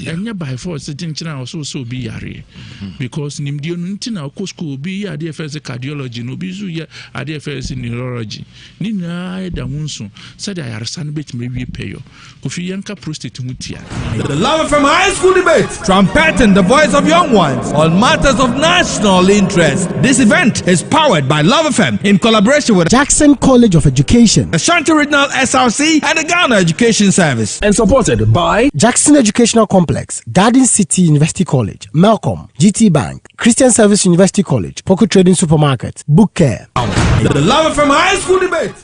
enya by force tinchina also so be yare because nimdio ntina ko school be ya dey first cardiology no be zu ya dey first neurology ni na da hunso said ayaresa no betime wie peyo Kofi yanka prostate mutia. The Love FM High School Debate, trumpeting the voice of young ones on matters of national interest. This event is powered by Love FM in collaboration with Jackson College of Education, Ashanti Regional SRC, and the Ghana Education Service, and supported by Jackson Educational Complex, Garden City University College, Malcolm, GT Bank, Christian Service University College, Poco Trading Supermarket, Book Care. The Love FM High School Debate.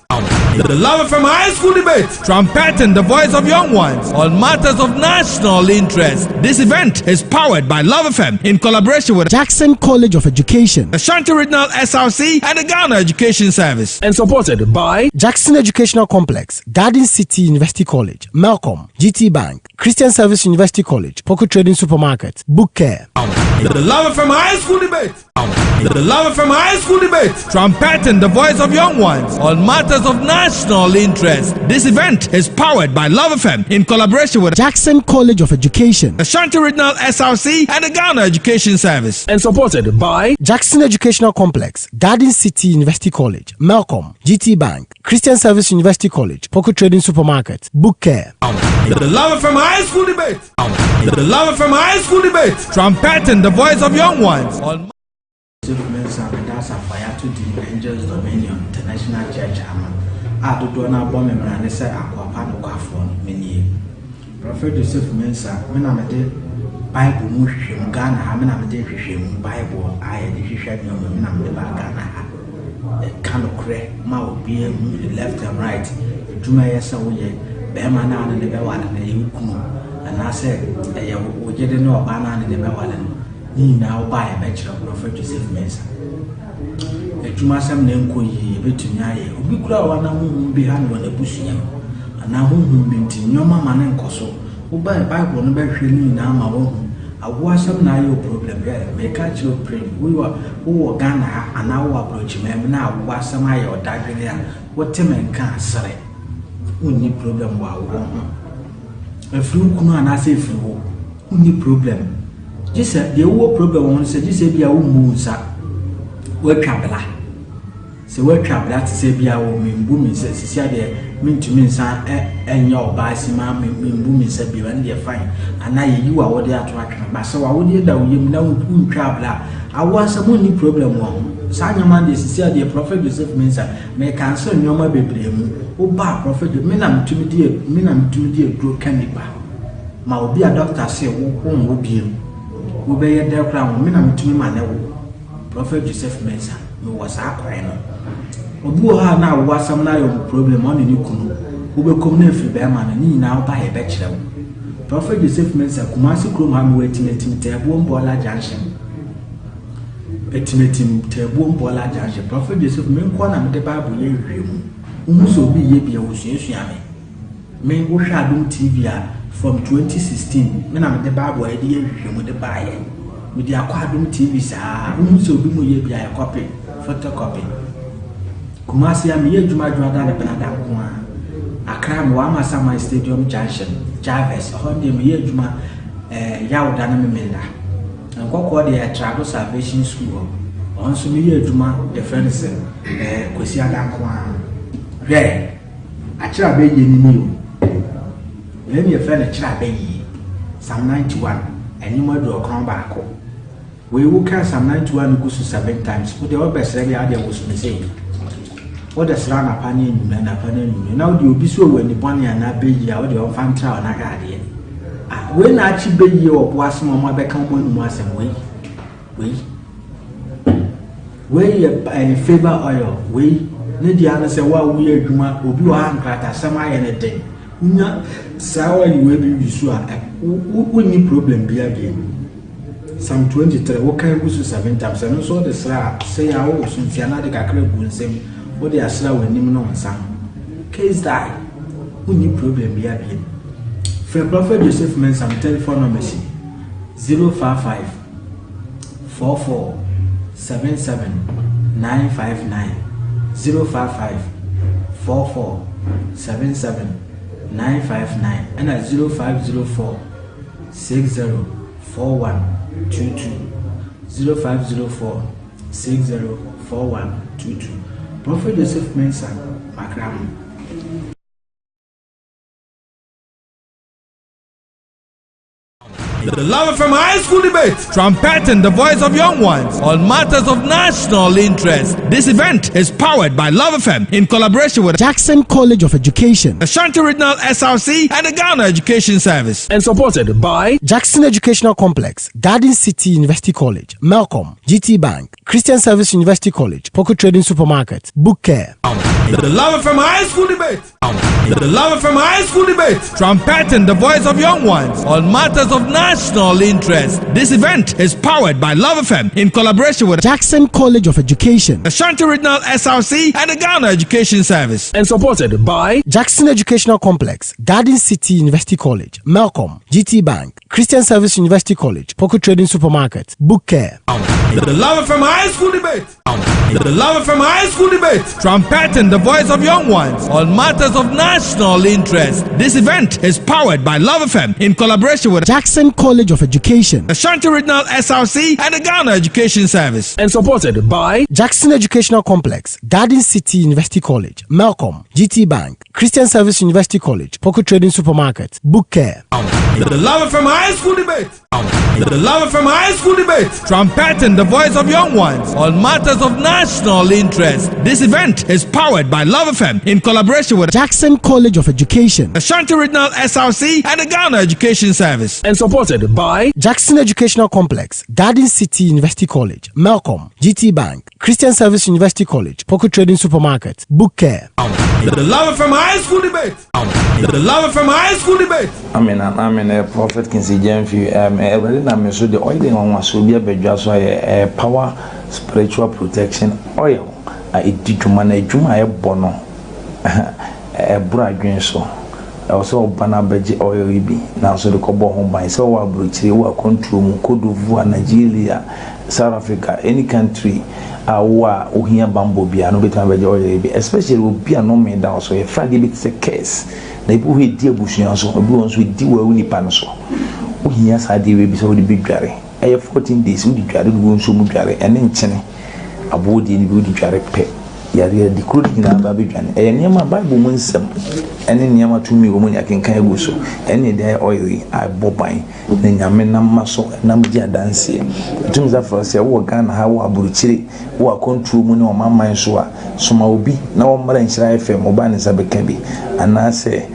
The Love FM High School Debate, trumpeting the voice of young ones on matters of national interest. This event is powered by Love FM in collaboration with Jackson College of Education, Ashanti Regional SRC, and the Ghana Education Service, and supported by Jackson Educational Complex, Garden City University College, Malcolm, GT Bank, Christian Service University College, Poco Trading Supermarket, Book Care. The Love FM High School Debate. The Love FM High School Debate, trumpeting the voice of young ones on matters of national interest. This event is powered by Love FM in collaboration with Jackson College of Education, Ashanti Regional SRC, and the Ghana Education Service, and supported by Jackson Educational Complex, Garden City University College, Malcolm, GT Bank, Christian Service University College, Poco Trading Supermarket, Book Care. The Love FM High School Debate. The Love FM High School Debate, trumpeting the voice of young ones on That's a fire to the Angels Dominion International Church. I do not bomb him and I say, Ankoanna from many. Prophet Joseph Mensa, when I'm a day Bible Mushim Ghana, I'm a day Shim Bible, I had the Shisha when I'm the Ghana. A kind of crack, mouth beer, left and right. Gyimah Yasawe, Bemana and the Bewan and the Yukuno. And I said, we didn't know banana in the Bewan. Ni now buy a bachelor of Prophet Joseph Mensa. A Gyimah name could ye between ye, who be crowd one behind when the bush yam, and now whom been in your mamma and Cosso, who buy a Bible and bear now my own. I was some now your problem there, may catch your print. We were who Ghana and now approach me now was some eye or diving there. What Tim and can't say. We need problem while we a flu kuno and I say flu, we need problem. Just the old problem one said, just say be a woman, sir. We're traveler. So we're traveler to say be a woman, booming says, see, there mean to me, son, and your bicy, mammy, booming said, be when they're fine. And now you are what they are tracking. But so I would hear that you know, traveler. I was a money problem one. Sanya man, this is the Prophet Joseph Mensa, may cancel your my baby, oh, bar prophet, menam to me, dear, grow cannibal. Ma be a doctor say, won't will be. We be a dear crown, men to me, my Prophet Joseph Mensa, who was a crying. Obuha now was some now problem on the new canoe, who will come near Bearman and now buy a bachelor. Prophet Joseph Mensa, Kumasi Krum, waiting at him, Taboo Bola Junction. Etimatim, Taboo Bola Junction. Prophet Joseph Menquana, the Bible, so be ye be a Wusiami. Men who shall do TV. From 2016, when I'm the Bible idea with the buyer. With the Aquadum TV, so be a copy, photocopy. Kumasi, I'm here to my brother, Benada. A crime, Wama Sama Stadium Junction, Jarvis, Honda, Gyimah, Yaudan Menda. And what they travel salvation school. Also, Gyimah, the friends, Ankoanna. Red. I try to be new. Let me a friend a trap Psalm 91, and you might do a crown back. We will cast Psalm 91 goes to 7 times, but the other best idea was missing. What does run upon you, men upon you? Now you'll be so when the bunny and I be out the infant child and I got it. When I should be your was my back on once and we a favor oil, we need the answer what we are Gyimah, will be one cracker, some eye anything. Sour you will be sure. We need problem be again. Some 23, what can we do 7 times? And also the slab say I was in Fianna Nsem, what they are slow when you know some case die. We need problem be again. For Prophet Joseph Mensa, telephone number 055 44 77 959 055 44 77 959 and at 0504 604122 0504 604122. Prophet Joseph Mensah Makram. The Love FM High School Debate, trumpeting the voice of young ones on matters of national interest. This event is powered by Love FM in collaboration with Jackson College of Education, the Ashanti Regional SRC, and the Ghana Education Service. And supported by Jackson Educational Complex, Garden City University College, Malcolm, GT Bank, Christian Service University College, Poco Trading Supermarket, Book Care. The Love FM High School Debate. The Love FM High School Debate, trumpeting the voice of young ones on matters of national interest. This event is powered by Love FM in collaboration with Jackson College of Education, the Ashanti Regional SRC, and the Ghana Education Service. and supported by Jackson Educational Complex, Garden City University College, Malcolm, GT Bank, Christian Service University College, Poco Trading Supermarket, Book Care. The Love FM High School Debate. The Love FM High School Debate, trumpeting the voice of young ones on matters of national interest. This event is powered by Love FM in collaboration with Jackson College of Education, the Ashanti Regional SRC, and the Ghana Education Service. and supported by Jackson Educational Complex, Garden City University College, Malcolm, GT Bank, Christian Service University College, Poco Trading Supermarket, Book Care. The Love FM High School Debate. The Love FM High School Debate, trumpeting the voice of young ones on matters of national interest. This event is powered by Love FM in collaboration with Jackson College of Education, the Ashanti Regional SRC, and the Ghana Education Service. and supported by Jackson Educational Complex, Garden City University College, Malcolm, GT Bank, Christian Service University College, Poco Trading Supermarket, Book Care. The Love FM High School Debate. The Love FM High School Debate. I'm a prophet Kinsi Jenfi. Every na me so the oil on was so be a bedja so a power spiritual protection oil. It did to manage Gyimah bono a bradwin so. Also bana beji oil bi na so the kobo home by so wa bruchi wa control mu Cote Nigeria, South Africa, any country wa ohia bambo bia no betan beji oil bi, especially wo bia no me down so a fragi bit se case na ibu he die busuan so obi won so di wa uni pan so ohia sa de we bi so di bidware 14 days we di dware du won so mu dware ene nchene abodi ni bi di dware pe yare di kuro na ba bidwane niam Bible mu Nsem ene niam atumi wo mu yakenkan egu so ene de oil a boban na nyame na maso na mji adanse tumi za force wo Ghana ha wo aburuchire wo control mu ne o mamman so a soma obi na wo mara Nhyira FM oba ne sabeka bi anase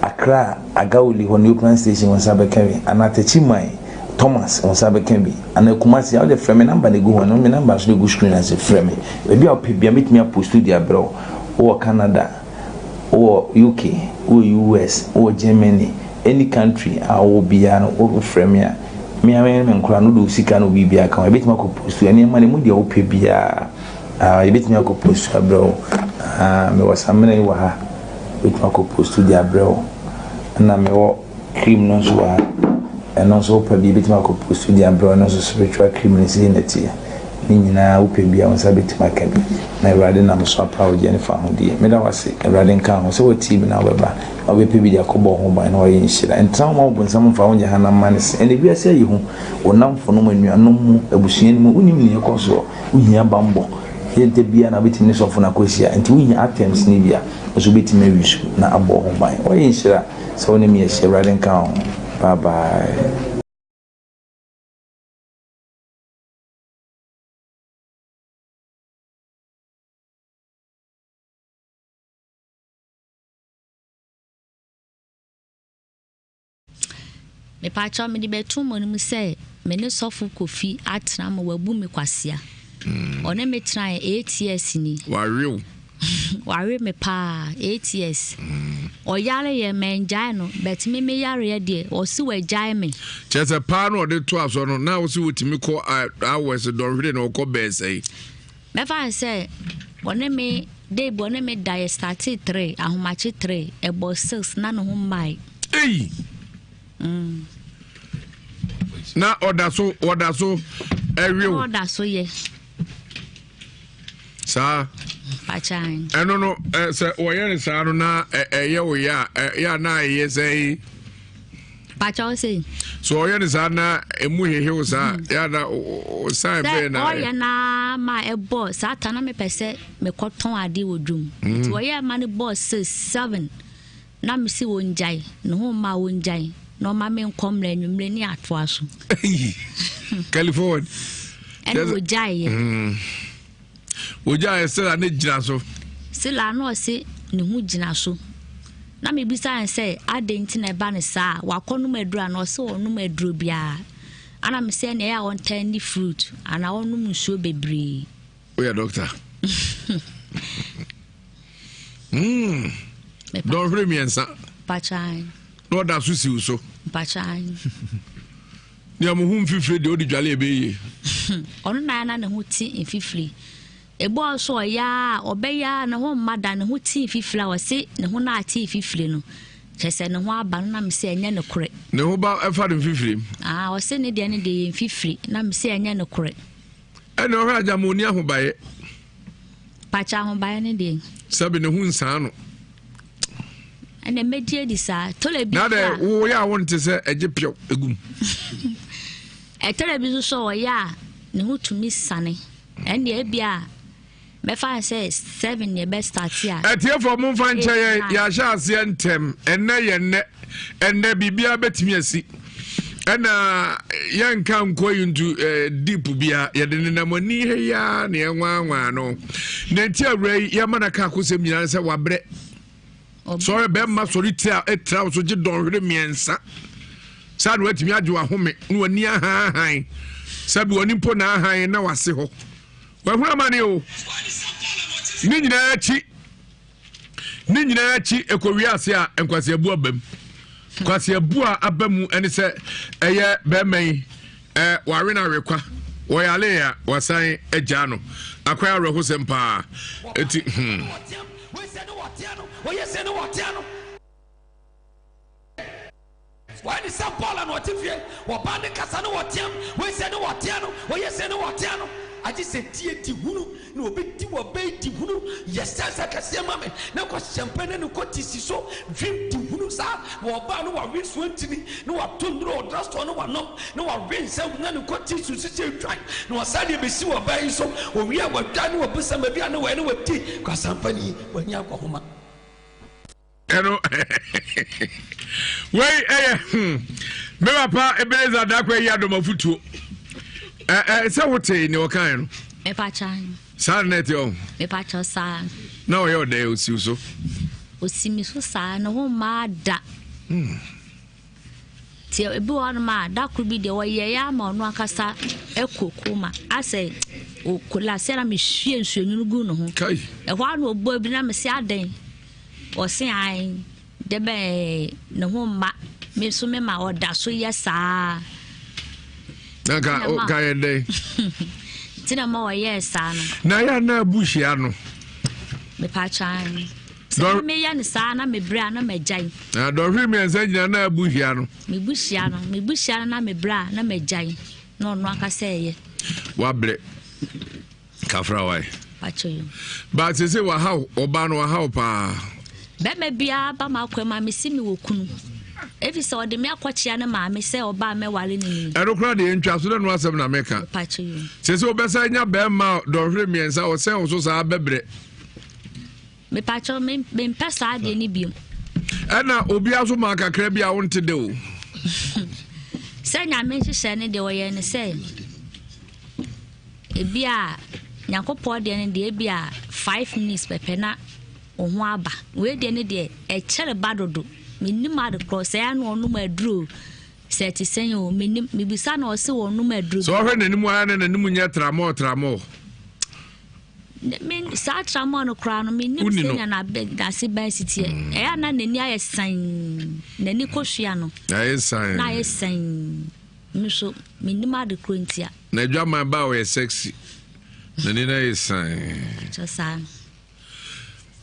Accra Agawuli ho new plan station won sabeka bi anatechi mai Thomas on sabe can be and Kumasi how the frame number they go on me number so go screen as a frame maybe I'll be meet me post to their bro or Canada or UK or US or Germany any country I will be an over frame ya me and Krano do sika no be account I bet me post to any money mu dey ope bia I bet me post to bro me was amene wa ha bet me post to their bro na me wo cream no so and also probably bit my post to the umbrella and spiritual criminals in the tea. Nina Upebia on Sabit Maccabi. My riding I'm so proud Jennifer Hudi. Medawasi, a riding car, so a team in our bar. I will pay the Kobo home by no inshira. And some when someone found your Hannah Manis. And if you say you or now for no when you are no more a bushin, winning your console, we hear bambo. Here the beer and a bit in this of Nacosia, and we hear attempts Nibia, was a bit maybe na a bo home by. Or inshira, so name me a riding car. Bye bye. Me pacha me di betu mo ni say me ne sofu Kofi atena mo wabu me kwasia. One me try 8 years ni. Warew. Ware me pa 8 years. O yare ye me njai no bet me yare ye de o si we jai me. Chese pa no de 12 so no na o si wotimi ko hours don hwede no ko be say. Me fa say one me day one me die started 3 ahomachi 3 ebo 6 na no ho mai. Hey. Na order so real. Order so ye. Sa Pachan. No say oye sa no na ye o ya na ye say Pacha say So oya ni sana emu hehe sa ya na o sign be na oya na ma ebo sa ta na me pese me koton ade wodum ti oya ma ne boss 7 na me si wonjai no ho ma wonjai no ma me nkom la nwumre ni ato aso California and wojai se la ne jina so se la no se ne hu jina so na me bisa say adenti na ba ne sa wakonu madura na se wonu maduro bia ana me say na ya won tiny fruit ana wonu nsuo bebre oya doctor don't free me answer pachan no da so si so pachan ni amuhu mfifire de odi dwale ebeye ono na ne ho ti mfifire ebo so ya obeya na ho mmada ne ho ti mfifire wa se ne ho na ati mfifire no kese ne ho aba na me se enya ne kore ne ho ba efa de mfifire o se ne de ne de mfifire na me se enya ne kore ene o ha jamoni ahobaye pacha ahobaye ne de sabe ne hu nsan no ene medie di sa tole bi na de wo ya wonte se ejepio egum tele so ya ne ho tumi sane ene e bia me fa say 7 ye best start ya etie for mo fa nche ya sha ase ntem enne bibia betimi asi ena yanka nko yindu deep bia ye de na mani he ya ne enwa no na ti awrai ya manaka akosem nyina se wabre sorry be ma sorry tia etra so gi don hwere miensa sa no atimi agye wa home no ani ahan sabi woni mpo na ahan na wase ho wa hura mane o ni nyina achi ekowiase a enkwase abu abam kwase abu abamu ene se eye be man ware na rekwa wo yale ya wasan agya no akwai reho sempa eti why the Sao Paulo and what if you were banding Casano or Tiam, we said no Watiano, or yes, and Watiano. I just said T. Hunu, no big T or Bay Hunu, yes, I can see mammy. Now, cause champagne and Cotis so drink to Hunu's out, or Bano or Rich Wentini, no Tundro or Dust or no one, no rain, some none of Cotis to sit trying, no Sadi Bessu or Bay so, or we are done or put some maybe I know anywhere tea, cause somebody when you go home. Eno wei me papa ebeza dakwa ya do mafutuo se wote ni okan no me pachan sa net yo me pacho sa na o yo de osi so osimi so sa no ho ma da ti ebi won ma da ku bi de wo ye ya ma onu akasa ekokuma ase o kula se na me hwie nsuanyunu gu no ho kai e ho anu obo bi na me se aden o se ai de be ne ho ma me so me ma o da so yesa naka o kai de tina ma o yesa no na ya na bushia no me pa chan so me ya ne sa na me bra na me jai na do hwi me nsa nyina na bushia no me bushia na me bra na me jai no no aka say ye wa bre kafra wai pacho yo ba se se wa haw oba no wa haw pa be me bia ba ma kwema me si me wokunu efi so de me akochia na ma me se oba me wale ni ero kra de ntwa so no asem na meka pacho yo se obesa nya be ma do hwe me nsa o se o so sa bebre me pacho me pesa de ni biom ana obi aso ma kakra bia wonte de o se nya me hye ne de wo ye ne se ebia nyakopo de ne de ebia 5 minutes pepe na oho aba we de ne de e chere badodo minim ade cross ya no onu maduro seti senyo minim mibisa na o se onu maduro so hwe nanim ya na nanim nya tramo men sa tramo no kra no minim senya na da se ban city e ya na nani ayesan nani kohua no na ayesan miso minim ade krontia na dwama ba o sexy nani na ayesan chosa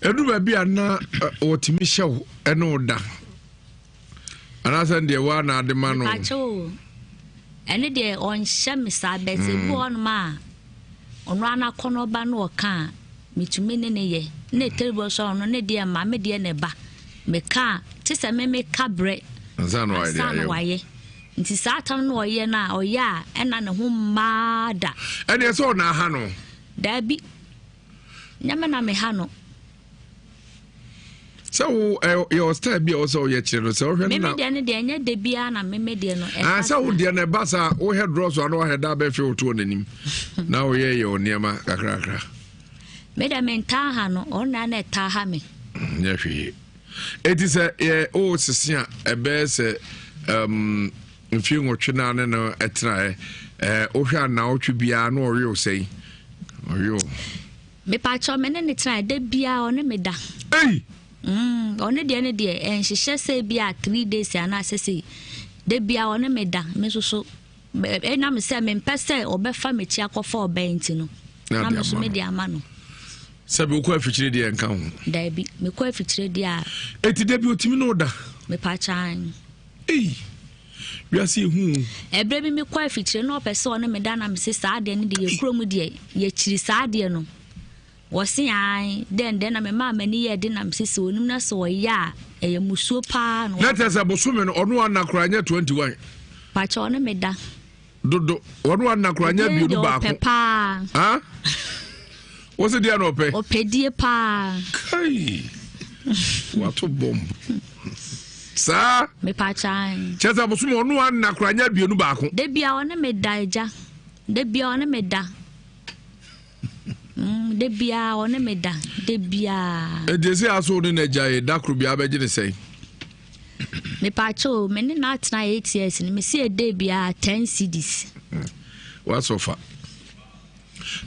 edu ba bia na otimi hyew eno da anasan de wa na ade ma no acho ene de on hyem sa bese bu on ma ono ana kono ba no ka mitumi ne ye na terrible so no ne de ma me de ne ba me ka ti se me ka bre ansa no idea waye nti saa tam no oye na oye a ena ne ho mada ene so na ha no da bi nyame na me ha no so your style be also ye chiro so hwe na me de enya de bia na me de no so wo de na basa wo head draws no head da be feel to nanim na wo ye yo niema kakrakra me de menta ha no ona na ta ha me nya hwe eti se o sisia ebe se mfi nwotwe na ne no etra o hwa na otwe bia no oreo sei oreo me pa cho me ne tra de bia one me da one de ne de enhyehyɛ se bia 3 days ana sese de bia one me da me so na me se me mpese obefa me chi akɔfa obenti no na me so me de ama no sabe ko afikyire de enka ho da bi me ko afikyire de a eti de bi otimi no da me pa chan wiase hu ebre bi me ko afikyire no opese one me da na me se saa de ne de ye kurom de ye kyiri saa de no wasi ai den na me ma mani ye de na me se onum na so ya eye musuo pa no let us abosome no ono anakora nya 21 pa cha one me da dodo ono anakora nya bionu ba ko ha wose dia no pe opedie pa kai wato bomb sa me pa cha cheza abosome ono anakora nya bionu ba ko de bia one me da eja de bia one me da de bia one me da de bia desi aso ne na jaye dakro bia be gine sei me pa cho me ne na tena 8 years ni me see de bia 10 cedis what's offer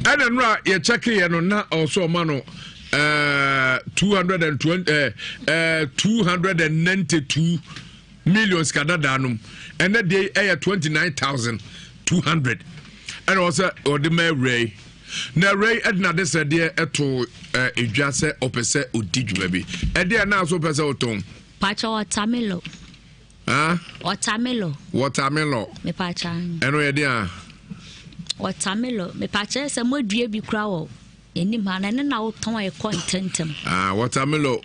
ana nra ye check ye no na also ma no 292 millions kadadanum and that day 29,200 and also ordinary ray na ray edna de said there eto Ewiase opese odidwuma bi e de na so opese oton pacha watermelon watermelon me pacha eno ye de a watermelon me pacha se modue bi kura wo enim ha na na woton e contentem watermelon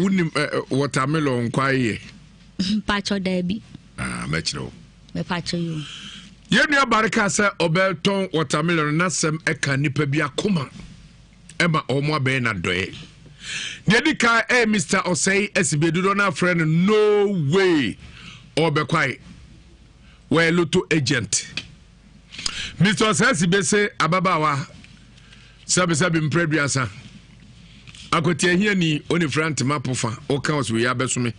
unim watermelon kwaye pacha da bi mechiro me pacha yo yenu abarika se obelton watermelon na sem eka nipa bi akoma ema omo abe na doye nedika Mr. Osei esibedudo na friend no way obekwai we loto agent Mr. Osei sibese ababawa sabe mpreduasa akoti ahia ni oni front mapofa o kan oso ya besume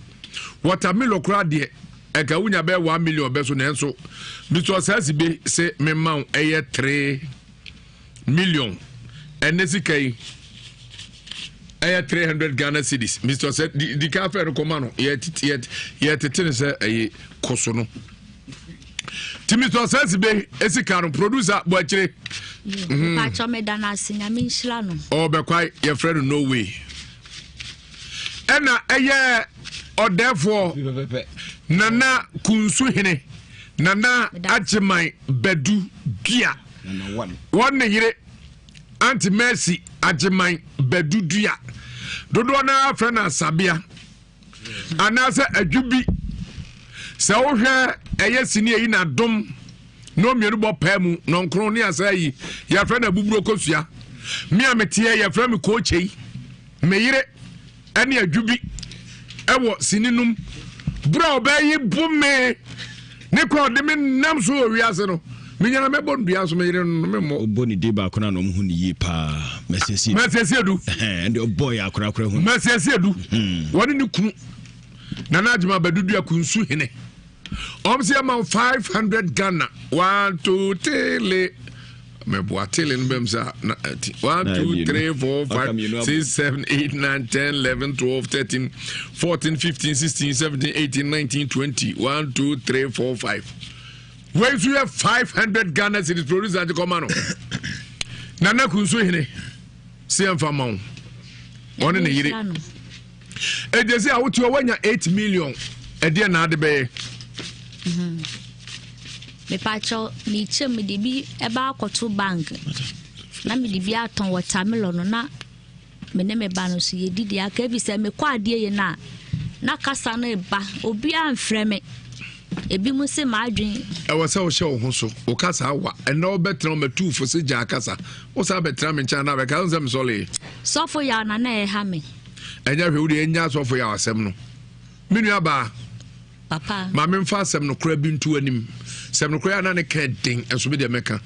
watermelon kra de eka wunya be 1 million beso na enso Mr. Osei be se memma eye 3 million enesika aya 300 Ghana cedis Mr. Osei di ka fe rekomano ye tete se ayi koso no ti Mr. Osei be esika no producer bo akire pa cho me da na sinya me nhyira no o be kwai your friend no way ena eye odefo nana kunsu hene nana Gyimah bedu dua one yire anti Mercy Gyimah bedu dua dodo na friend asabia anase adwubi se wo hwe eye sini yi na dom no mienu bo pamu no nkro ni asayi ya friend abuburo kosua mi ametie ya friend ko chei meyire ene adwubi ewo sininum bro obayi bume ne ko de me nam so Ewiase no minyana mebo ndua so meyire no memo oboni de ba kona no mu ni yi pa mesesi edu and the boy akora hu mesesi edu woni ni kunu nana Gyimah bedudu akunsu hene omse am 500 Ghana 1 2 3 me boatele nbemsa 1 2 3 4 5 6 7 8 9 10 11 12 13 14 15 16 17 18 19 20 1 2 3 4 5 when you have 500 Ghana cedis produce at the command nana kunsu hene se amfa mawo one ne yire e dey say awutu wanya 8 million e dey na ade be me pacho mi chem de bi e ba akoto bank na me de bi aton watermelon na me ne me ba no so ye didi aka bi se me kwa ade ye na kasa na ba obi amfrɛ me ebi mu se madwen e wo se wo hye wo ho so wo kasa awa ena wo betra ma tu fo se gya kasa wo sa betra me ncha na be ka nsem sole sofo ya na e ha me enya hwe wo de enya sofo ya asem no menu aba papa ma me mfa asem no kra bi ntu anim sem no kra na ne ka den enso be de meka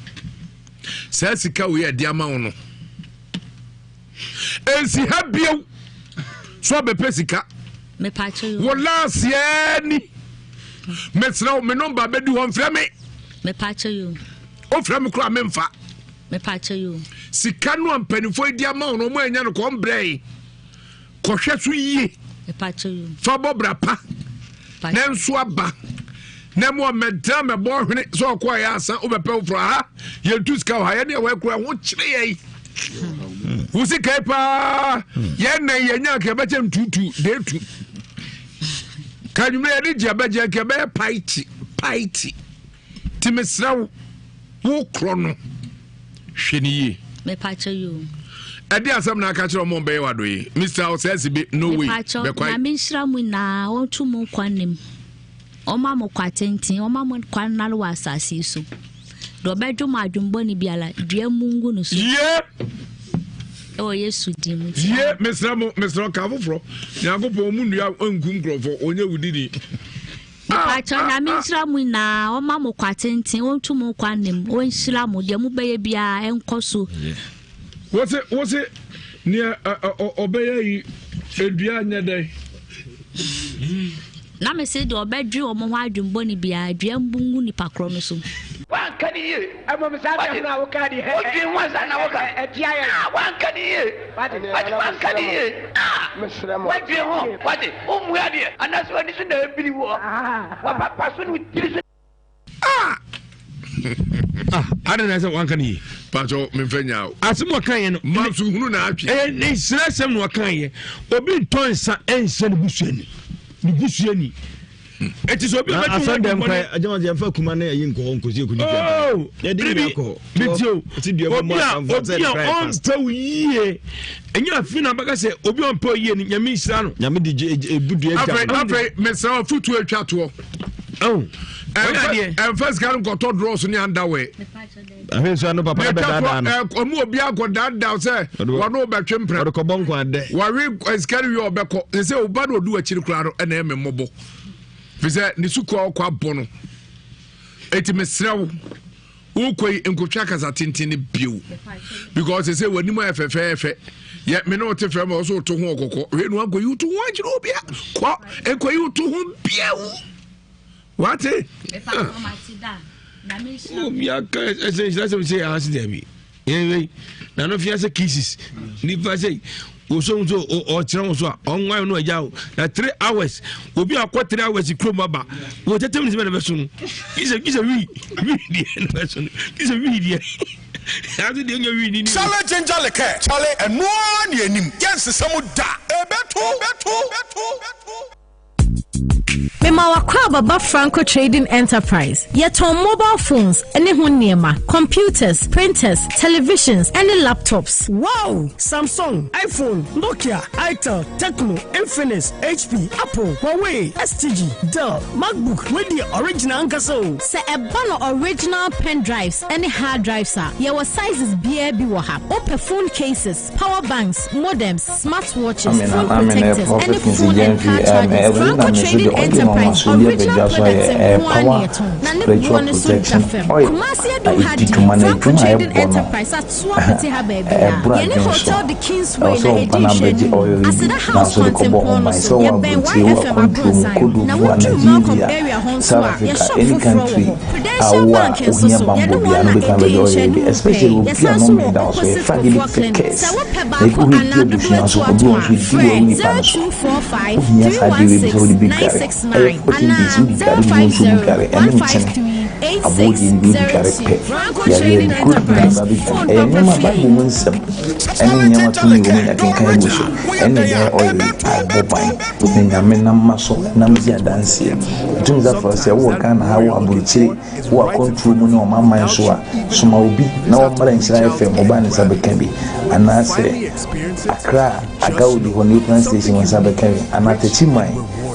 sa sika wo ye de ama wo no ensi ha biu so be pesika me pacho yo wala sieni mesra me number be di hon frɛ me pacho yo o frɛ me kra me mfa me pacho yo sika no ampanifo di ama wo no mo anya no ko mbrɛ ko hwɛ so yie me pacho yo fa bobra pa na nso aba na mo medra me bo hwene so ko ya asa o be pe fro ha ye tu sika ha ye ne we kra ho kyere ye wusi kai pa ye na ye nya ka be chem tutu de tu kanyu me ye di abaje ka be paiti ti mesra wo krono hwene ye me pacho yo ade asam na aka kire mo be wado yi Mr. Osesi be no way be kwai na me nhira mu na won tu mu kwanem oma mo kwatentin oma mo kwanal wa asase so do bedwo ma adwumbo ni biala dua mungu no so ye o yesu di mu ye Mr. Kavufro nyagopo mu nua ngum krofo onye wudidi pacho na me nhira mu na oma mo kwatentin won tu mu kwanem won nhira mu de mu beye bia enkoso what's it near obey edua nya dai na me se de obedwe o mo ho adwumbo ni bia dua mbungu ni pakro no so wan kan ye amam sa da na wo ka di he o din wan sa na wo ka e tia ye wan kan ye wan kan ye mesra mo wadi ho wadi o mu ya de anaso ani so na biri wo wa papa so ni tiri ada na say wan kan ye pacho me fanya asimo kan ye no ma su hunu na atwe ne sira sem no kan ye obi ntonsa ense ne busuani ni busuani eti so bi ba ti dem kai ajama je fa kuma na yin ko onkosi ku ni bia ya di bi ko bitio ti dua mo am se on to yie enya afina baka se obi on po yie ni nyame isira no nyame di ebudu eja afei mesa futu atwa to and first can go to draw so ni underwear afei so no papa be dada no omu obi agoda say wa no be twempre ko bonko ade wa we skari yo obeko say oba no du akiri kura no na ememmobo fise ni suko kwa bono eti mesrew ukoi enkotwa kasa tintini biu because say wani mo efefefe ye me no te frem so to ho okoko we no ago yutu ho agire obia kwa enko yutu ho biu what eh obia ka say accident bi anyway na no fiase kisses ni fa say so o tira so on wan no aja na 3 hours obi akọ 3 hours kroma ba wo tete mi na be so no kisa wi die na be so no kisa wi die ati de nya wi ni chale jinjaleke chale eno ni enim yense samu da ebeto Mema wakwa baba Franco Trading Enterprise. Yeton mobile phones, any huniema, computers, printers, televisions, any laptops. Wow! Samsung, iPhone, Nokia, Itel, Tecno, Infinix, HP, Apple, Huawei, STG, Dell, MacBook, with the original Ankaso. Se a bano original pen drives, any hard drives are. Your sizes BAB waha. Open phone cases, power banks, modems, smartwatches, phone protectors, any phone and car chargers. Franco Trading Enterprise. Original products and power spiritual protection Kumasi do had Franco Trading Enterprise at Swapati Hababy Yeni Hotel the Kingsway na edition Asida House Content Pono so Yeben YFM Abrosan na wutu Malcolm area Honswa ya shop for Prudential Bank and so Yeni wana edition especially Yasanso opposite for Clinic Sawa Pebako another to Atwa Friend 0245 316 969 Franco Trading Enterprise phone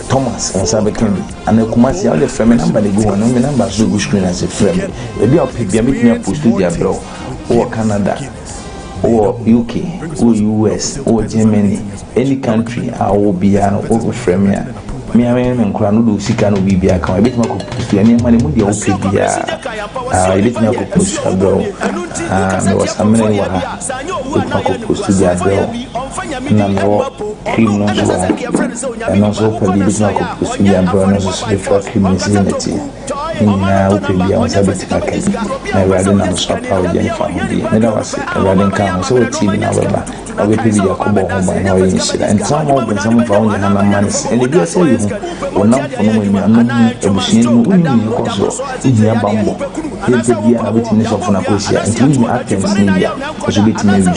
Thomas and Sabakin and the Kumasi all the frame number they go on the number so good screen as a frame. Maybe I'll pick me post to their bro or Canada or UK or US or Germany, any country I will be an over frame here. Me and Crano do Sicano be a car. I bet my post any money would be okay. I bet my post a bro. There was a many with my post to their bro. Number cream and also probably with my post to their bro. And also before cream insanity. Now, be on Sabbath packet. I rather not stop our family. Never was a rather calm, so it's even however. I will be a couple home by now and somehow when someone found in a man's and if you say you will not follow me, I'm not a machine who will also in your bamboo. Here's the year of witness of Nacosia and 2 Athens in India was a bit news now.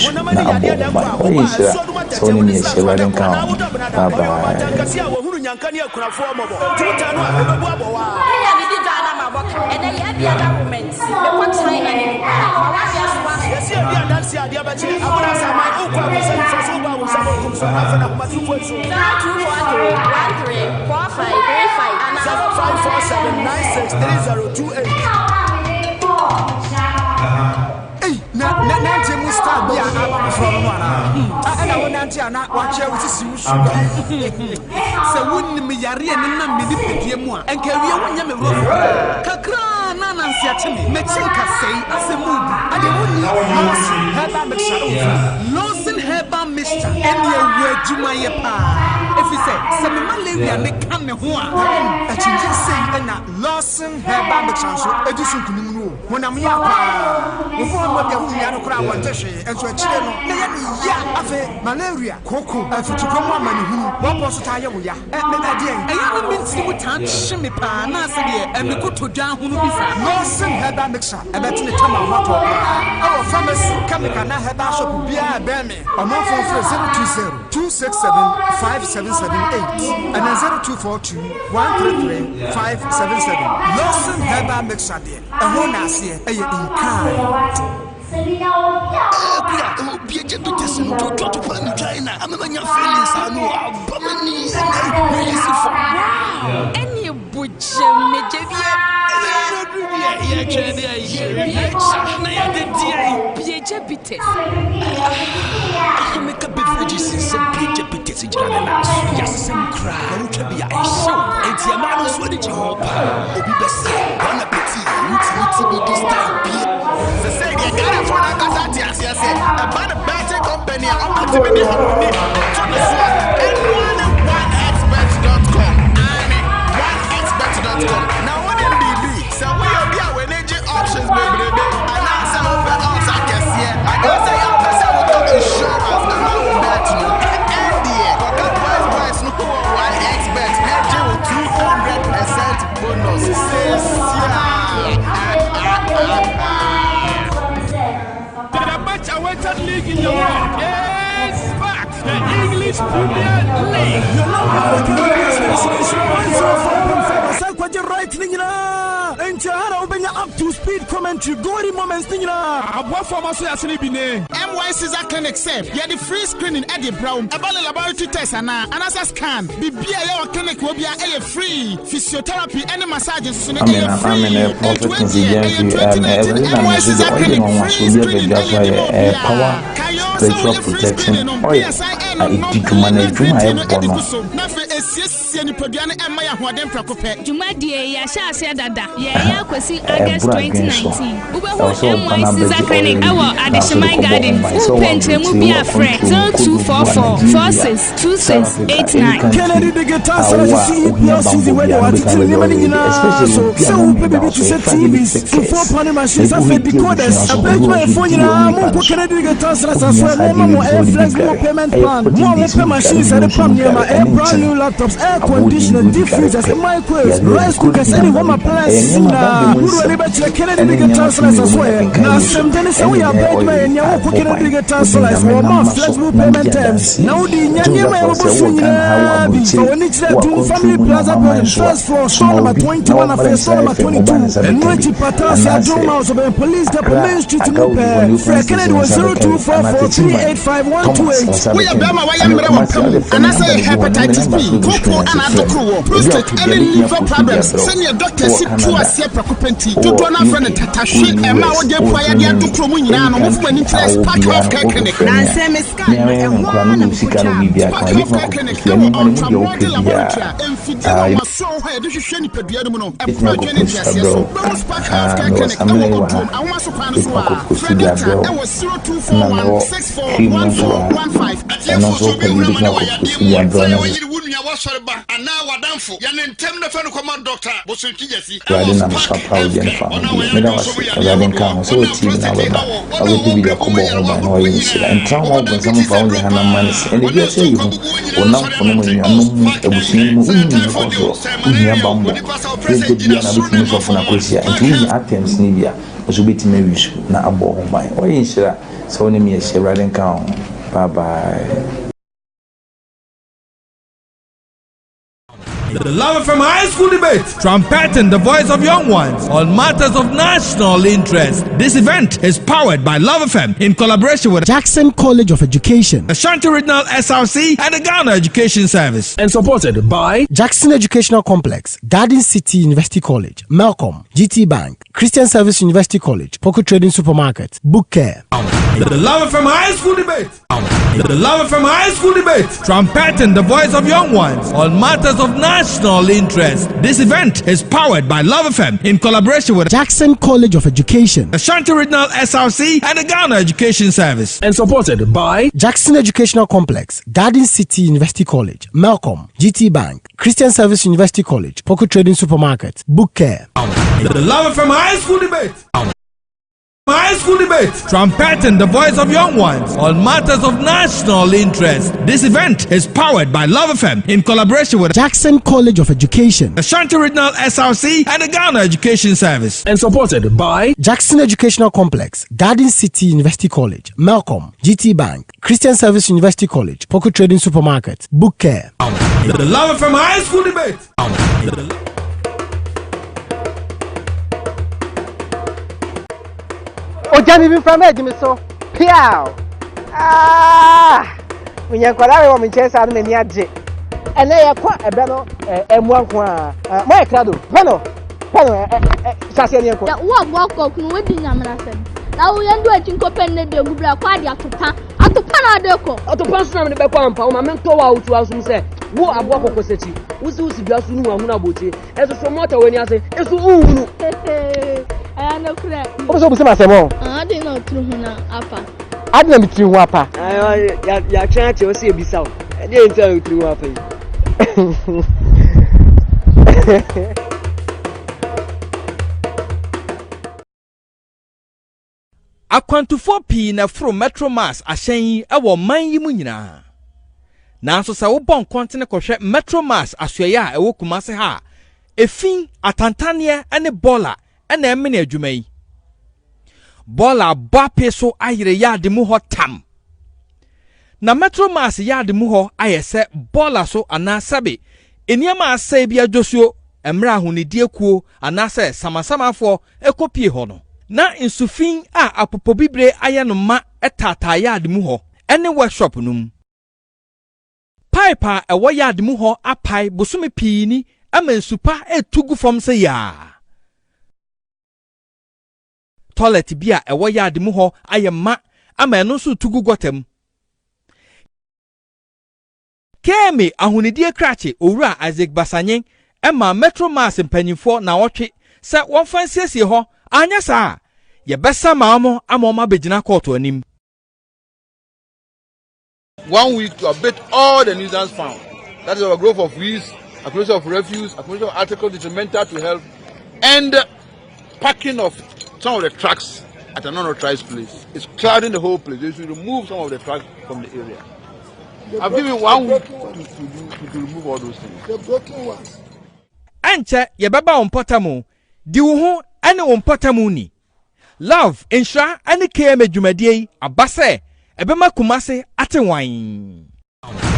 Why is there so many years a rather calm? Bye bye. And then you have the other women. What time and Nanti musta biya from wana. Ana wonanti ana wache wutisi musuga. Se wonni me yare na me di pedie mu a. Enka wie wonya me wuro. Kakra na nansi atemi. Me chinka sei asemudu. Ade wonni heba mixture. Lawson heba mixture. Ene we Gyimah ye pa. If you say me malaria me kan me ho a. Achinje sei na Lawson heba mixture so edisun kunum no. Wonam ya pa. Wo no kura wantehwe enso akire no na ya ni ya afa malaria koko afutukomo amani hunu wo boso ta ye wo ya me na die eya no minti mu ta hye pa na ase de emikoto dwan hunu bi fa no sin heba mixture ebetine tama moto our pharmacy chemical na heba shop bia be me amafo 020 267 5778 and 0242 133 577 no sin heba mixture de ehon na ase eye inka about a better company, I'm to be oneexpert.com. oneexpert.com. Now, what in BB? So, we are here with energy options, baby. And now, some of the odds I can see. I don't say I'm with insurance. I'm not bet no. And the price no one expert. Energy with 200% bonus. I awaited league in the world is back. The English Premier League. Up to speed commentary. Gory moments. What for my MY Clinic safe. Yeah, the free screening Eddie Brown. About the laboratory test and answer scan. BBA clinic will be a free physiotherapy and massages. Prophet power spiritual protection oil to manage August 2019. Additional Garden. 0244 462689. Kennedy the guitar payment plan. More machines and air brand new laptops, air conditioner, diffusers, microwaves, rice cookers, any home appliances. Everybody but you can't get transfers as well. Now, something is we are bad man, you can't get transfers or more flexible payment terms. Now, the Nyama was so when it's that two family plaza building, first floor, store number 21 and first floor number 22. And Richie Patas, I don't know, so the police department street to move. Kennedy was 0244385128. We are Bama, why am I and I say hepatitis B, cocoa and alcohol, prostate, any liver problems. Send your doctor to us here, Procopenti, to Donna Friend and Tatashi, and Mao de Poya to Promuina, and movement interest, Park Health Care Clinic. Nsem is and one of the clinic, ultramodel laboratory, and Fidel was so high, this is Shani Pediamono, a progeny, Park Health Care Clinic, I want to find Fredita, I was 0241 641415. And also for you to know and now Wadamfo, Yanem the Fan Command Doctor, Bosuki, Riding on the proud family. Riding come so it's even our I will give you a combo home and oil and town when some found the Hannah Manis and if you say you will not follow me a machine also near Bamba. Please get the other things of Nacosia and clean Athens Nivea was a bit maybe not a ball by or Nhyira so name me a riding count. Bye bye. The Love FM High School Debate, trumpeting the voice of young ones on matters of national interest. This event is powered by Love FM in collaboration with Jackson College of Education, Ashanti Regional SRC, and the Ghana Education Service. And supported by Jackson Educational Complex, Garden City University College, Malcolm, GT Bank, Christian Service University College, Poco Trading Supermarket, Book Care. The Love FM High School Debate. The Love FM High School Debate, trumpeting the voice of young ones on matters of national interest. This event is powered by Love FM in collaboration with Jackson College of Education, Ashanti Regional SRC, and the Ghana Education Service. And supported by Jackson Educational Complex, Garden City University College, Malcolm, GT Bank, Christian Service University College, Poco Trading Supermarket, Book Care. The Love FM High School Debate. High School Debate, trumpeting the voice of young ones on matters of national interest. This event is powered by Love FM in collaboration with Jackson College of Education, Ashanti Regional SRC, and the Ghana Education Service. And supported by Jackson Educational Complex, Garden City University College, Malcolm, GT Bank, Christian Service University College, Poco Trading Supermarket, Book Care. The Love FM High School Debate. Ojani bi from edimi so piao unya kwala we mo chesa na ni age ene ye kwa ebe no emu anko mo e krado pano sase ni enko ya wo abo koku no wadi nyamra sem na wo yendo achinko penne de gubra kwa de atopa na de ko atopa so na me be kwa ampa o ma me to wa otu asum se wo abo koku sechi usi bia so nu ahuna botie eso so mota weni ase eso uhunu no kure. O so busema semo. Ade na otru hu na apa. Ade na mitri hu apa. Ya twa che o se ebisa o. Ade enti na otru hu apa yi. Akwantufo pii na fro Metro Mass ahyen yi ewo man yi mu nyina. Nanso se wo bon kontene kohwe Metro Mass asoye a ewo Kumase ha. Efin atantane ene bola ena emene adwuma yi. Bola bape so ayire yade mu ho tam. Na Metro Mass yade mu ho ayese bola so anasabe eniama asai bia dwosuo emra ahunidie kuo anase samasamafo ekopie ho no. Na insufin a apopobibre aye no ma etata yade mu ho ene workshop num. Pipe a ewo yade mu ho apai bosome pii ni ama nsupa etugu fom se ya. Toilet bia ewo yade mu ho aye ma ama eno so tugu gotem. Kemi ahunidie krache owura Isaac Basanyen ema Metro Mass mpanyimfo na wotwe se wonfansiesie ho anya saa ye besa maamo amoma begina court anim. 1 week to abate all the nuisance found. That is our growth of weeds, accumulation of refuse, accumulation of articles detrimental to health, and packing of some of the trucks at an unauthorized place. It's clouding the whole place. They should remove some of the trucks from the area. I've given 1 week to remove all those things. The broken ones. Anche ye baba on potamo. Di wo ho ene wo mpatamu ni love insha ene KM dwumadie abase ebema kumase atenwan.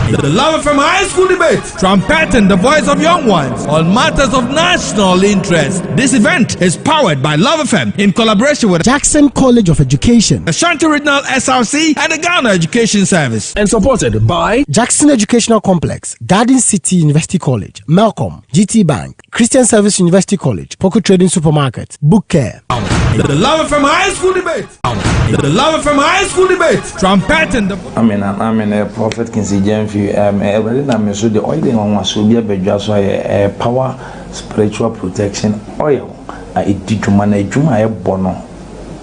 The Love FM High School Debate, trumpeting the voice of young ones on matters of national interest. This event is powered by Love FM in collaboration with Jackson College of Education, Ashanti Regional SRC, and the Ghana Education Service. And supported by Jackson Educational Complex, Garden City University College, Malcolm, GT Bank, Christian Service University College, Poco Trading Supermarket, Book Care. The Love FM High School Debate. The Love FM High School Debate, trumpeting the. I'm a prophet Kinsey Jenfi. Every time I saw the oil on was so be a bedjas a power spiritual protection oil. I did to manage Gyimah bono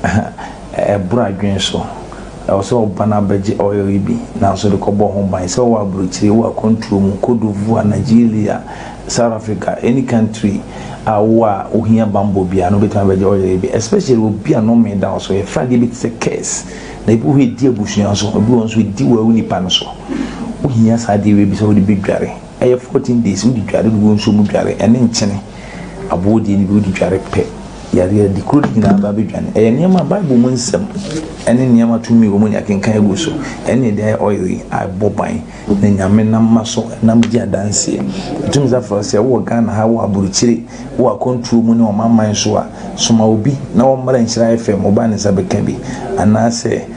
a bride so. I also banner beji oil be now so the cobo home by so our bricks were control Cote d'Ivoire, Nigeria, South Africa, any country. Awa uhia bambo bia no betan beji oil be especially will be a no me down so a Friday bit a case. Na ibu he di abusuan so obi won so di wa uni pa no so. Uhia sade we bi so di bidware. 14 days we di dware we won so mu dware ene nkyene. Abodi ni bi di dware pe. Yare di kro di na ba bidwane. Niam Bible mu nsem. Ene niam atumi wo mu ni akenkan egu so. Ene dey oil I boban. Na nyame nam maso nam di adanse. Tumi za for say wo Ghana ha wo aburuchire wo control mu ni o mamman so a soma obi na wo mara Nhyira FM oba ne sabeka bi anase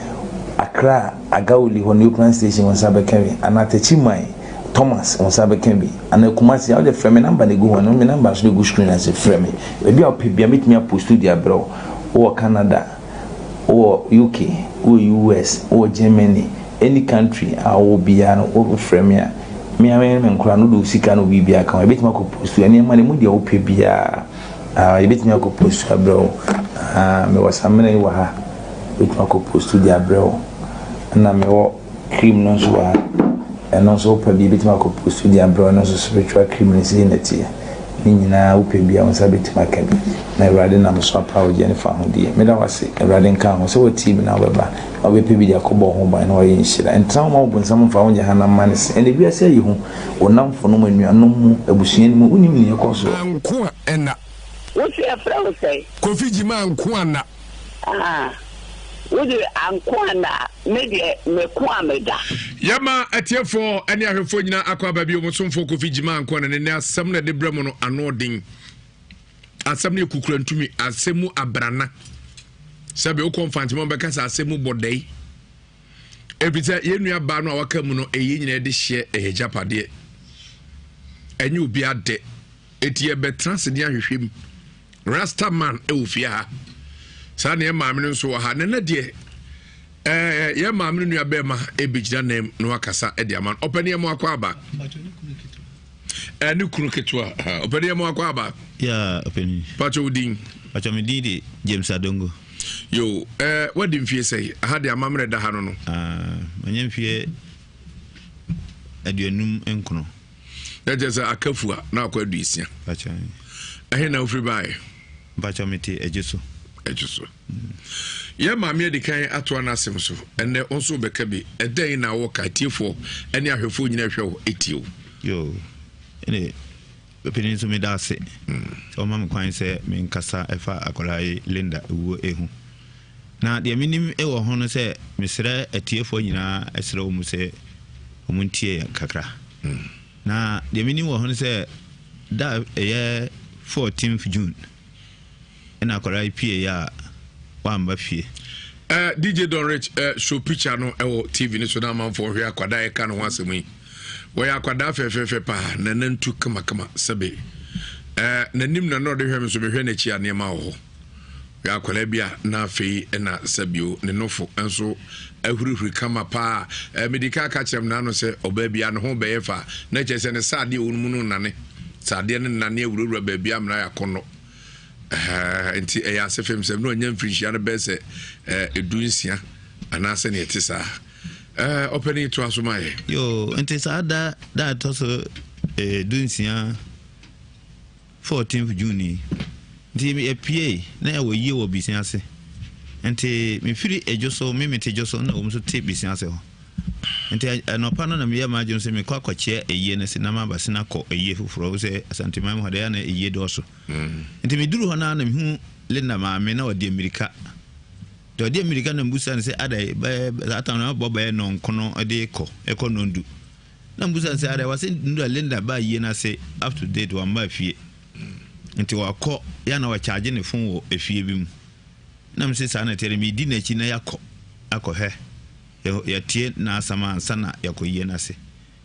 Accra Agauli ho nuclear station won sabeka bi anatechi mai Thomas on sabeka bi anakumasi all the frame number ne go ho no me number so go screen as frame e bi opebia metimi post dia bro wo Canada or UK or US or Germany any country I will be an over frame ya me am nkura no do sika no bibia kan e betima ko post ani ma ne mu dia opebia e betima ko post bro me wasamene wa ha betima ko post dia bro na me wo cream no so wa and also opebia betima ko post dia bro no so spiritual cream ni si netie ni nyina opebia on sa betima kan na Awurade na so power je ne fa ho die me da wase Awurade nka ho so wo team na baba obepebi dia kobo ho ban na oye Nhyira entra ma obonsam fa ho je hana manes ene bia se yi ho onamfo no manuanom mu abusuan mu unim ne yekoso Ankoanna ena what's your friend say Kofi Gyimah Ankoanna Wodi Ankoanna me kwa meda Yama atiefo ene ahwefo nyina akwa babi omosomfo Kofi Gyimah Ankoanna ne asem na de bremo no anodin asem ne kukurantumi asemu abrana sabe o konfantimo be kasa asemu bodai ebita yenua ba no awaka mu no eyi nyina de hye ehjapade enye obi ade etie betrans de ahwehwem rasta man ewufia ha sa ne maame no so ha ne de ye maame no nua be ma ebejira nem no akasa e de aman opane mo akwa aba ni kunu ketwa opane mo akwa aba ya opani pacho udin pacho medidi James Adongo yo what dim fie say ha de amamre da ha no manyam fie aduanum enkono that is akafua na akwa aduisia pacho na ofri bai pacho meti ejeso ye maame de kan ato na asem so ene onso beka bi eden na wo ka tiefo ene ahwefo nyina hwewo etio yo ene opinion so me da se so mam kwan se me nkasa efa akolai Linda ewo ehu na de minim ewo ho no se mesre atiefo nyina esre wo mu se omuntie kakra na de minim wo ho no se da 14th June ena akolai pie ya wamba fie DJ Don Rich show picture no ewo TV ni so na man for hwe akwada e ka no asem yi we akwada fefefe pa na nantu kama sabe nanim na no de hwe me so me hwe na chi anema wo we akwala bia na afei na sabio ne nofo enso ahurihuri kama pa medika ka kyerem na no se oba bia no ho be yefa na kyese ne sade onum no nane sade ne nane awurura ba bia mna yakono enti Ewiase fem sem no nyam frihia no be se edunsia anase ne etisa opening to asuma yo enti sa da to so dunsia 14th June ndi me pie na ya wo yie wo bisiase enti me firi ejoso me mete joso na wo so te bisiase ho enti no pa no na me ya ma jonse me kwa kwache eye na sinama basina ko eye fufuro se asantima mo hada ya na eye do so enti me duru ho na me hu Linda maame na odi America de odi America na mbusa se adai atan na boba no nkono de eko nondu na mbusa se adai wase ndu Linda ba yie na se up to date wa ma fie nti wakọ ya na wa charge ne phone wo efie bi mu na mse sa na tere mi di na chi na yakọ akọ he ya tie na asama sana yakọ yie na se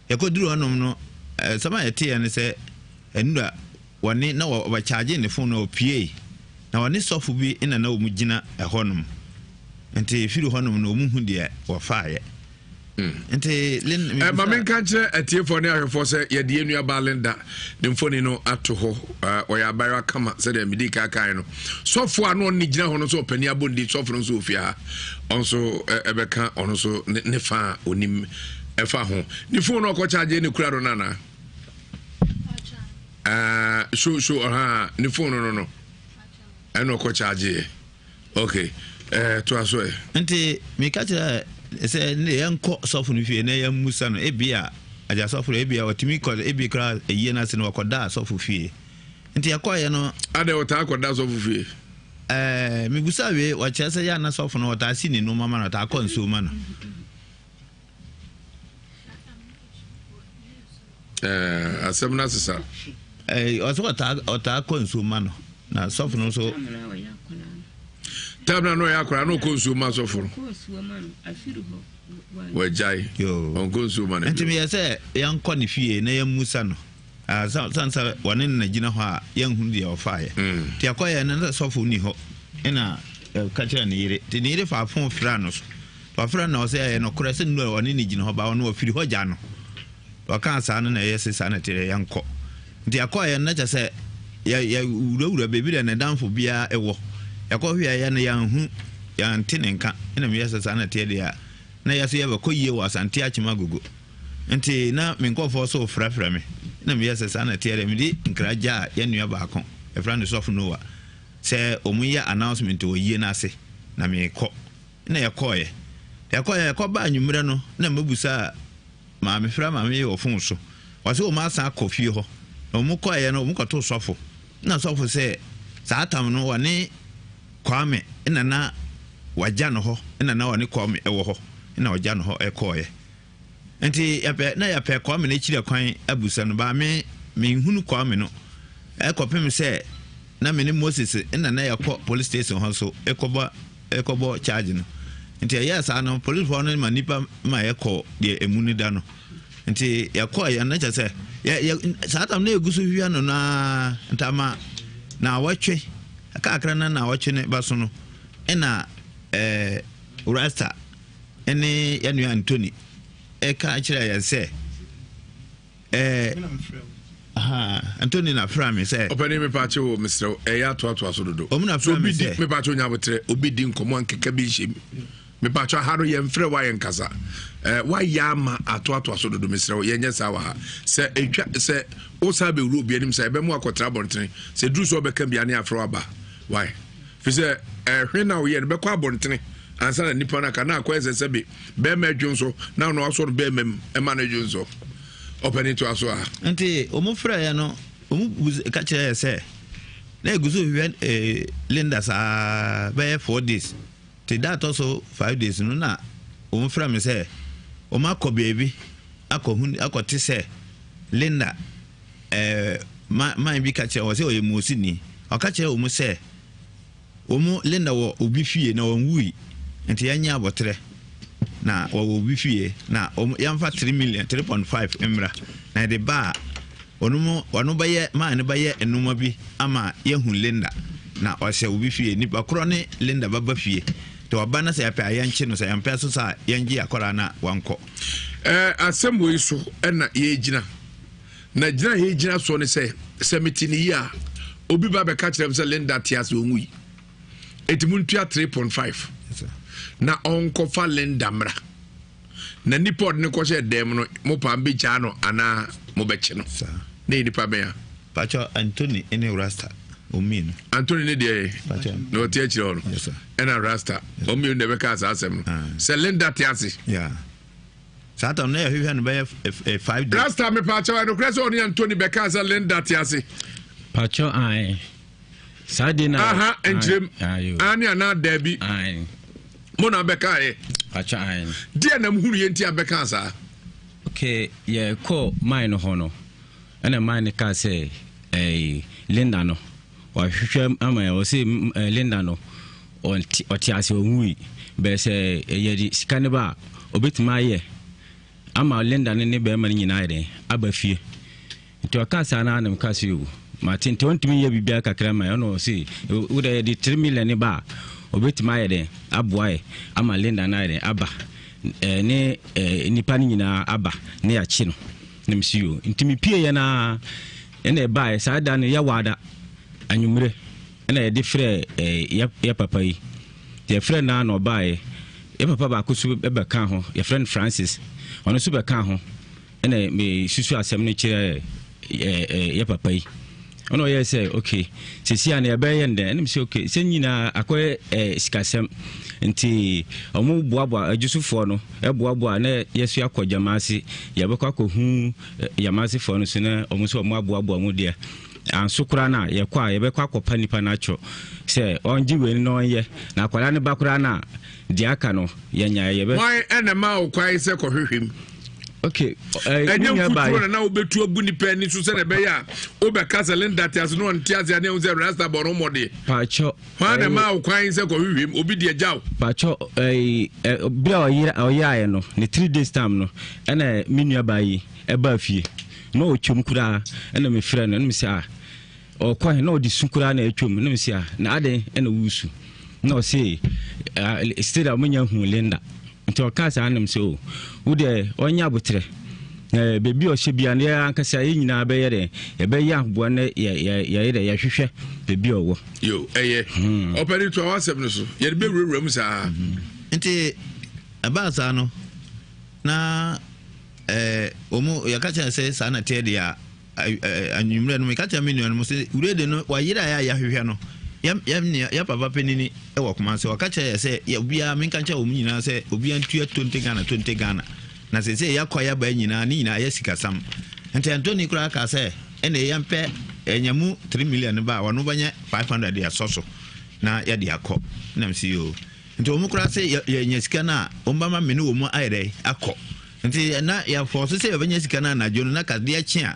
yakọ duru onom no sama ya tie ya ne se enura wani na wa charge ne phone no pie na wani sofu bi ina na omu gina ehonum nti firu honum no omu hu de wa faaye nti ma men kan kire atiefo ne ahwefo se ye de enua balenda de mfoni no ato ho o ya baywa kama se de medika kan no sofu ano ni gina hono so opani abondi sofu no so ofia onso ebeka ono so ne fa onim efa ho ni phone no ko charge ne kura ro nana show ni phone no eno ko charge okay to aso nti mi ka tira se ne yanko sofu no fie ne yam musa no ebia aja sofu ebia otimi ko ebi kra eyi na se no koda sofu fie nti yakoye no ade ota koda sofu fie mi busa we wa chese ya na sofu no ota si ni no mama no ta ko nso ma no asem na sisa oso ota ko nso ma no na sofu no so tabna no yakora no consumer soforo wajai on consumer enti me yese yanko ne fie na yamusa no sansa wane na gina ho a yanhunu de ofaaye ti akoye na sofo ni ho ina ka kira ne yire ti ne yire fa fon fra no so fa fra na o se ye no kora se no wane ne gina ho ba no ofiri ho ja no to kan sa no na yese sa na tire yanko ti akoye na cha se ya wura bebi de na danfo bia ewo yakohia ya na yanhu ya ntinenka ina me yasa sana tiede ya na yaso ya bakoyie wa asante achima gogo nti na me nkofo so frafra me ina me yasa sana tiede me di nkraja ya nua baako e fra no sofu no wa se omuya announcement o yie na ase na me kọ na yakoye ba anwumre no na mabusa ma me fra ma me ye ofun so wase o ma san Kofi ho na omukoye no omukoto sofu na sofu se saatam no wane Kwame ina na waja no ho ina na woni Kwame ewo ho ina waja no ho ekoye enti yape Kwame na chire kwan abusa no ba me hunu Kwame no ekopem se na me ni Moses ina na yakọ police station ho so ekobo charge no enti ya sa no police for no manipa ma yakọ de emuni da no enti yakoye na cha se ya satam na egusu hwia no na ntama na watwe akakra na wache ne baso no ena Rasta ene yanu Anthony ka kire ya se Anthony na frame se opani me pa che wo Mr. ya to aso dodo omuna frame se me pa che nya botre obi di nkomo ankeka bi hye me pa che haro ye mfre wa ye nkasa wa ya ma ato aso dodo Mr. ye nya sa wa se etwa se o sa be wuro obi anim se be mu akotra bonten se dru so be ka bia ne afro aba why fi se hwe na wo ye be kwa bonten ansa na nipa na ka na akwa ese be ma dwonso na no aso be mem e ma na dwonso opani to aso a nti omu fra ya no omu ka kire se na eguzo hwe Linda sa be 4 days ti that also 5 days no na omu fra me se omu akọ baby akọ ti se Linda ma bi ka kire o se oye musi ni o ka kire omu se omu Linda wo obi fie na onwui nti yanya abotre na wo obi fie na yamfa 3 million 3.5 emra na de ba onu baye ma ne baye enuma bi ama yehu Linda na o se obi fie ni bakro ne Linda baba fie to oba na se yape ayanche no se yampe so sa yangi akora na wanko asembo iso na ye gina na gina ye gina so ne se mitini ya obi ba be ka kire se Linda tias onwui etimuntua 3.5 na onkofa Linda mra na nipa ne ko se dem no mo pa mbe cha no ana mo beche no na nipa be ya pacho Anthony ene Rasta omino Anthony ne de pacho no tie chiro no ena Rasta omino ne be ka sa asem no se Linda tiase yeah sata na hwehwe no be 5 days Rasta me pacho no kreso oni Anthony be ka sa Linda tiase pacho ai Sadina. Aha, entrem. Ani ana debi. Aye. Mona beka e. Acha aye. Dia na mhuru ye ntia beka sa. Okay, yeah, ko mine hono. Ana mine ka say Linda no. Wa hwehwem ama o say Linda no. Oti ase onwi. Be say ye sika ne ba obetima ye. Ama Linda ne be ma nyina ire aba fie. Nti o ka sa na anam ka say o. Martin 20 million bibia kakra ma no say wo dey di 3 million ne ba obetima ye den aboae ama Linda na ire aba. Ne nipa ni nyina aba ne ya chi no nem siyo ntimi pie ye na ene bae sa da ne ya wada anwumre ene de frɛ ya papa yi ye frɛ na no bae ya papa ba ko su be ka ho ye friend Francis ono su be ka ho ene me susu asɛm ne kyerɛ ya papa yi ono ye say okay sisi ana ebe ye nde enim say okay se nyina akoy sikasem nti omu boaboa ajusufo no eboaboa na yesu akɔgyamase yebekɔ akɔhu yamase fo no sene omu so omu aboaboa mu de ansukura na yekɔ a yebekɔ akɔpa nipa na cho se onji we no ye na akwara ne bakura na de aka no yenya yebe why enema okwai se kɔhwehwem. Okay, enye mfutuo na obetu agu ni pe ni so se na be ya obeka Linda tias no ntias ya ne uze rasta bono mode pacho na ma okwan se ko hwehwem obi de jaw pacho bia oyira no ne 3 days time no na menua bayi e ba fie no ochom kura na me frɛ no me sia okwan na odi sukura na etwom na me sia na ade na wusu na o say still amunya hu Linda nti o ka sa anam so wo de onya botre bebi o hye bia ne ankasa ye nyina be ye de ye be ya bo na ye de ye hwehwe bebi o wo yo operi to awasem no so ye be wura mu sa nti abasa no na omo ya ka cha se sa na te de a anwumre no me ka cha me no mo se wure de no wa yira ya hwehwe no ya papa penini e wo kuma se wakacha ya se ya bia menka ncha wo nyina se obi antua 20 Ghana na se ya kwa ya ba nyina ni nyina ya sika sam ente Anthony kura ka se ene ya mpe enyamu 3 million ba wono banya 500 ya soso na ya de akọ na msi yo ente omu kura se ya nya sika na omba ma mene wo mu ayre akọ ente na ya force se ya banya sika na jono na ka de achi a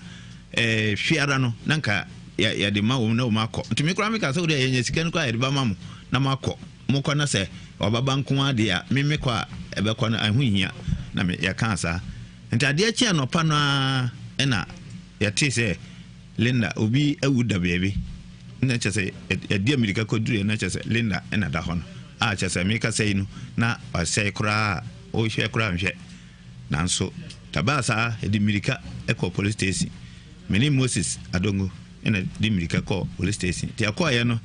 hwiara no na nka ya de ma wo na wo makọ ntimi kura me ka se wo de ya sika no kwa ya de ba ma mo na makọ mo kwa na se obaba nko ade a meme kwa ebe kwa na ahuhia na me ya kansa nti ade achi anopa no a na ya ti se Linda obi awuda bebe na chese ya di America ko dure na chese Linda na da hono a chese me ka sei no na asai kura o hwe kura nhwe nanso tabasa e di America e ko police station meni Moses Adongo ena di America ko police station ti akọ ya no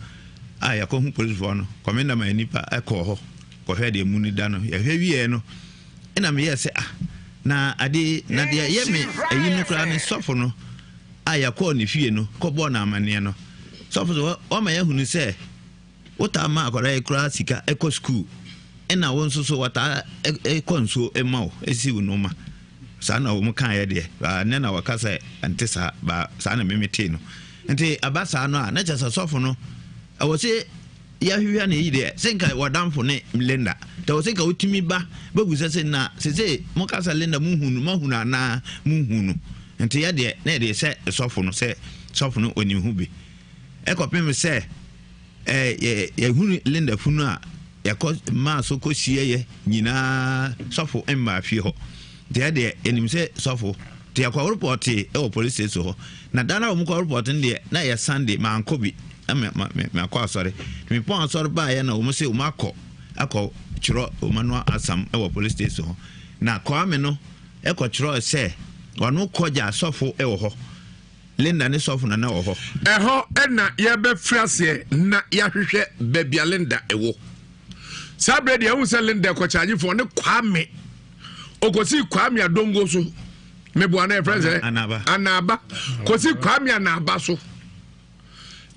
a ya ko hu police for no commander ma nipa e ko ho ko hwe de muni da no ya hwe wie no ena me yese na ade na de ye me ayi no kra ne sofo no a ya ko ne fie no ko bo na amane no sofo so o ma ya hunu se wota ma akora e kra sika e ko school ena won so wata e ko nso e ma o esi wo no ma sana wo mu kan ye de ne na wakasa antesa ba sana memete no nti abasa no a na chasa sofo no awo se ya hwehwa na yi de senka wadamfo ne Linda ta wo senka utimi ba bagusa se na se mo kasa Linda mu hunu ma hunu na mu hunu nti ya de na de se sofo no oni hu bi e ko pem se ya hunu Linda funu a ya ko ma so ko sie ye nyina sofo emma fie ho de enim se sofo te akwa report e o police station ho na dana wo ko report nde na ya Sunday ma ankobi me akwa sorry me pon sorry ba ya na wo se wo akọ chiro o manual asam e wo police station ho na kwa me no e ko chiro se wonu koja sofo e wo ho Linda ne sofo na wo ho ho na ya be frase na ya hwehwe babia Linda e wo sabre de hu se Linda ko charge for ne kwa me okosi kwami adongo so mebo ana friends anaba kosi kwami anaba so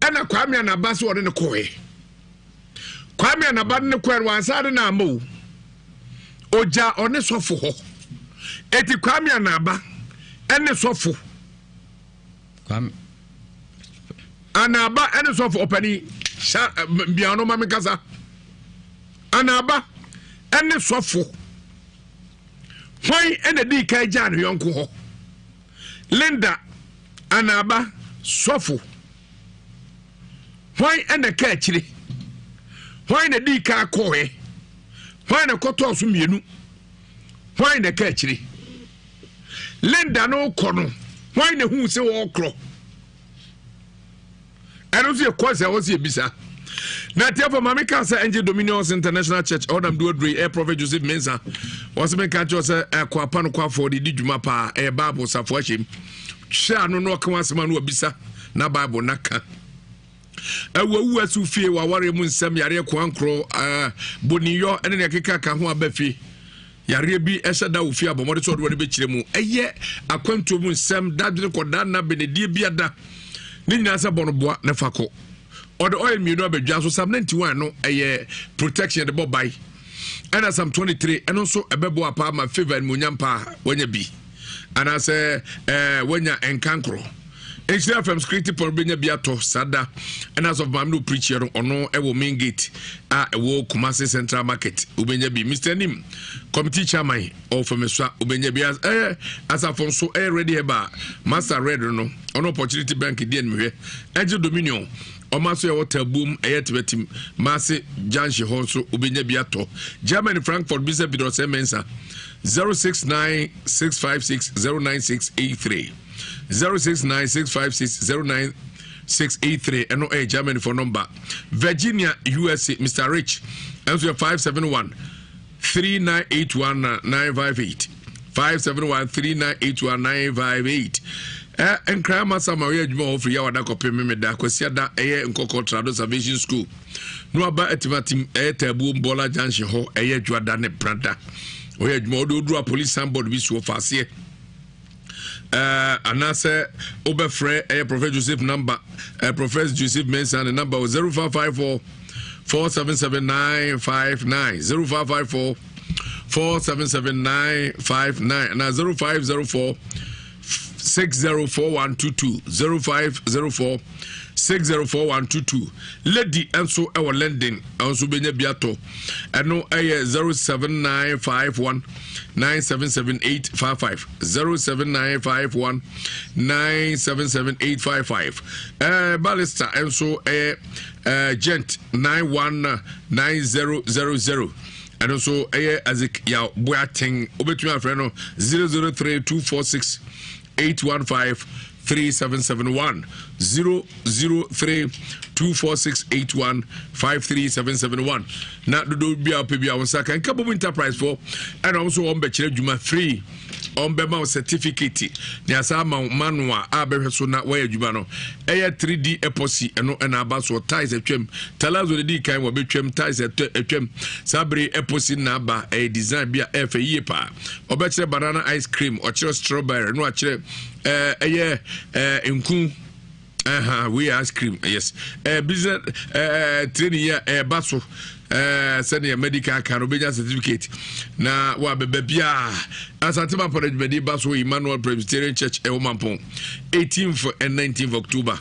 ana kwami anaba so ne koe kwami anaba ne koe wansade na amu oja one sofo ho eti kwami anaba ene sofo kwami Anaba and so for opening Biano Mamikaza. Anaba and so for. Why and the DK Jan Yonko Linda Anaba Sofu. Why and the catchy? Why the DK Koe? Why the Kotos Minu? Why the catchy? Linda no corner. Why the who say all crow? I don't see a cause. I was here, Bisa. Now, therefore, Mammy Casa Angel Dominions International Church, Odam Duodri, Air Prophet Joseph Mensa, was a catch us a Quapano for the Gyimah, a Bible Safwashim. Shall no Kawasaman will Bisa, na Bible Naka. A woo as who fear while worry Nsem Yare Quancro, Bonio, and a Kika Kahua Befi. Yarebi Esada Ufia, but what is already Bichemu. A year, a quantum Nsem, Daddy Kodana, Benedia Biada. Ninasa Bonoboa Nefako. Or the oil mu no be dwa so some 91 no protection the boy and some 23 and also a bebo apa my favor and munyampa when you be and I say when you encancro Nhyira from script for benya biato sada and as of mamnu preacher ono ewo main gate ewo Kumasi Central Market ubenya bi Mr. Nim committee chairman of Meswa ubenya bi as afonso ready eba master red no ono opportunity bank di enwe Angel Dominion Omaso ya water boom ayetwetim Mase Janshi Honso ubenya biato Germany Frankfurt Bishop Bidose Mensa 0696560963 0696560963 and no Germany for number Virginia USA Mr. Rich answer 571-3981-958 571-3981-958 and Krama Samaria Gyimah for Yawada Kopim Meda Kwesiada Nkoko Trado Salvation School no aba etimatim tabu bola janshi ho Juada ne pranta we Gyimah do police sambod bi so fase anase obefre Prophet Joseph number Prophet Joseph Mensa number 0554 477959 0554 477959 and 0504 604122 0504 604122 lady and so our lending also benya biato and no 07951 9778555 07951 9778555 Ballista and so gent 919000 and also azik ya boating obetuma freno 003246 815-3771 003-246-81-53771 na do bia pebia on saka nkabo enterprise for and also on bechire Gyimah free on be ma certificate ni asa ma manual abehweso na wa Gyimah no 3D epoxy eno na abaso ties etwem talazo de di kan wo betwem ties etwem sabre epoxy na aba design bia efe yie pa obechire banana ice cream or strawberry no akire nku we ice cream yes business training here baso send your medical card obey certificate na wa bebia asatima college bedi baso Emmanuel Presbyterian Church Ewmampon 18th and 19th October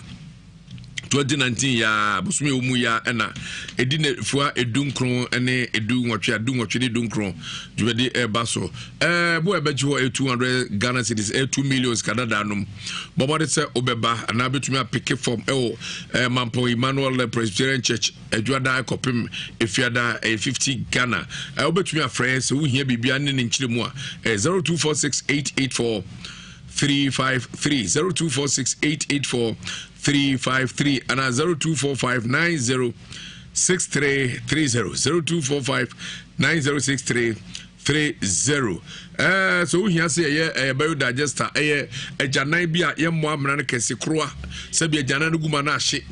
2019 ya busumi umu ya ena edine fua edunkron ene edu nwotwe ne edunkron jubedi baso bo ebeji ho 200 Ghana cedis 2 million Canada num bobode se obeba na betumi apike form Mampo Emmanuel Presbyterian Church ejuada kopim efiada 50 Ghana obetumi afre se wo hia bibia ne nchiremu a 0246884353 0246884353 and 0245906330 0245906330 so we here say biodigester ejanan bia ye mo amra ne kese kroa se bia ejanan guma na ahye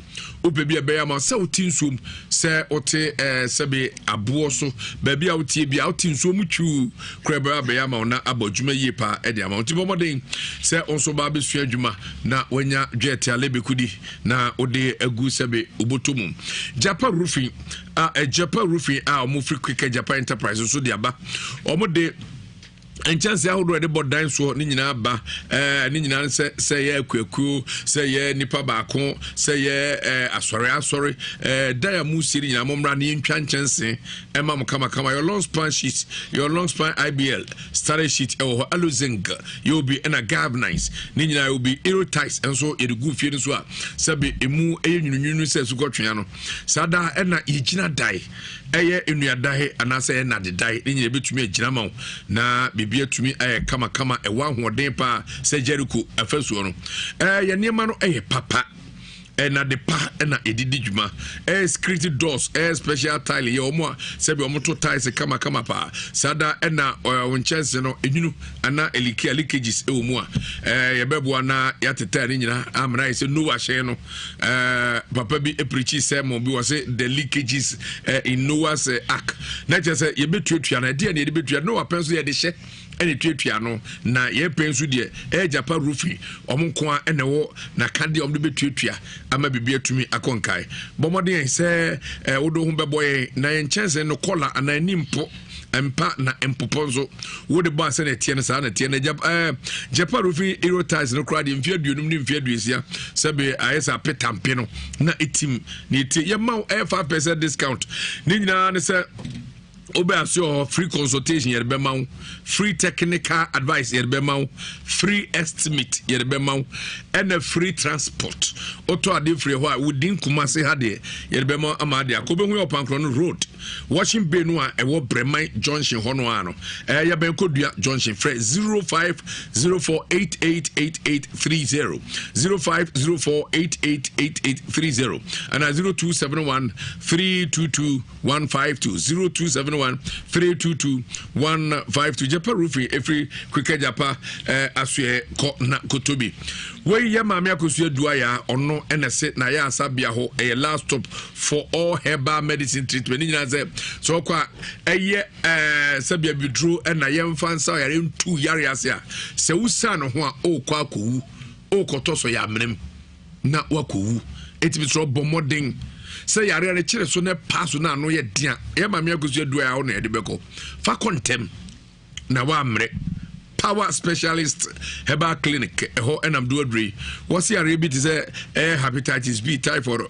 ope bia be ma se otinsuom se ote se be abo so ba bia otie bia otinsuom twu kreba be ma na abodwuma yie pa e de ama otibo moden se onso ba be sua adwuma na wanya dwete alebekudi na ode agu se be obotomum Japan roofing Japan roofing omo free quick Japan enterprise so de aba omo de and chance I would read about dance so Nina ba Nina say kwaku say nipa baako say sorry dia mu siri na momra ni ntwanchanse ema mo kama your long span sheet your long span IBL starter sheet e aluzinga you be in a galvanize Nina will be aerotight and so it go fie so a sabe emu enyununu se su kotwea no sada na igina dai eye enuadahe anase na de dai Nina betumi agina ma na bibia tumi kama ewa hoden pa se Jericho afasuo no ye niema no papa na de pa na edidi djuma security doors special tile ye omo se be omo to tiles kama pa sada na wonchese no enunu ana leakages omo ye bebo na yateta ni nyina amra se no wahye no papa bi preach sermon bi was the leakages in Noah's ark na chese ye betuatua na de ye betua no wapenso ye de hye ene tuatua no na ye pensu de japa roofing omonko a ene wo na kade omdo betuatua ama bibia tumi akonkai bomoden se wodo hu beboye na ye chance no kola ana nimpo empa na empoponzo wo de ba se na tie na sa na tie na japa roofing aerotiles no crowd mfia duonum ni mfia duesia sebe ayesa petampe no na etim ni tie ye ma 5% discount ni nyina ne se Obey free consultation yerbemau, free technical advice yerbemau, free estimate yerbemau, and a free transport. Auto ade free wa within Kumasi hade yerbemau amade akobe hu Opankron road. Washing Benua ewo Bremai Junction honoano. Ya benko dua Junction fre 0504888830 0504888830 and 0271 322 152 0271 322-152 Japa roofing every quicker Japa aswe ko na kotobi we ya mame akosua duaya ono enese na ya asabia ho a last stop for all herbal medicine treatment ni ze so kwa eye sabia bidro na yemfa nsa yare ntu yare ase a se wusa no ho a o kwa akowu o kotoso ya mrem na wakowu etibitro bomodin say yare re kire so na pass na no ye dia ye mame agosu adua ya ho na ye de beko fa contem na wa mre power specialist herbal clinic ho enam do adre was yare bi say hepatitis B typhoid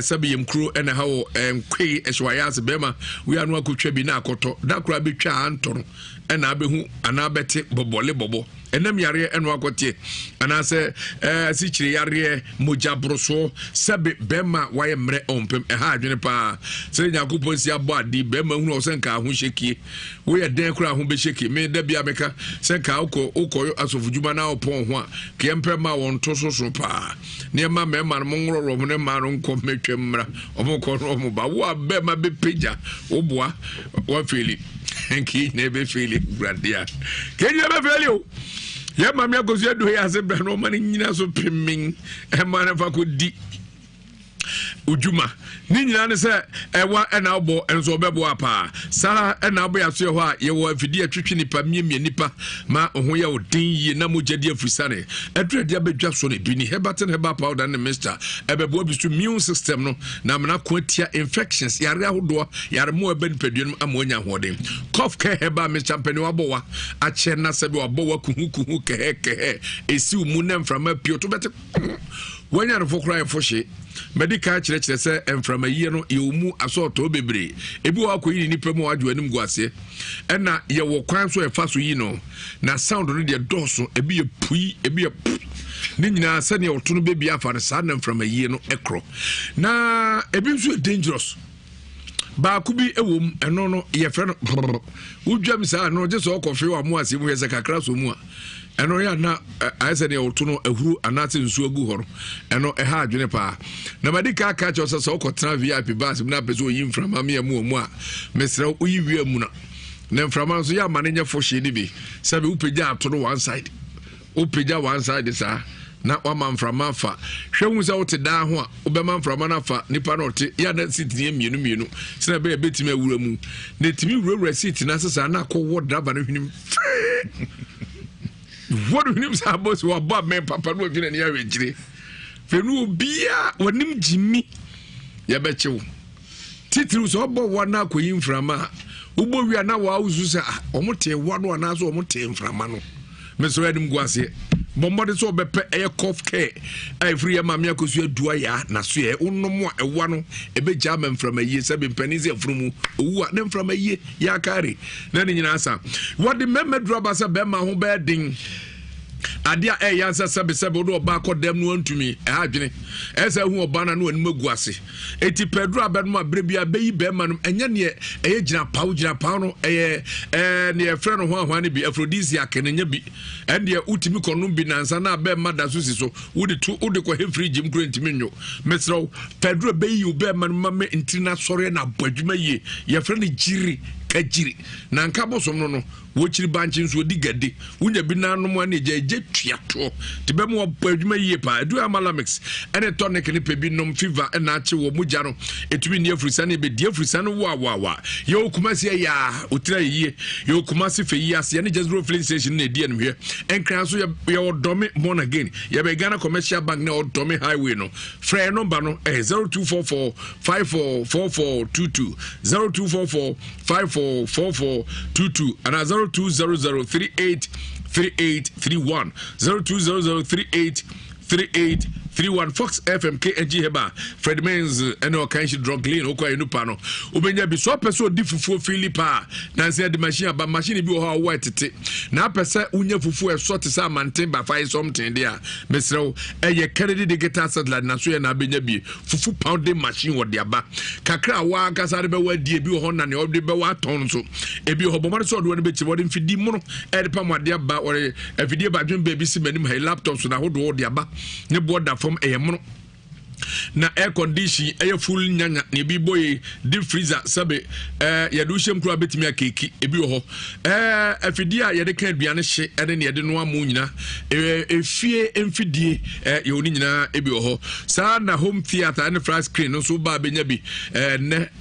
sabiyem kro na ha wo kwei Ewiase bema we anu akotwa bi na akoto da kura betwa antoro na abehu ana bete bobole bobo enam yare enu akotie ana se sichire yare moja broso sabe bema waye mre ompem ha adwene pa se nyakopon si abo adi bema hu no se nka ho hyekie we ye den kura ho be hyekie me da bia meka se nka uko asofujuma na opon ho a kempe ma won to so pa ne ma mema no ngororo mo ne ma no nko metwemra omko no mo ba wo bema be peja oboa wa feli enki ne be feli bradia kenye be feli o ye mame agosu edu ya se bra no mani nyina so pemmin e ma na fa ko di ujuma ni nyina ne se ewa na obo enso obebo apa sara na abo ya so ho a ye wo afidi atwetwe nipa miemie nipa ma ho ya odin yi na mogadi afusane adrede abedwa so ne bi ni herbal powder ne mister ebebo bisu immune system no na mena ko atia infections yare ahodo yare mo ebe nipaduanum amonya hoden cough care herbal mister mpani wabowa a che na sebe wabowa kuhu kehe esi umu na mframa pio to bete wanya no fokra foshe medical chire se emframa yie no ye omu asoto bebre ebi wa koyi ni pemu adwo anim guase ena ye wo kwan so e faso yi no na sound no de doso ebi ye pui ebi ye ni nyina se ne oto no bebi afa ne sa na emframa yie no ekro na ebi so dangerous ba kubi ewom eno no ye fe no udwam sa no je so kofi wa mu ase mu ye se kakra so mu a eno ya na ayese ne oto no ehuru anase nsu agu horo eno ha adwene pa na madika aka cho so okotena VIP bus na peso yi mframa me mu a mesra uyi wi amu na mframa so ya manenya fohye ni bi sabe upeja ato no one side sa na wama mframa fa hwehu se wote da ho a obema mframa na fa nipa na ote ya na seat ni mienu sina be betime awura mu na timi wura seat na sesa na akọ driver na hwenim what do you say about what men papa no bi na ne yawe gire fenu bia wonim Gyimah ya bechew titiri so obo wona akoyi mframa ubo wi ana wa uzu se omote ewa no ana so omote mframa no mesoro adim guase bombode so bepe cough care free ma me akosu adua ya na so ye unnom a ewa no ebeja ma mframa yie se be mpani se afrumu owu a ne mframa yie ya kare na ni nyina asa what the memedro ba se be ma ho be din adia yansa sebe do ba ko dem no antumi adwene esa hu oba na no anim aguase eti pedro abedum abrebia beyi be ma no enya ne gyina paw no ne frɛ no ho ne bi aphrodisiac ne nya bi ende utimi kono bi nansa na be ma da so si so wode ko he free gym kro ntimi nwo mesro pedro beyi be ma no ma ntina sɔre na badwuma yie ye frɛ no jiri kajiri na nka bosom no wochiri banchin so digade wunya bi na no mo ne je tuato te be mo badwuma yie pa edu amalamix ene tonic ne pe bi nom fever na ache wo mugya no etumi ne afurisa ne be die afurisa no wa ye okumasi ya otira yie ye okumasi fe Ewiase ne just road filling station ne die no hwe enkran so ye odome born again ye be Ghana commercial bank ne odome highway no frɛ number no 0244 544422 0244 544422 and 0200383831 0200383831 Fox FM KNG Heba Fred Menz eno kanshi drunk clean okwa enupa no obenya bi so pese odi fufuo Philippa na se de machine ba machine bi ho wa tete na pese unya fufuo e so te sa manten ba fai something there mesrew eye Kennedy digital satellite na so ye na benya bi fufu pounding machine wo de aba kakra wa kasa de be wa die bi ho na ne odi be wa ton so e bi ho bomare so do ne be chi wodi mfidi mu no e de pa mo de aba ore afidie ba dwen baby si manim ha laptop so na ho do de aba ne bo da from mono na air condition full nyanya ne bi boy deep freezer sabe ya do shem kura betimi akeki ebi ho afidie a ye de kan aduane hye ene ne ye de no amu nyina efie emfidie ye oni nyina ebi ho sa na home theater and flat screen no so ba benya bi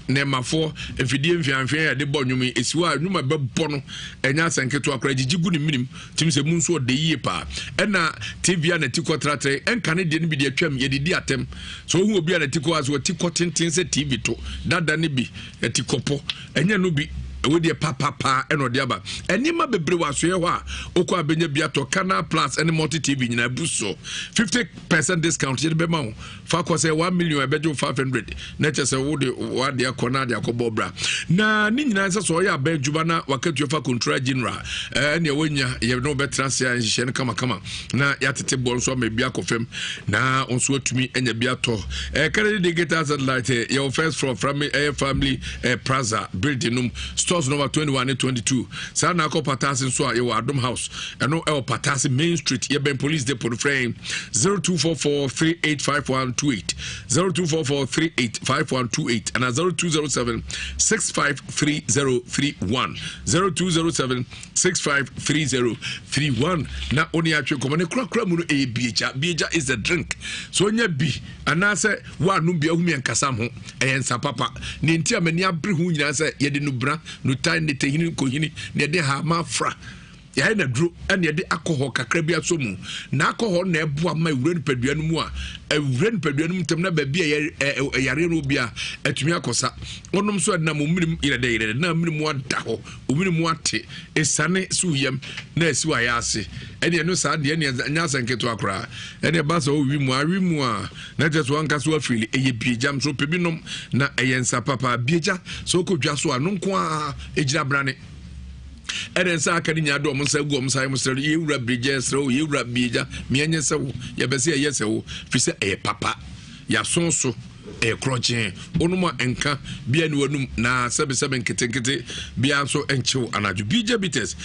ne mafo efidie mfianfia ya de bonnwumi esiwa nwuma be bono enya sanketo akora gigigu ne minim timse mu nso de yie pa ena tv na tikotratre enka ne de ne bi de atwam ye de atem so hu obi na tiko aso tiko tintin se tv to dada ne bi tikopo enya no bi we de papa eno de aba enima bebre waso ye ho a okwa benya bia to Canal Plus and multi TV nyina buso 50% discount ye be ma ho fa ko say 1 million e bejo 500 na che se wo de wa de akona de akobobra na ni nyina se so ya ba juba na wakatu fa control general ne wonya ye no betra se an hye ne kama na ya tete bol so ma bia kofem na onso atumi enya bia to Kennedy digital satellite your first from family Plaza building stores number 21 and 22 sana ko patasi so a your Adom house eno el patasi main street ye ben police depot frame 0244385128 0244385128 and 0207653031 0207653031 na oni atwe komone kura mu no bieja is a drink so nya bi anase wa no bia humi enkasam ho ensa papa ne ntia mani abre hu nyina se ye de no bra no time ne tehini ko hini ne de ha ma fra ya na dro ene de alcohol kakra bi asomu na alcohol na eboa ma ewure nipadua no mu a ewure nipadua no mutem na ba bi yare no bia atumi akosa onom so na mo minim ire na minim wada ho ominim ate esane suyem na esiwa ya ase ene no sa de ene nya sanketo akra ene ba so wi mu a na jeso anka so afili eye biejam so pebinom na eyensa papa bieja so ko dwa so anonko a egira brane eden sa aka nya do mo sa gu mo sa mo sere ye wura bridge sere ye wura bieja me enye se wo ye be se ye se wo fi se papa ya sonso krochen onuma enka bia ni wanum na sebe nkete bia so enchew anaju bieja bites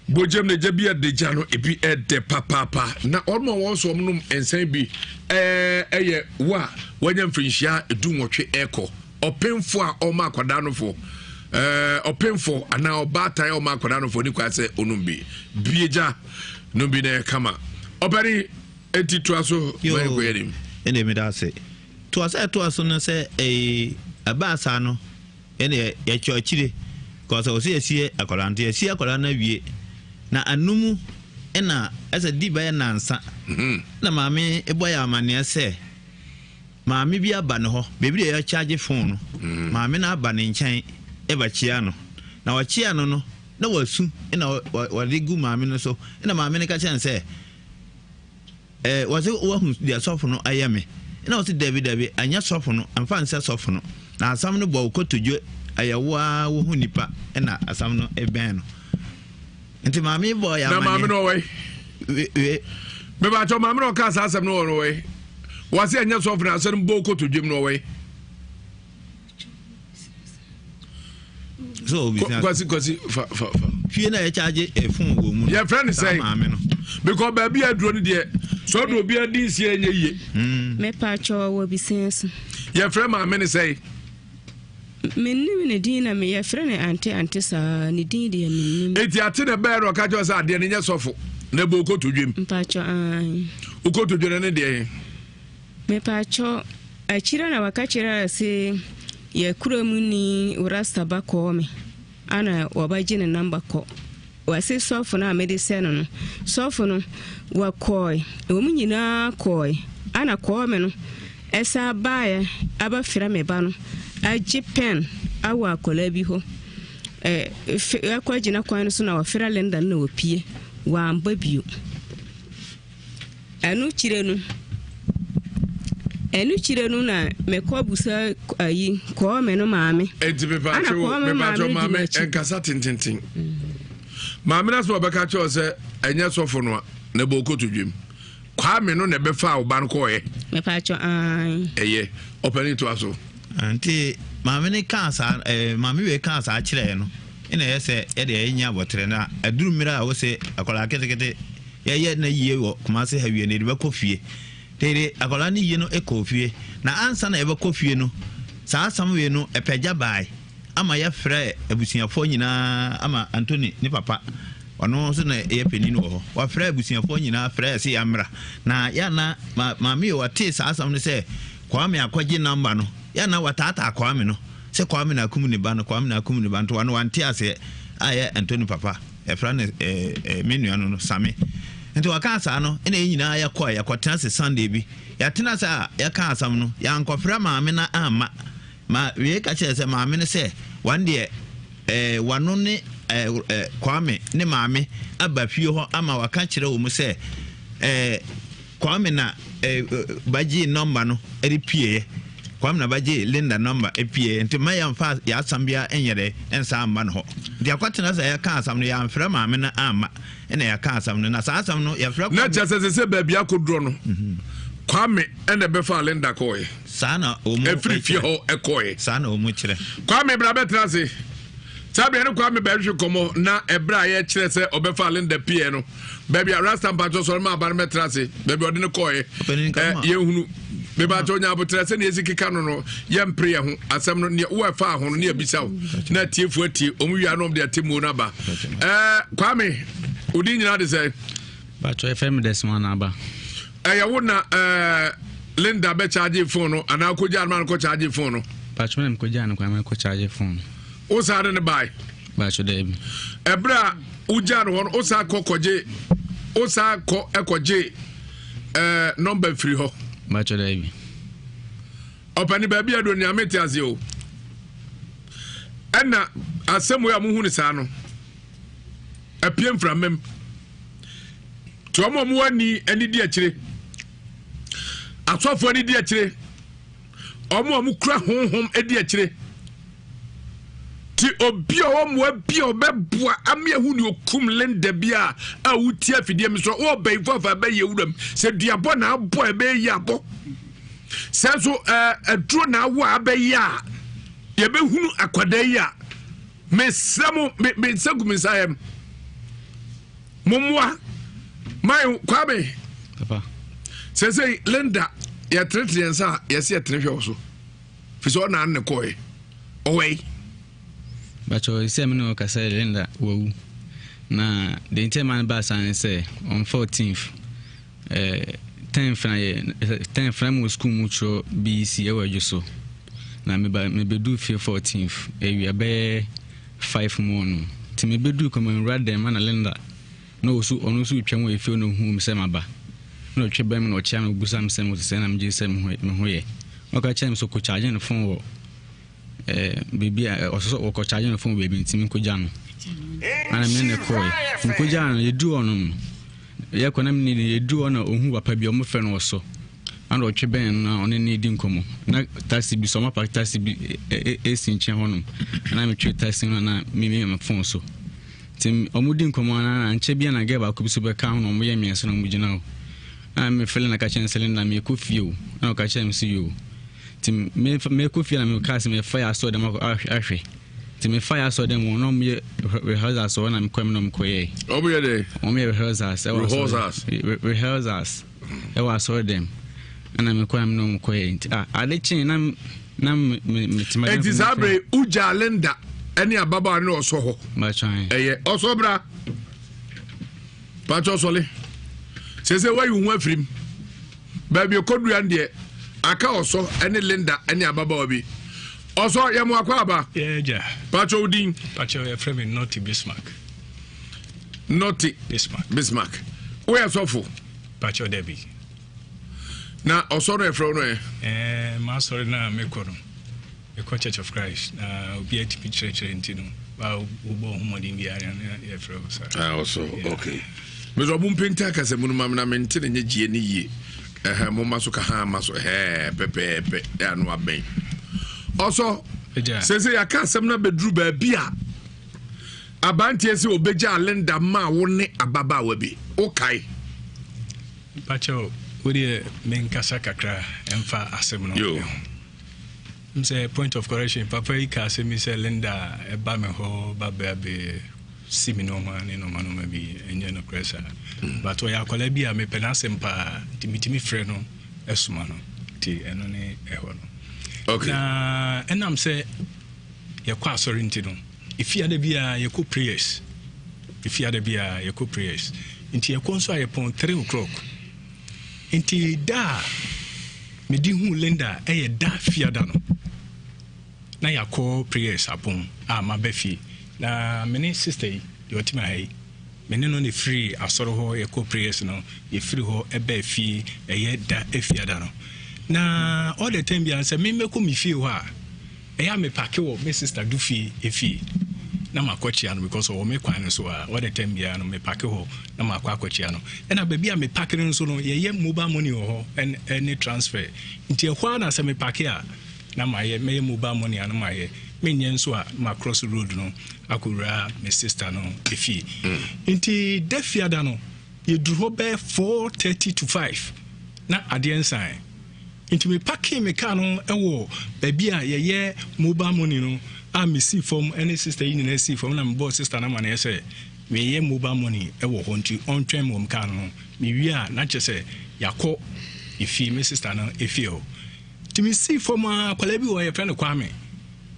bojem ne jabia de jano ebi de papa na ormo won so omnum ensan bi eye wa wanya mfinhia edunwotwe eko opemfo a oma akwada no fo opemfo ana obatan oma akwada no fo ni kwa se onumbi bieja no bi na kama obari etitwaso mai gwerim ene me da se to aso no se abasa no ene ya chochire ko so se sie akwalante sie akwala na wie na anumu ena asa diba na nsa na maame eboya amane se maame bi aba ne ho bebi ya charge phone maame na aba ne nkyɛn eba chia no na wachia no na wasu na wade gu maame no so na maame no ka chen say was it who dia sofo no ayame na was David anya sofo no amfa nse sofo no na asam no bo kotodwo ayawa wo hu nipa na asam no eben no nti maame bo ya na maame no we me ba cho maame no ka sa asam no we was anya sofo na asam bo kotodwo no we so kwasi fie na ya charge phone wo mu your friend say maame no because baby aduro ni de so do obi adi si enye ye me pa cho wo bi sense your friend maame ni say mennim ne din na me your friend anti sa ne din de mennim eti ate ne be ro ka jo sa de ne nya sofo na bo ko todwem pa cho an uko todwem ne de me pa cho achira na wakachira se ye kuromu ni urasta bako me ana wabaji ne number ko wase sofo na medicine no sofo no wakoi omu nyina koi ana ko me no esa bae aba fira me ba no agi pen awa akola bi ho akwaji na kwan so na wafira lenda na opie wa amba bio anu chire no na mekọ busa ayi ko me no maame me ba cho maame enkasa tintintin maame na so beka cho se enya sofo no na bo ko tudwem kwa me no na be fa oban ko ye me pa cho an eye openi to aso anti maame ne kansa maame we kansa akire no ina yese ye de enya botre na aduru mira wo se akola ketekete ye na yie wo kuma se hawie ne de be kofie tere akola ni yie no ekofie na ansa na ebe kofie no saa samwe no epagya bai ama ya frɛ abusuafo nyina ama Anthony ni papa ono so na ye penini wo wa frɛ abusuafo nyina frɛ se ya mra na ya na maame yo wate saa sam no se kwame akwaje number no ya na watata kwame no se kwame na akum ni ba no kwame na akum ni ba nto wano wante ase aye Anthony papa e frɛ ne menu no same nti wakansa no ina nyina ya kwa ya kwatena se Sunday bi ya tena sa ya kansa no ya nkofra maame na ama ma we ka che se maame ne se one day wano ne kwame ne maame aba fie ho ama waka kire wo mu se kwame na baji number no pie kwame na baji Linda number pie nti ma ya mfa ya asambia enyere ensa amba no dia kwatena sa ya kansa no ya mfra maame na ama ena ya kansa no na sa asam no ya fra na cha se baby akodro no kwame ene be fa Linda koy sana omu efri fie ho ekoy sana omu kire kwame bra betrase sabe ene kwame be hwe komo na ebra ye kire se obefa Linda pie no baby rasta mpacho so ma bar metrase baby odine koy ye hunu be ba to nya botrase ne ezikika no ye mpre ye ho asem no ne wo fa ho no ne abisa na tiefu atie omu wi anom de atemu na ba kwame odi nyina de say ba to fm desman aba ya na Linda be charge phone no ana ko jan man ko charge phone no ba cho nem ko jan ko man ko charge phone o sa de ne bai ba cho de bi ebra u jan won o sa ko koje o sa ko ekoje number free ho ba cho de bi opani ba bia do ni ameti ase o ana asemu ya mu hu ni sa no apiem framem to mo wani ani di akire asofo ani di akire omo kura honhom edi akire ti obi o mo abi o beboa ame hu ni okum Linda bia a wuti afidie mi so o beifo fa ba ye wuram se duabo na abo e be ye abo se so aduro na wo abaye a ye be hunu akwada yi a me sagu me sayem momwa mai kwabe papa say Linda ya tretriensa ya se trehwe so fiso na ne koy owei bacho ise me no ka say Linda wo na the interman ba san say on 14th 10 from school mucho BC e wa juso na me bedu fie 14th e wi be 5 mon ti me bedu ko man rather man Linda no so onu so twem we fie no hu se maba no twebem no chia me busam se mo se na me se me hoye o ka chia me so ko charge no phone wo baby also or charging phone baby Tim Kojano. And I mean the coy. Kojano, you do on Yakonam you do on who are probably your friend or so. And what you been on any dinkum. That's be some up, that's be a cinch on. And I'm a trade testing on me my phone so. Tim Omudin Commander and Chebian I gave a could super count on me and son of I'm feeling like I can cylinder me could feel. I'll catch him see you. Tim me could feel I'm casting a fire so them actually. Tim fire so them will not me rehearsals when I'm coming on Quay. Oh, yeah, they only rehearsals. Rehearsals. I was saw them. And I'm a crime no Quay. I let you and I'm it is Abre Uja Lenda. Any ababa no so ma try also bra pacho sole say why you wan frim baby okodua de aka also any Linda any ababa obi also yemo akwa aba ja pacho udin pacho ya frame not Bismarck Bismarck where so for pacho debi na also no efro no ma sorry na mekoro the Church of Christ, be a church in also okay. But Robun Pinta as a Munamana maintain a genie, a Momasuka Hamaso, Pepe, and Wabe. Also, says I can't some number drew by beer. Abantias will be Jalenda Ma won't Ababa will be okay. Pacho, would you mean Casacacra and far assembly? Say point of correction, Papa Ika me say Linda a bameho babe seminoma no man maybe engine of pressure. But we are colebia me penasempa timitimi freno esumano ti enone ehono. Okay. Na enam say ye kwa sorry ntino. If you are the bia ye ko prayers. If you are the bia ye ko prayers. Inti ye konso ye pon 3 o'clock. Inti da me di hu Linda e da fiada no. Na ya call prayers upon ma befi na many sister you tima hai many no free asoro ho ye call prayers no ye free ho e be fi e ye da efiada no na all the time bi say me ko mi fi ho a e ya me pake wo me sister do fi efi na makochi ano because o me kwan so a all the time bi no me pake ho na makochi ano e na baby a me pake no so no ye mobile money ho and any transfer nti e ho na say me pake a na my mobile money and my minion so my cross road no akura my sister no efi inti defiada no ye duro be 4:30 to 5 na adien sign inti me packing me car no ewo baby a ye mobile money no a me see from any sister in na see from na my boss sister na man e say me ye mobile money ewo ho nti on twem mo car no me wi a na che say yakọ efi me sister no efi o to me see from Kwalebi or your friend Kwame.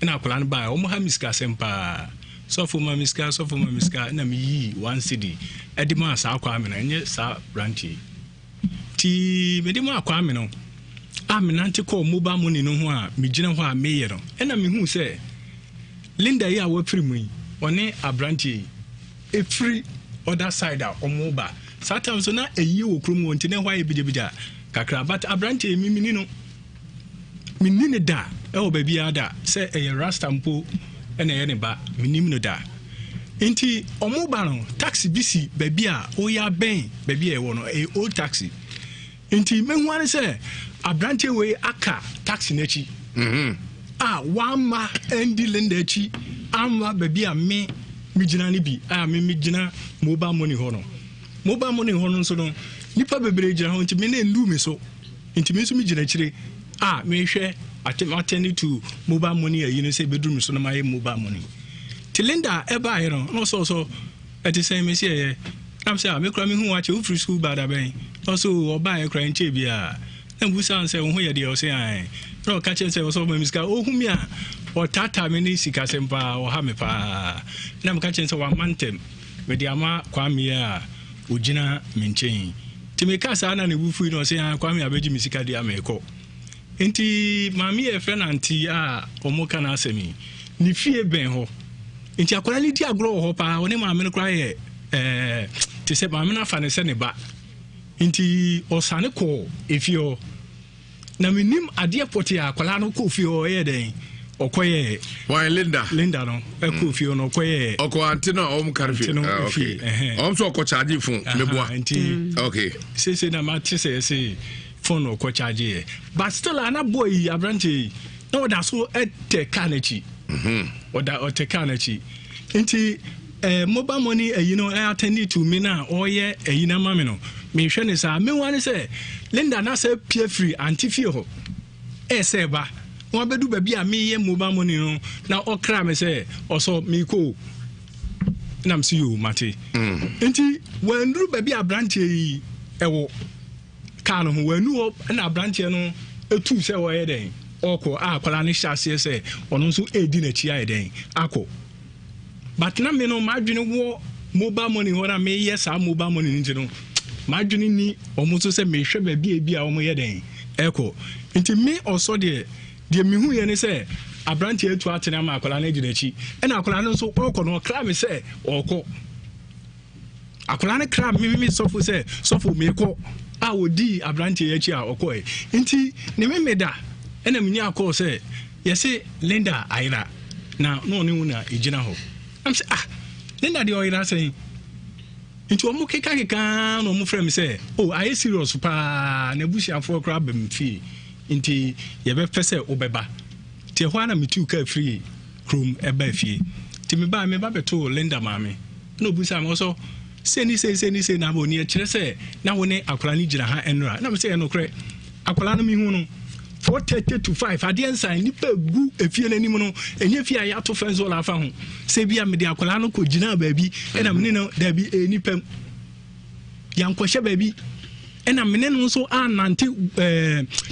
And I plan by Omaha Miska Sempa. So for my Miska, and me 1 city. Edima Sa Kwame and yet Sa Branty. T. Medima Kwame no. I'm an anti-call mobile money no one, me general mayor. And I mean who say Linda ya work free me. One a Branty. A free other side or mobile. Sometimes not a you krumu until why be the Kakra, but a Branty minino. Minine da e baby ada say e rastampo e na ye ne ba minim no da enti omoba no taxi bisi baby a o ya ben baby e wo no e old taxi enti menware say abrante we aka taxi nachi wama endi lenda chi amma baby a me gina ni bi me gina mobile money ho no so no nipa bebre gina ho enti me na ndu me so enti me so me gina chire me share attend to mobile money you say bedroom so na my mobile money Tilinda eba here no so at the same me say am say me kra me hu wache free school bad aben also oba e kra nche bia na busa say ho ye de o say ai no ka che say so me miska o hu mi a o tata me ni sika sempa o ha me pa na me ka che say wa mantem me de ama kwa me a ogina me nchen ti me ka sa na ne bufu no say kwa me abeji me sika de ameko enti mami e friend anti omoka na asemi ni fie ben ho enti akola ni di agro ho pa oni mami no kra ye ti se mami na fa ne se ne ba enti osane ko efio na minim ade poti akola no ko fie o ye den okoye why Linda no Kofi no okoye antina karfi okay so charge phone meboa okay say na ma say phone or charge but still ana boy abranche no da so ete kanachi or te kanachi nti mobile money attend to me na oye na mame no me hwe ne sa me wan say Linda na say pay free anti fie ho say ba won bedu ba bia me ye mobile money no na okra me say oso me ko na msi you mate nti wan duru ba bia branch yi ewo kan ho wanu na branch no etu say wo ye den oko akwala ne hyase say ono nso edi na chi aye den akọ but na me no madwene wo mobile money hora me yes a mobile money nti no madwene ni omo so say me hwe ba bia omo ye den eko nti me also de mehu ye ne say abranti etu atena ma akwala na ejina chi e na akwala no so oko no kra me say oko akwala ne kra me sofo say sofo me ko a odi abranti ye chi a oko e nti ne me meda e na mnya akọ say yesi Linda Aira na no ne hu na ejina ho am say Linda de Aira say nti omo keka no mo frame say oh are you serious pa na busiafo kra bam fi nti ye be pese obeba ti ho ana mitu ka free krom eba fie ti me ba beto Linda mame na obusa me so se ni na bo ni kire se na wo ne akwala ni gira ha enra na me se no kre akwala no mi hu no 4:30 to 5 adiensan ni pa gu efie na nimu no enye fie ya to fenzo la fa ho se bia me de akwala no ko gina ba bi na me no da bi eni pam yankɔhye ba bi ena mene no so anante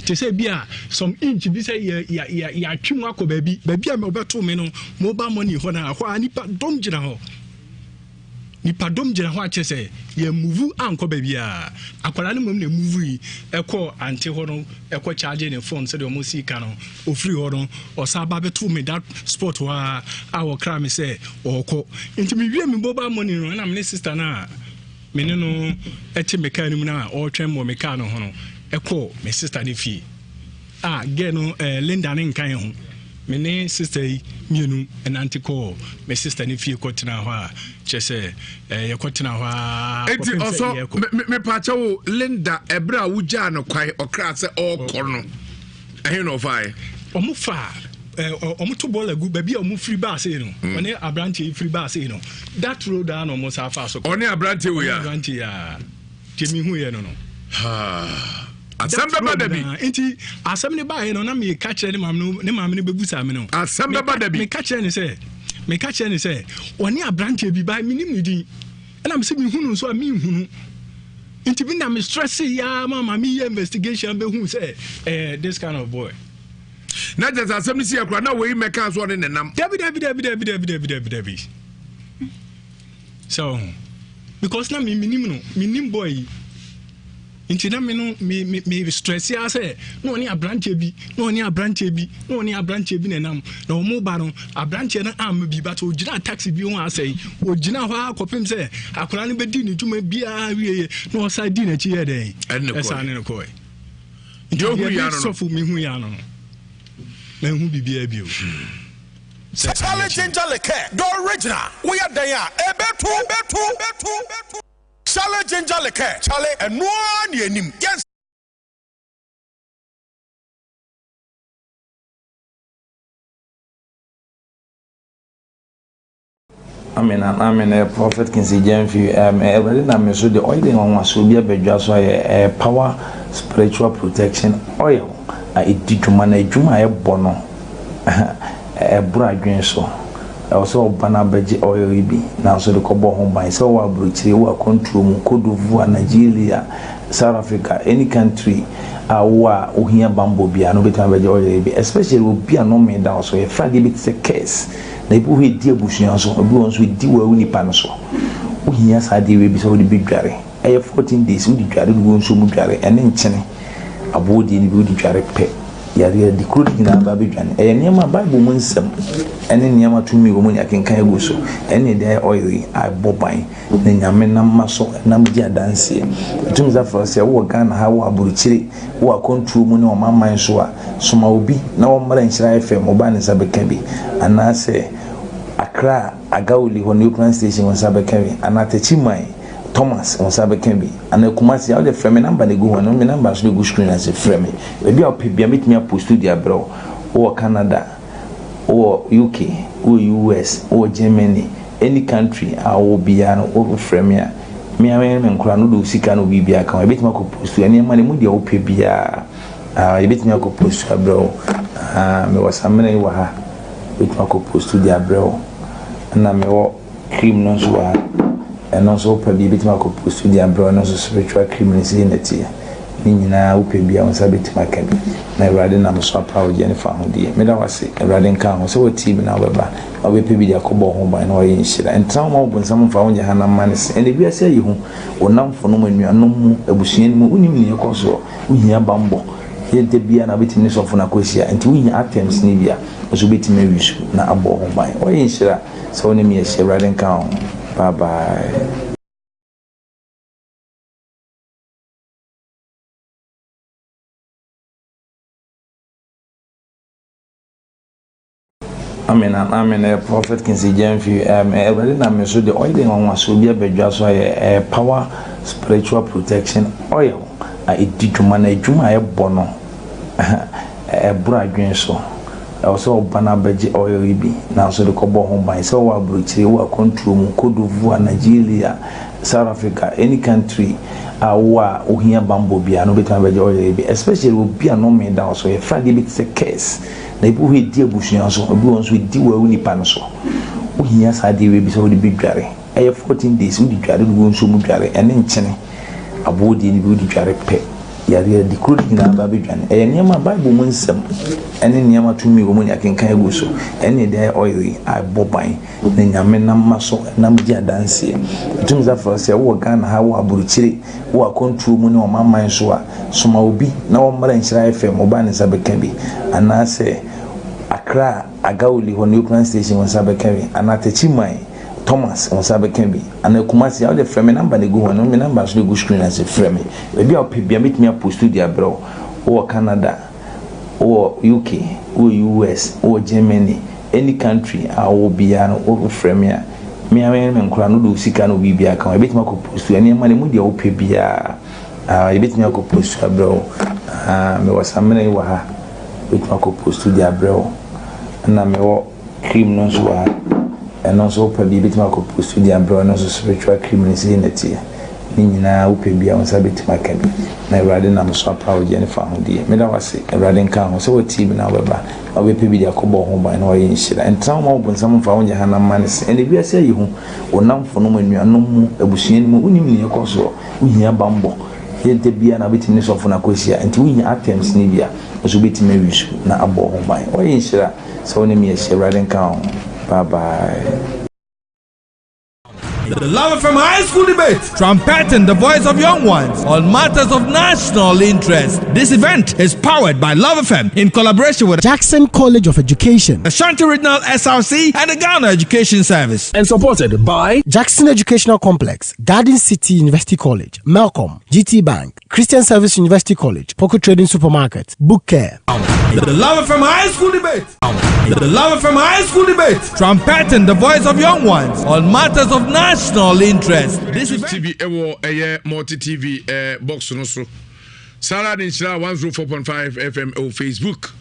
te se bia some inch bi se ya twemu akɔ ba bi a me obeto me no mobile money ho na ho anipa dom gina ho a chese ye move anko ba bia akwala no mom na move yi ekɔ ante ho no ekɔ charge ne phone se de omo si ka no ofiri ho no osaba beto me that spot wa awo kra me se okɔ nti me wie me mobile money no na me sister na me no eti meka ni mu na o twem mo meka no ho no ekɔ me sister ne fie get no Linda ne nkan ho me ne sister mienu enanti ko me sister ne fie kɔtena ho a chese ye kɔtena ho a eti also me pacha wo Linda ebra wo gya no kwai okra se okɔ no ehe no fai omu fa omu to ball agu baby omu free bar say no one abranti free bar say no that road down omu sa fa so one abranti we ya abranti ya temi hu ye no ha Asamba badabi enti asam ne ba no na me ka kire ne mam ne bebusa me no asamba badabi me ka kire ne say oni abranti bi ba minim ni din na me se me hunu so a me hunu enti bi na me stress ya mama me investigation be hu say this kind of boy na just asam ni see akra na we meka so ne nam David so because na me minim boy inti na me no me stress ya say no ni abranche bi na nam na omo ba no abranche na am bi but ogina taxi bi ho asai ogina ho akopem say akora no bedi ni dwuma bia wiye na o sa di na chi ye den esa ne ko e jo hu ya no so fu mi hu ya no na hu bibia bi o challenge Angelica the original we are there ebetu challenge Angelica chale eno ni enim yes Amen prophet Kinsi Jemfi already na me so the oil in one so be abedwa so power spiritual protection oil edi dwuma na dwuma e bono bra adwen so also bana beji oil bi na so de kobo ho ban so wa bruchire wa control mu Kodovu Nigeria South Africa any country wa ohia bambo bia no betan beji oil bi especially obi no me down so e frage bi se case na ibu he di abusuan so obi won so di wa uni pan so ohia sa di we bi so di bidware 14 days udi dware du won so mu dware ene nchene abodi ni bi udi dware pe yare di kuro nyina ba bedwane nneɛma bible mu nsɛm ɛne nneɛma tumi wo mu ne akenkan egu so ɛne de oil a boban na nyame nam maso nam di adanse tumi za for se wo Ghana ha wo aburukyire wo akontuo mu ne o mamman so a soma obi na wo mara Nhyira FM oba ne sabeka bi anase Accra Agawuli ho new plan station won sabeka bi anate Gyimah Thomas on sabeka bi anakumasi how the frame number ne go ho no me number so go screen as a frame e bia opebia metimi post studio bro or Canada or UK or US or Germany any country I will be an over frame ya me am nkura no do sika no bibia kan e betimi ko post any money mu dia opebia e betimi ko post bro me wasamene wa ha betimi ko post studio bro na me wo cream no so wa and also probably bit my post to the umbrella no spiritual criminals in the tea. Nina upebia on sabit makabi. Na rather na so proud Jennifer Hudi. Meda wase rather kan so team na baba. Obe pebi dia kobo ho ban na oye Nhyira. Entra mo bon sam fa onye hana manis. And Ewiase yi ho onamfo no manuanom mu abusuan mu unim ne ekoso. Uhia bambo. Yente bia na betimi so fo na kosia. Enti uhia attempts ni bia. Oso betimi wisu na abo ho ban. Oye Nhyira. So ne me Nhyira rather kan. Bye bye. Amen. Prophet Kinsi Jenfi. Everybody na me so the oil on was so be a bedja so power spiritual protection oil. I did to manage Gyimah bono. Bra adwen so. Also bana beji oil bi na so de kobo ho ban so wa bruchiri wa control mu Cote d'Ivoire Nigeria South Africa any country wa ohia bambo bia no betan beji oil bi especially obi a no me down so e Friday bit se case na ibu he di abusuan so obi won so di wa uni pan so ohia sa di we bi so de bidware 14 days udi dware du won so mu dware ene nkyene abodi ni bi udi dware pe yare di kuro nyina ba bedwane nneɛma bible mu nsɛm ɛne nneɛma tumi wo mu ne akenkan egu so ɛne de oil a boban na nyame nam maso nam di adanse tumi za for se wo Ghana ha wo aburukyire wo akontuo mu ne o mamman so a soma obi na wo mara Nhyira FM oba ne sabeka bi anase Accra Agawuli ho new plan station won sabeka bi anate Gyimah Thomas on sabeka bi anakumasi how the frame number ne go ho no me number so go screen as a frame e bia opebia metimi post studio bro or Canada or UK or US or Germany any country I will be an over frame ya me am nkura no do sika no bibia kan e betimi ko post any money mu dia opebia e betimi ko post bro me wasamene wa ha betimi ko post studio bro na me wo cream no so wa and also probably bit my post to the umbrella no spiritual criminals in the tea. Nina upebia on sabit makabi. Na rather na so proud Jennifer Hudi. Meda wase rather kan so team na baba. Obe pebi dia kobo ho ban na oye Nhyira. Entra mo bon sam fa onye hana manis. And Ewiase yi ho onamfo no manuanom mu abusuan mu unim ne ekoso. Uhia bambo. Yente bia na betimi so fo na kosia. Enti uhia attempts ni bia. Oso betimi wisu na abo ho ban. Oye Nhyira. So ne me Nhyira rather kan. Bye-bye. The Love FM High School Debate, trumpeting the voice of young ones on matters of national interest. This event is powered by Love FM in collaboration with Jackson College of Education, Ashanti Regional SRC, and the Ghana Education Service. And supported by Jackson Educational Complex, Garden City University College, Malcolm, GT Bank, Christian Service University College, Pocket Trading Supermarket, Book Care. The Love FM High School Debate. The Love FM High School Debate, trumpeting the voice of young ones on matters of national interest. This is TV multi TV box no so. Sarah Nhyira 104.5 FM on Facebook.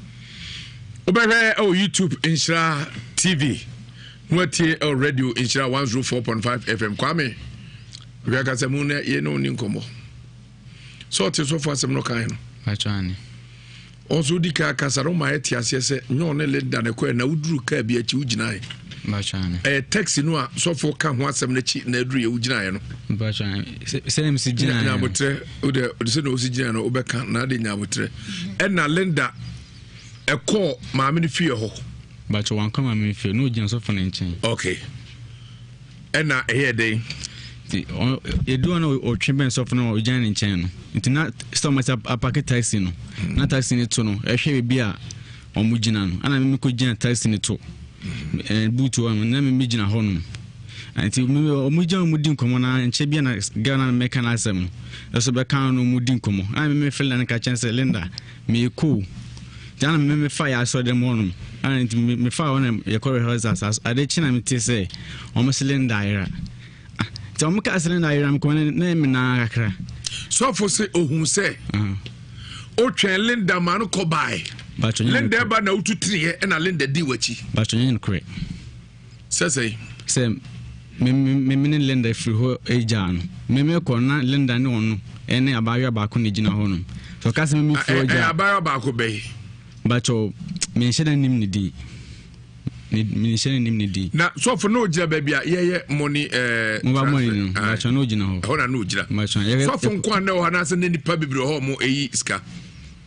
Obere YouTube Nhyira TV. Nwati radio Nhyira 104.5 FM. Kwame. We aka semune ye no ni nkomo. So te so for sem no kan no. Achani. Also dika kasaro ma eti asese nyo ne lenda ne ko na uduru ka bi achi uginae. Bachani. Taxi no a so for ka ho asem na chi na aduru ye uginae no. Bachani. Same si ginae. Na botre o de se no si ginae no obeka na de nya botre. E na lenda e ko ma me ne fie ho. Bacho wan kama me fie no gina so for na nchen. Okay. E na e dey. do no or treatment of no Jan channel. It's not so much a packet taxi no. Not taxing it to no. A shabby beer or Mujinan. And I'm Mujan taxing it too. And boot to one, name Mijina Honum. Until Mujan Mudin Comona and Chebiana Ghana mechanism. That's a background Mudin Como. I may feel like a chance Linda. Me cool. Then me fire I saw them on. And me fire on them. Your corridors as I did chin and say, almost Linda. So I'm casting I'm going name na akra. So for say ohun say. O twen Linda manu ko bai. Linda ba na utu 3 e na Linda di wachi. But you correct. Say me Linda free ho ejan. Me ko na Linda ne onu ene abayo ba ko ne gina ho no. So cast me free ejan. Abayo ba ko be. But me sheda nim ni di. Na so for no jira baby ye money money no ba no jina ho ho na no jira so for nkwan na ho na se nipa bibire ho mo eyi ska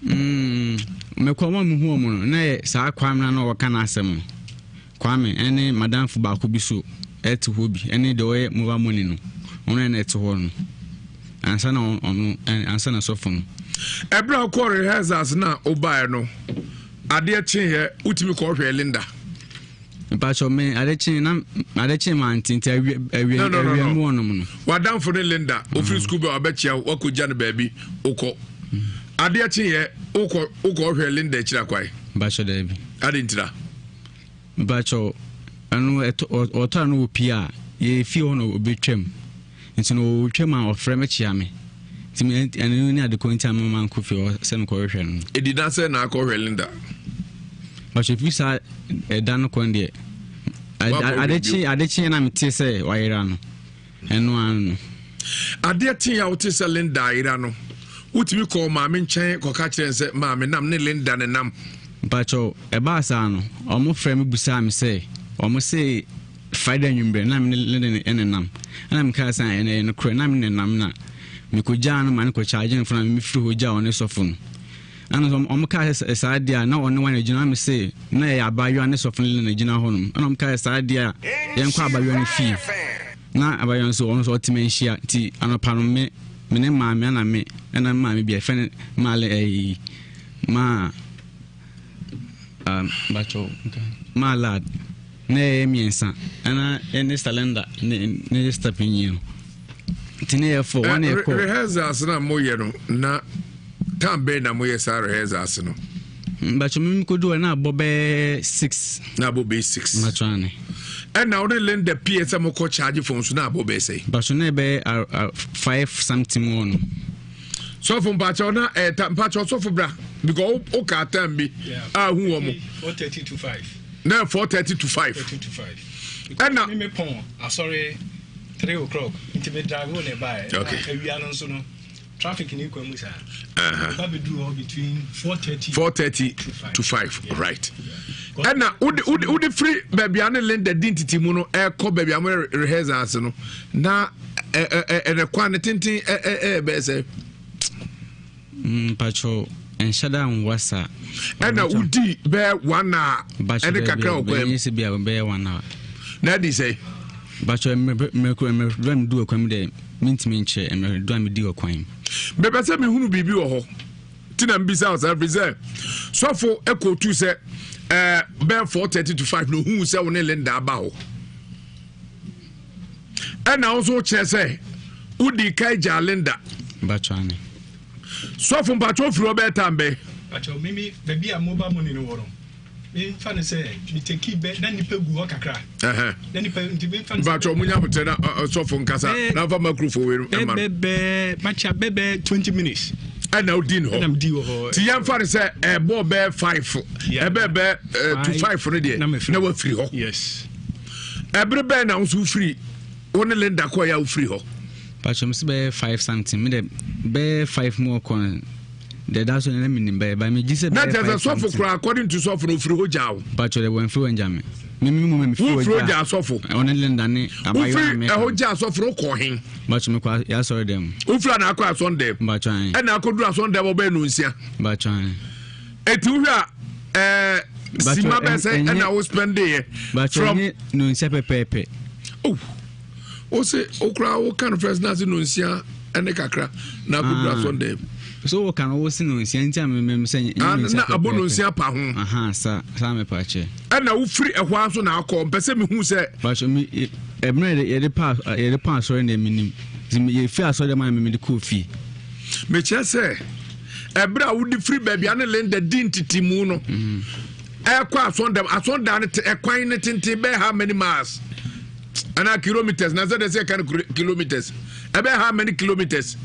me ko mo hu mo na sa kwam na no waka na asem kwame ene madam fu ba ko bi so etu ho bi ene de we mo money no ono na etu ho no ansa na ono ansa na so for no ebra ko rehearsals na obae no ade chen ye utimi ko hwe Linda. Pacho me adechi man tinti awie mu ono no wadam for Linda ofri school be obechia wakogya ne baby ukọ adechi ye ukọ hwe Linda chira kwai bacho da bi ade ntira bacho anu oto anu opia ye fi ono obetwam nti no otwam a ofre me chia me timi anu ni ade ko nti amama Kofi o se me ko hwe no edida se na akọ hwe Linda. But if you say dan ko ndie adechi na mete say wayira no eno anu adechi ya wote say Linda ayira no utimi ko maame nchen ko ka kire say maame nam ne Linda ne nam bacho e ba sa no omo frame busa me say omo say Friday nwumbre nam ne Linda ne nam ana me ka say ene no kro nam ne nam na me ko ja no man ko charge no funa me firi ho ja one sofun ana so ka sa dia na one one gina me say na ya abayo ne so fun na gina honum ana ka sa dia yen kwa abayo ne fi na abayo so on so timenhia ti anopa no me ne maame ana me na maame bi efe male ma bacho ma lad ne miensa ana ene salenda ne stapinyo tine for one e ko rehearsals na moye no na tambe na moye sa rehearsals no bacho mimi ko do na bobe 6 na bobe 6 machane and now the Linda PS mo ko charge phone so na bobe say bacho na be 5 something on so from bacho na bacho so for bra because o ka tambi hu wo mo 4:30 to 5 na 4:30 to 5 4:30 to 5 and now me pon sorry 3 o'clock into me drive on a buy okay we are no so no traffic in Ikwa sir we do between 4:30 to 5 yeah. Right yeah. And now would free baby an Linda dentity mu no e ko baby am rehearsals no na e kwan tintin be say pacho en shada nwasa and now udi be 1 hour and kakra okwa yes be 1 hour na di say bacho me do akwam de mintimi nche me do am di akwam be pese me hunu bibi wo ho tina mbisa o say sofo ekotu say be 4:30 to 5 no hunu say woni Linda aba ho and now so che say udi kai ja Linda bacho ani sofo bacho firo be tambe bacho mimi baby a mobile money no woro me fan say me take be na nipa gu ho kakra na nipa ntibe fan bacho munya mutena sofo nkasa na fa microphone we bebe macha bebe 20 minutes and now din ho ti yan fan say bo be 5 bebe to 5 no de na wa free ho yes every be na so free woni Linda ko ya free ho bacho mse be 5 something me de be 5 more con the that's when me nimba by me gise na tell sofo kra according to sofo no free ho jaw bacho de wan free wanja me me free ho jaw sofo on Linda ne abayo me ho jaw sofo ko hin bacho me kwa ya sorry dem ufra na akwa Sunday bacho an e na akodu Sunday bo be no nsia bacho an eti uhwa sima be say e na wo spend day from no nsia pepepe oh o say okra o kan first na no nsia ene kakra na kubra so dem so wo kan wo sin no nsia ntia me say na abono nsia pa ho aha sa me pa che na wo free ehwa so na akọ mpese me hu say ba so me emre ye de pa so na minim ye fi aso de man me de Kofi me che say ebra wo di free baby ane lenda din titimu no ekwa asonda ne ekwan ne tente be how many miles ana kilometers na say kan kilometers ebe how many kilometers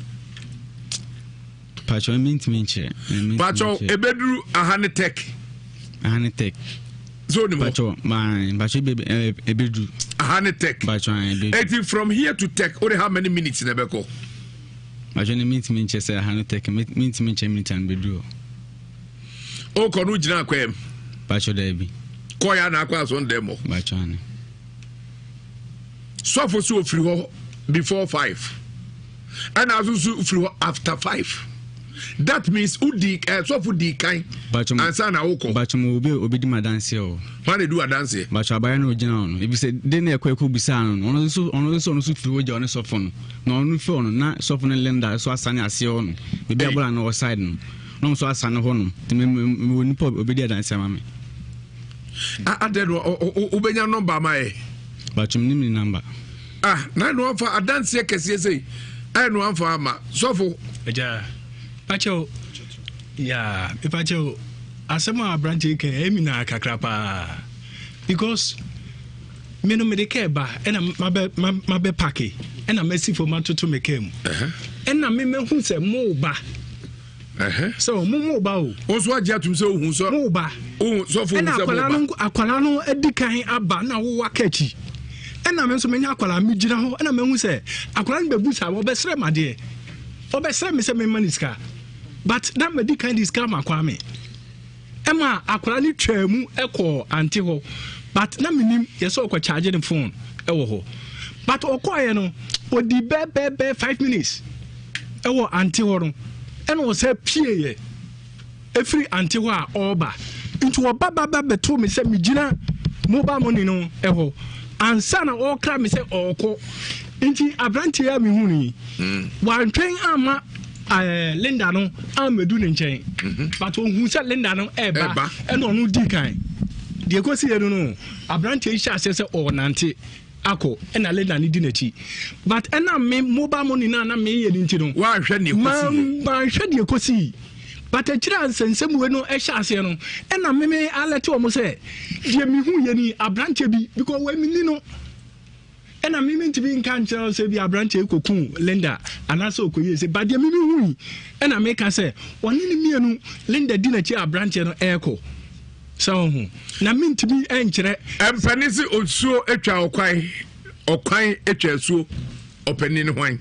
pacho minche pacho ebeduru ahane tek so ni pacho ebeduru ahane tek pacho ebeduru from here to tek only how many minutes na beko pacho ni minche say ahane tek minche minute and beduru o kono gina kwem pacho debi koya na akwa so ndemo pacho ani so for so free ho before 5 and azuzu free after 5 that means udi so for di kan ansa na woko pacho mo obi di madanse o man do adanse pacho abaya na ogina no ebi se de na ekwa bisa no ono so free ho ja ono so fono na ono fi ono na so fono lenda so asane ase ono ebi abola na o side no so asane ho no me woni po obi di adanse ma me adedo obenya number mai pacho mni number na no fa adanse kese sei ai no anfa ama sofo eja pacho ya pacho asema branch ke emi na kakra pa because me no me de ke ba ena mabe pake ena mesi for matoto me kem ena me hu se mo ba so mo ba o so agya tum se ohun so mo ba sofo se mo ba akwala no edikan aba na wo wakachi ena me so me nya akwala me gira ho ena me hu se akwala no bebu sa wo be sere made obesere me se me maniska but that me di kind is come akwame ema akwala ni twaamu ekọ anti ho but na menim yeso okọ charge the phone ewo ho but okoye no odi be 5 minutes ewo anti ho no ena wo se pie ye every anti ho a oba into obaba beto me se me gina mobile money no eho ansa na okra me se okọ inti abranti ya mi huni wan twen ama Linda no amedu ne nchen but ohun se Linda no eba eno no di kan de ko si no abranti sha se o nante ako ena Linda ni di nachi but ena me mobile money na me ye nti no wa hwe ne ko si ma hwe de ko si but akira nsensem we no sha se no ena me alete o mo se de mi hu ye ni abranti bi because we mi ni no ena mimi tibi nkan chero se bi abranche kokun Linda anaso okoye se bade mimi hu ena me ka se woni ni mienu Linda di na chi abranche no eko so hu na min tibi enkyere empanisi osuo etwa okwan etwa suo opani ni hwan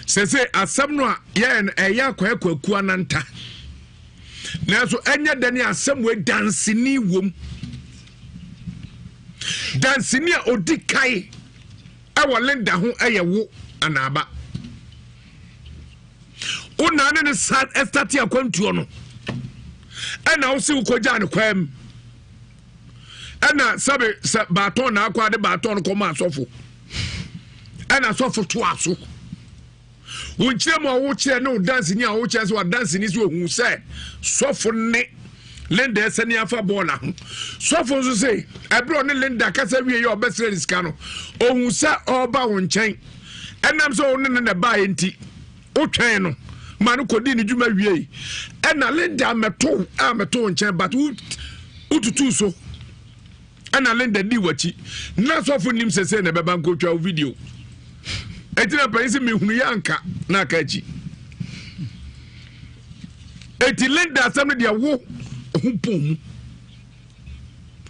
se asem no a ye eya kwaku ananta na so enya dani asem we dansini wom dansini a odi kai awo Linda ho ayewo anaba una ne start akwantuo no ana wo si ukoja ne kwam ana sabe baton na akwa de baton ko ma sofo ana sofo to aso wonchire mo wo chire no dance ni a wo chire so wa dance ni so hu se sofo ne Linda esani afa bola ho sofo so say ebro ne Linda kasa wie ye obesere riska no ohun se oba won chen enam so ne ne ba enti o twen no manu kodi ni djuma wie ena Linda meto nchen but ututu so ena Linda di wachi na sofo nim sese ne beba nkotwa video etina panisi me hunu yanka na kachi eti Linda asem de wo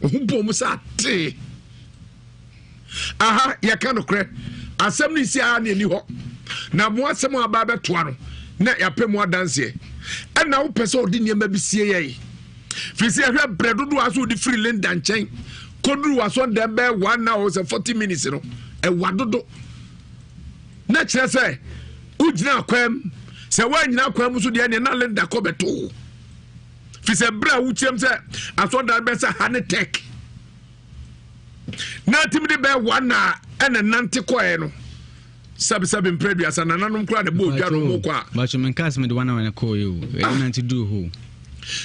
ohupom sa te aha ya kanu kre asem ni sia na ni ho na mo asem aba betoa no na ya pe mo dance e na wo pese odi niam bi sie ye fisi ahwe bredodo aso di free Linda nchen koduru waso de be 1 hour 40 minutes no e wadodo na kire se ugina kwam se wanyina kwam so de na Linda ko beto fise bra wuchiem se aso da be se hane tek na timde be 1 and a nante coino. Sabi previous and another crowd the boat. But you mean cast me the one I call you. I to do who.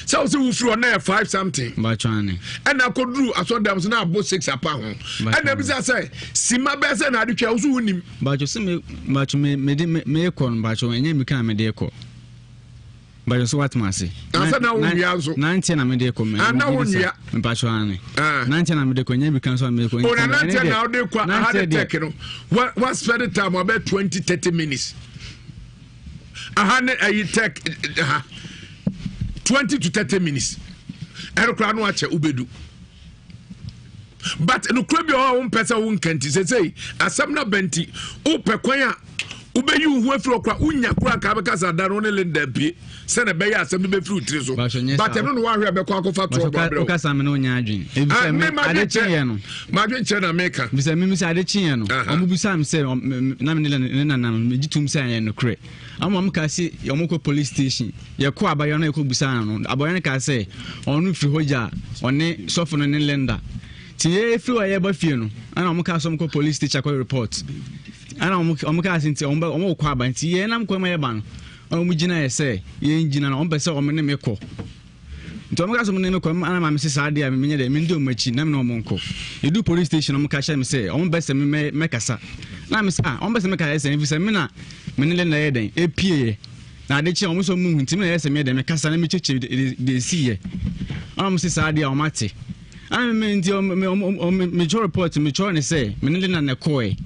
So we threw on there 5 something. But and I could do. I saw there was now about 6 a pound. And then I say, see my best and I do choose him. But you see me, but you may call, but you ain't become a dear call. But you what Massy? I said now we are 19 I'm a dear comment. And now we are Pachuani. 19 I'm a dear comment becomes on me. Oh, 19 now they quite had taken. What spend the time about 20-30 minutes? I had a take 20 to 30 minutes. I don't watch a ubedu. But no club your own person won't can't say, as some not benti, oh, Pequia, Ube you who through Unya Krakabacas are done only in the pit, send a bayer, some be fruit, but I don't want to have a cock of a because I'm no yarding. Margaret Chena maker, Mr. Miss Adeciano, Sam say, Namilan, Meditum say, and crate. I'm Kasi, Yomoko police station, Yakua Bayonako Busano, Aboyanaka say, on Fuhoja, on ne soften and lender. Tie flew a yeba funeral, and I'm some police teacher report. And I'm casting to Omo Quaba, and Tie and I'm coming ban. On Mujina say, ye engine and on Bessa or Meneco. Tomagas Meneco, and I'm Mrs. Adia, Mindo Machi, Namno Monco. You do police station, Omcasha say, on Bessa Mecasa. Now, Miss on Bessa Mecasa, if it's a mina, Menelena Eden, a PA. Now they almost moving to me as a made them a Casa de see. I'm Mrs. Adia or Mati. I mean, major report, mature and say, Menelina and a coy.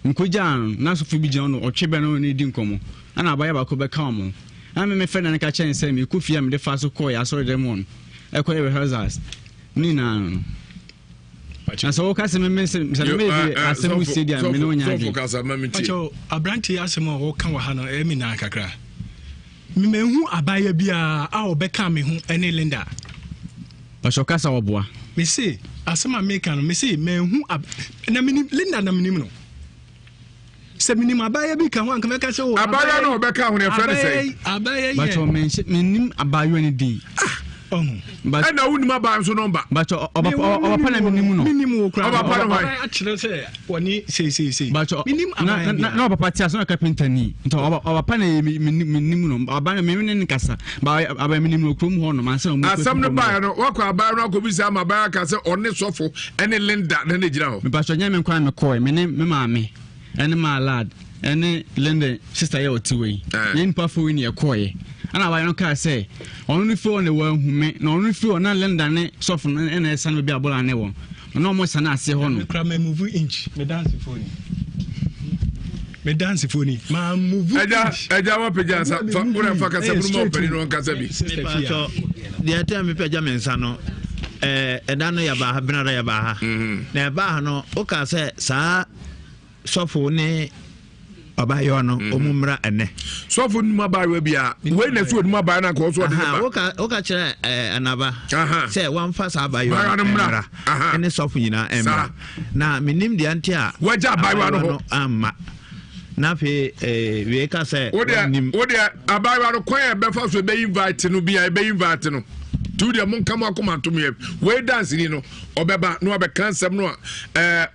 Mkujan, Naso Fibijan or Chibano needing como, and I buy about Kobe Common. I'm a friend and catch and say, me Kofi am the fast coy, I saw them on. I call rehearsals. Nina. And so, Casim, maybe as a stadium, Minonia. A brandy asimo or Kawahano, Emina Kakra. Me who abaya bia, our becoming who any lender. But your casa or bois. Me say, as some American, me say, men who ab Linda Naminimo. Seminim abaya become one can make us so. Abaya no becca when your friend say, Abaya, but your men mean about you any day. But I know my buying so number. But our minimum actually say, when he say, but no, Papa, no carpenter knee. Our penny minimum, our banner in Casa, by our minimum room horn, myself. Some no buyer, walk our buyer, could be some buyer can say on this sofa, any lender than the general. But your name and crime McCoy, my name, Mammy, and my lad, and Linda, sister, you 2 way. In Puffu in your coy. And I don't say, only for the world who may not only for not lend and soften and a son will be able to never. No more than I say, on crime move inch, me dance phone. Me dance phone, ma move. I don't pajas for a fuck as a more penny on Casabi. The time me pajamin sano, and I know about Benarabaha. Never no, Oka say, Sir, sophone. Abayono omumra ene so for numa ba we bia we na so numa ba na ko so de ba oka kire anaba say one fast abayono mra ene so for nyina emra na minim de ante a waja abayono amma na fe we ka say wo de abayono kwan e be fa so be invite no bia be invite no to the mon come akoma to me we dance ni no obeba no obeka nsem no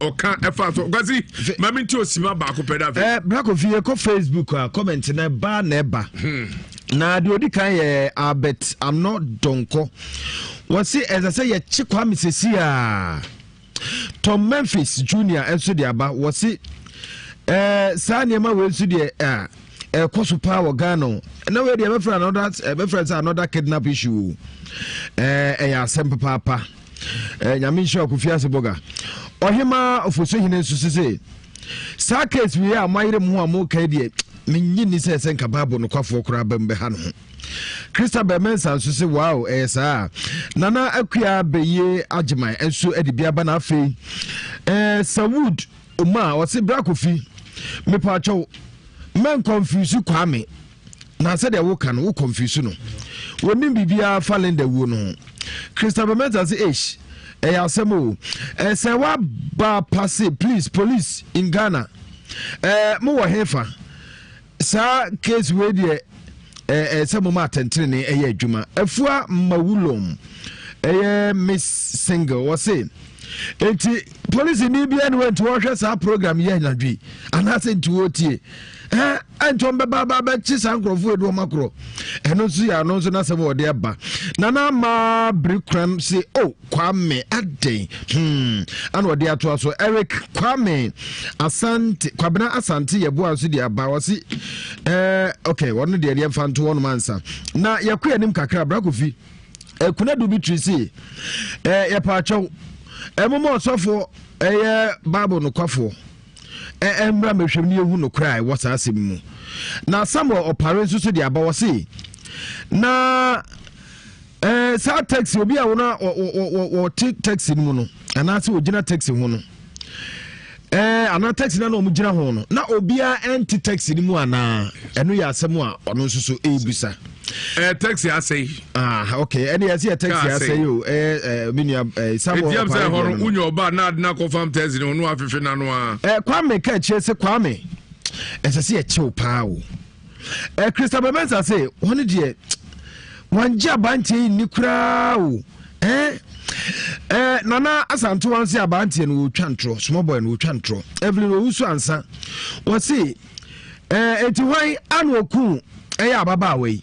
oka efa so gazi mami nti osima ba ko peda fe black of here ko Facebook comment na ba na eba na de odi kan ye abet I'm not donko what say as I say ye chikwa misesi a Tom Memphis Junior enso de aba what say sa niema we enso de koso power Ghana na we de my friends another kidnap issue ya sempa papa nyame sho Kofi boga ohima ofoso hine nsusu se sa case we a mayire mu a mo ka die menyi ni se senka babo no kwafo kura bambe ha no Christabel Mensa nsusu wow sa nana akua beye Gyimah enso edibia ba na afei Sawood Oma o se bra Kofi me pa cho men confuse kwame na said wo kan wo confuse no woni bibia fallen the wo no Christabel Mensa say ish asemo say wa ba pass please police in Ghana mo wo hefa sa case we de say mo ma tentre ne Gyimah afua mawulom miss single was say enti police ni bia no went to watch our program here na dwi anase ntuotie antom baba chi sankrofo edu makro eno so ya no so na se wo de ba na ma brikram say Kwame aden and wo de ato so Eric Kwame Asante Kwabena Asante yebo so de aba wo si okay wonu de de mfa nto wonu mansa na yakwa nim kakra bra Kofi kuna du bitri si ya pa chaw momo sofo Bible no kwafo embra mehwem ni ehu no krai wasa asem mu na Samuel opare so de aba wo si na sa taxi obi a wona o taxi mu no ana se ogina taxi ho no ana taxi na no mu gina ho no na obi a anti taxi ni mu ana eno ya asem a ono so so ebusa taxi asay okay any as a taxi asay you minia Samuel Etiam say horo unyo ba na confirm taxi no no afefe na no Kwame ka che se Kwame esese e che pa o Christopher Benza say one die wanje abantie ni kura o nana asanto wanse abantie no twantro small boy no twantro Evelyn owusu ansa wo say eti hwan anoku ababa we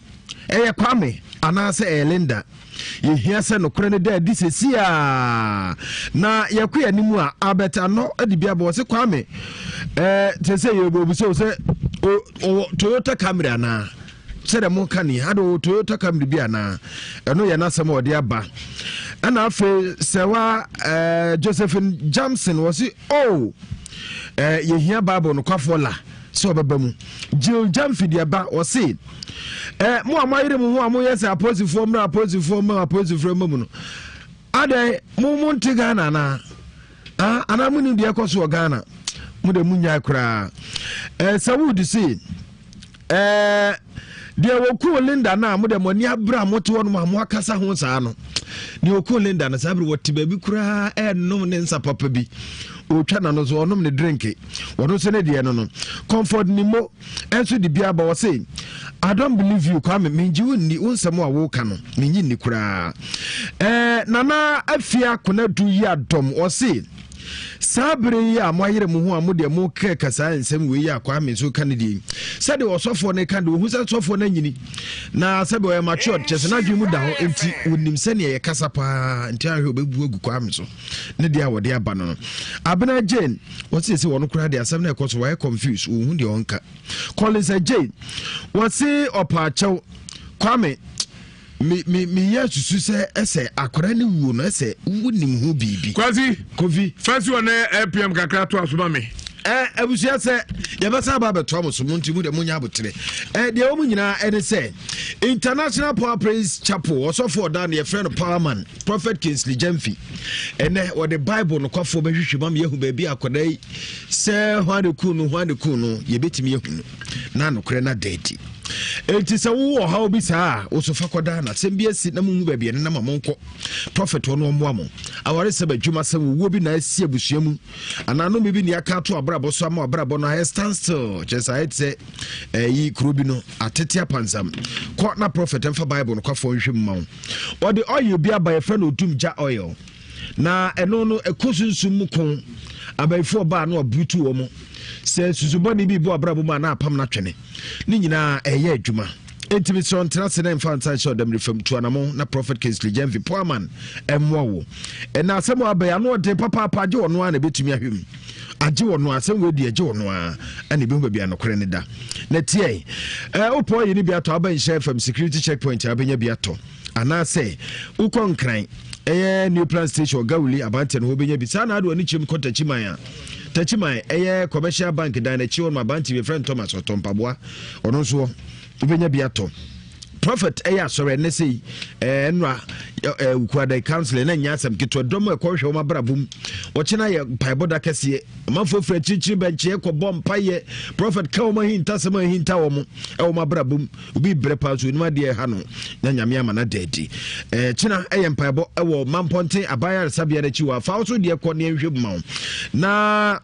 Kwame anase Linda yehia se no kore ne da di sesia na yakwa animu a abeta no adibia bo se Kwame te se yebobu se Toyota Camry na se de mo kani hado Toyota Camry bia na eno ye na asem ode aba ana afa sewa Josephine Johnson was yehia babo no kwafola so obabamu Jill Jamfidi aba o se mo amayire mu ho amoye se aposifo mu no ade mo nti Ghana na ana mu ni de ekoso Ghana mu de munya kra Sawood se de woku Linda na mu de moni abra moto wono mo akasa ho saa no de woku Linda na sabre wote ba bi kra no ne nsa papa bi otwa na no so onom ne drink wono se ne de no comfort ni mo enso de bia ba wo say I don't believe you Kwame minji wonni unsem a wo ka no minyi ni kura nana afia kona du yi adom o say sabre ya moyere mu ho amode mu kasa nsem we ya Kwame so kanidi sade osofo ne kan de hu se sofo na nyini na sabe we matured chese na dwi mu da ho enti wonim se ne ye kasa pa enti ahwe obebu agu Kwame so ne dia wode aba no abena Jane what say wono kura de asem na ekoso why confused wo hu de onka Collins Jane what say opa chew Kwame me yesu se ese akora ne wu no ese wunim ho bibi Kwazi Kofi first one APM kakra to asoma me abusia se yebasa ba beto amoso munti mu de munya abotre de o munyina ene se International Power Praise Chapel also for down your friend Powerman Prophet Kingsley Jamfi ene o the Bible no kwafo behwehwe mam yehu ba bi akodai se hwade kunu ye betimi yehu na no kore na date enti se wo ha obi saa wo so fakoda na sem bi asi na mu ba bi ne na mamonko prophet wono mo amo aware se badwuma se wo bi na asi abusuamu anano me bi ne aka to abrabo so ama abrabo no ha stand still just I say yi kurobi no atete apansam ko na prophet emfa Bible no kwafo nhwem ma wo the oil bi aba ye friend otumja oil na eno no ekosunsum mu kon abaifo ba na obutu wo mo se susuboni bi bo abrabo ma na apam na twene ni nyina eye adwuma entimi so ntrase na infanta show dem refam to anamo na Prophet Kingsley Jamfi Powerman emwo na asemo abaya no de papa je wono na betumi ahwem age wono asem we di age wono a na be bia no kore ne da na tie opo yi ni bia to aban share from security checkpoint abenya bia to ana say ukon kran new plan station gawuli abante no obenya bi sana ado ani chim konta chimaya Tachimai commercial bank dine chiwon ma banti be friend Thomas Otompaboa ono so obenya biato prophet sorry ne sei enra ukwada council na nya asem kito dom ekwohwe o mabrabum ochina ye paiboda kese manfo fra chichi benche ekobom paye prophet ka o mahinta sema hinta wo mo e mabrabum obi brepa so nima de ha no nya nyame ama na dedi china mpaibo e wo mamponte abaya sabia na chiwa fa so de ekọ ne nhwe ma na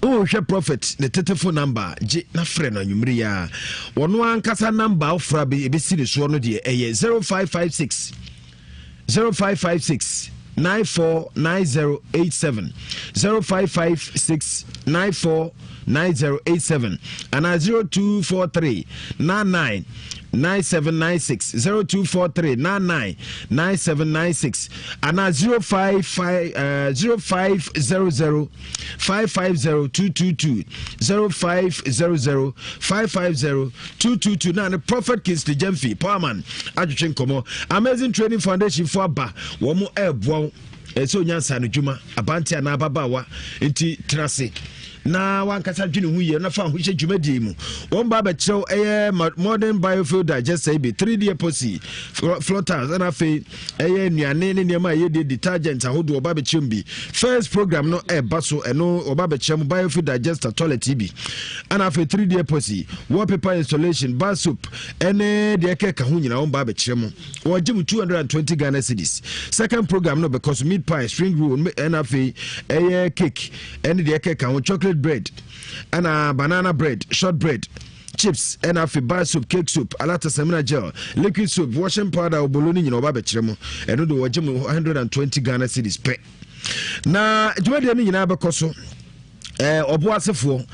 hwe prophet ne telephone number je na frɛ no nwumri ya wono ankasa number ofra be ebesi ne so no de 0556 949087 0556 949087 and 0243 99 9796 0243 99 9796 and 0500 550 222 0500 550 222 now the Prophet Kingsley Gyimah Powerman Adwetwe Nkomo Amazing Training Foundation for aba wo mo eboa so nyansa no dwuma abanti ana ababawa enti trase na wankasa dwene hu ye na fa ho hye dwumadi mu won ba ba kyerɛw modern biofuel digester bi 3D epoxy floaters and afi nnuane ne nneɛma ye detergent ahodo ba ba kyerɛm bi first program no ba so ɛno oba ba kyerɛm biofuel digester toilet bi and afi 3D epoxy wallpaper installation bar soap ene de keka ho nyina won ba ba kyerɛm wo gym 220 Ghana cedis second program no because meat pie string roll and afi cake ene de keka ho chocolate bread and banana bread, short bread, chips, and a bar soup, cake soup, alata semina gel, liquid soup, washing powder, or bologna in Oba Bechremo, and do 120 Ghana cedis pay. Now, do I mean in Abacoso? Obuasefo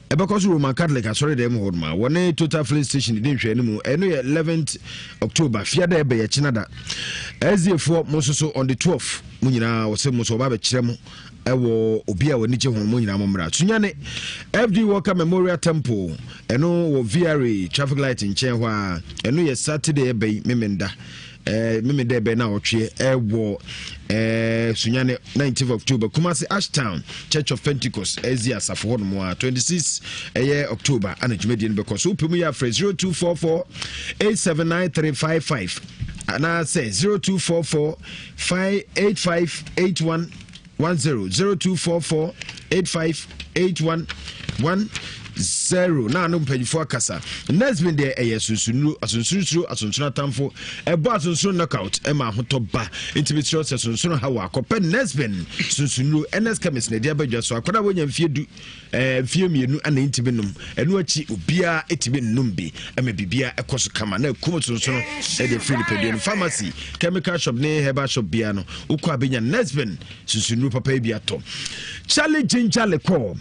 because Roman Catholic I sorry them hold ma one total filling station didn't share anymore and 11th October fiada be chinada SZ4 mososo on the 12th munyina was say moso ba be chiremo ewo obi a wani je ho munyina momra tunyane FD Walker Memorial Temple eno wo VRA traffic light in chen ho a eno ye Saturday be memenda memenda be na otwe ewo sunyane 19th October Kumasi Ashtown Church of Pentecost Ezi Asafo no 26 October ana jumedi because upemu ya phrase 0244 879 and I say 0244 585 8110 0244 858110 na no mpanyifo akasa next been there sunsunuru asunsunu tamfo ebo asunsunu knockout e ma hoto ba intimate asunsunu hawa akopɛ next been sunsunuru ns chemist na dia badwa so akoda wonya mfie mienu ana intibe num enu achi obia etibe num bi ema bibia ekoso kama na ekum sunsunuru e de free pedien pharmacy chemical shop ne herbal shop bia no ukọ abenya next been sunsunuru papa bi ato Charlie Ginger le call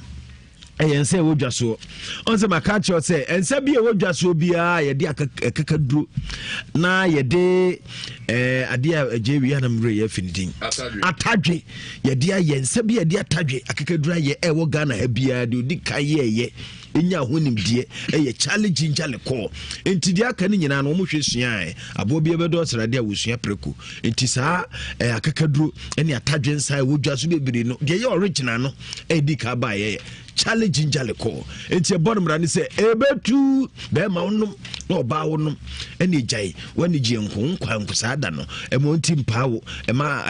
Yense wodwaso onse makacho say ense bia wodwaso bia ye de akakaduro na ye de ade ajewi anam re ye finidin atadwe ye de yense bia de atadwe akakaduro ye ewo Ghana ha bia de odi kaye enya honimdie eye Charlie Ginger le call enti dia aka ni nyina no mo hwesua abo bia bedo srade a wosua preko enti saa akakaduro ene atadwe nsa wodwaso bebiri no de ye original no edi ka ba ye Charlie Ginger le call enti ebon mra ni say ebetu be ma wonum na oba wonum ene jai wani ji nkwa nkusada no emo nti mpawo ema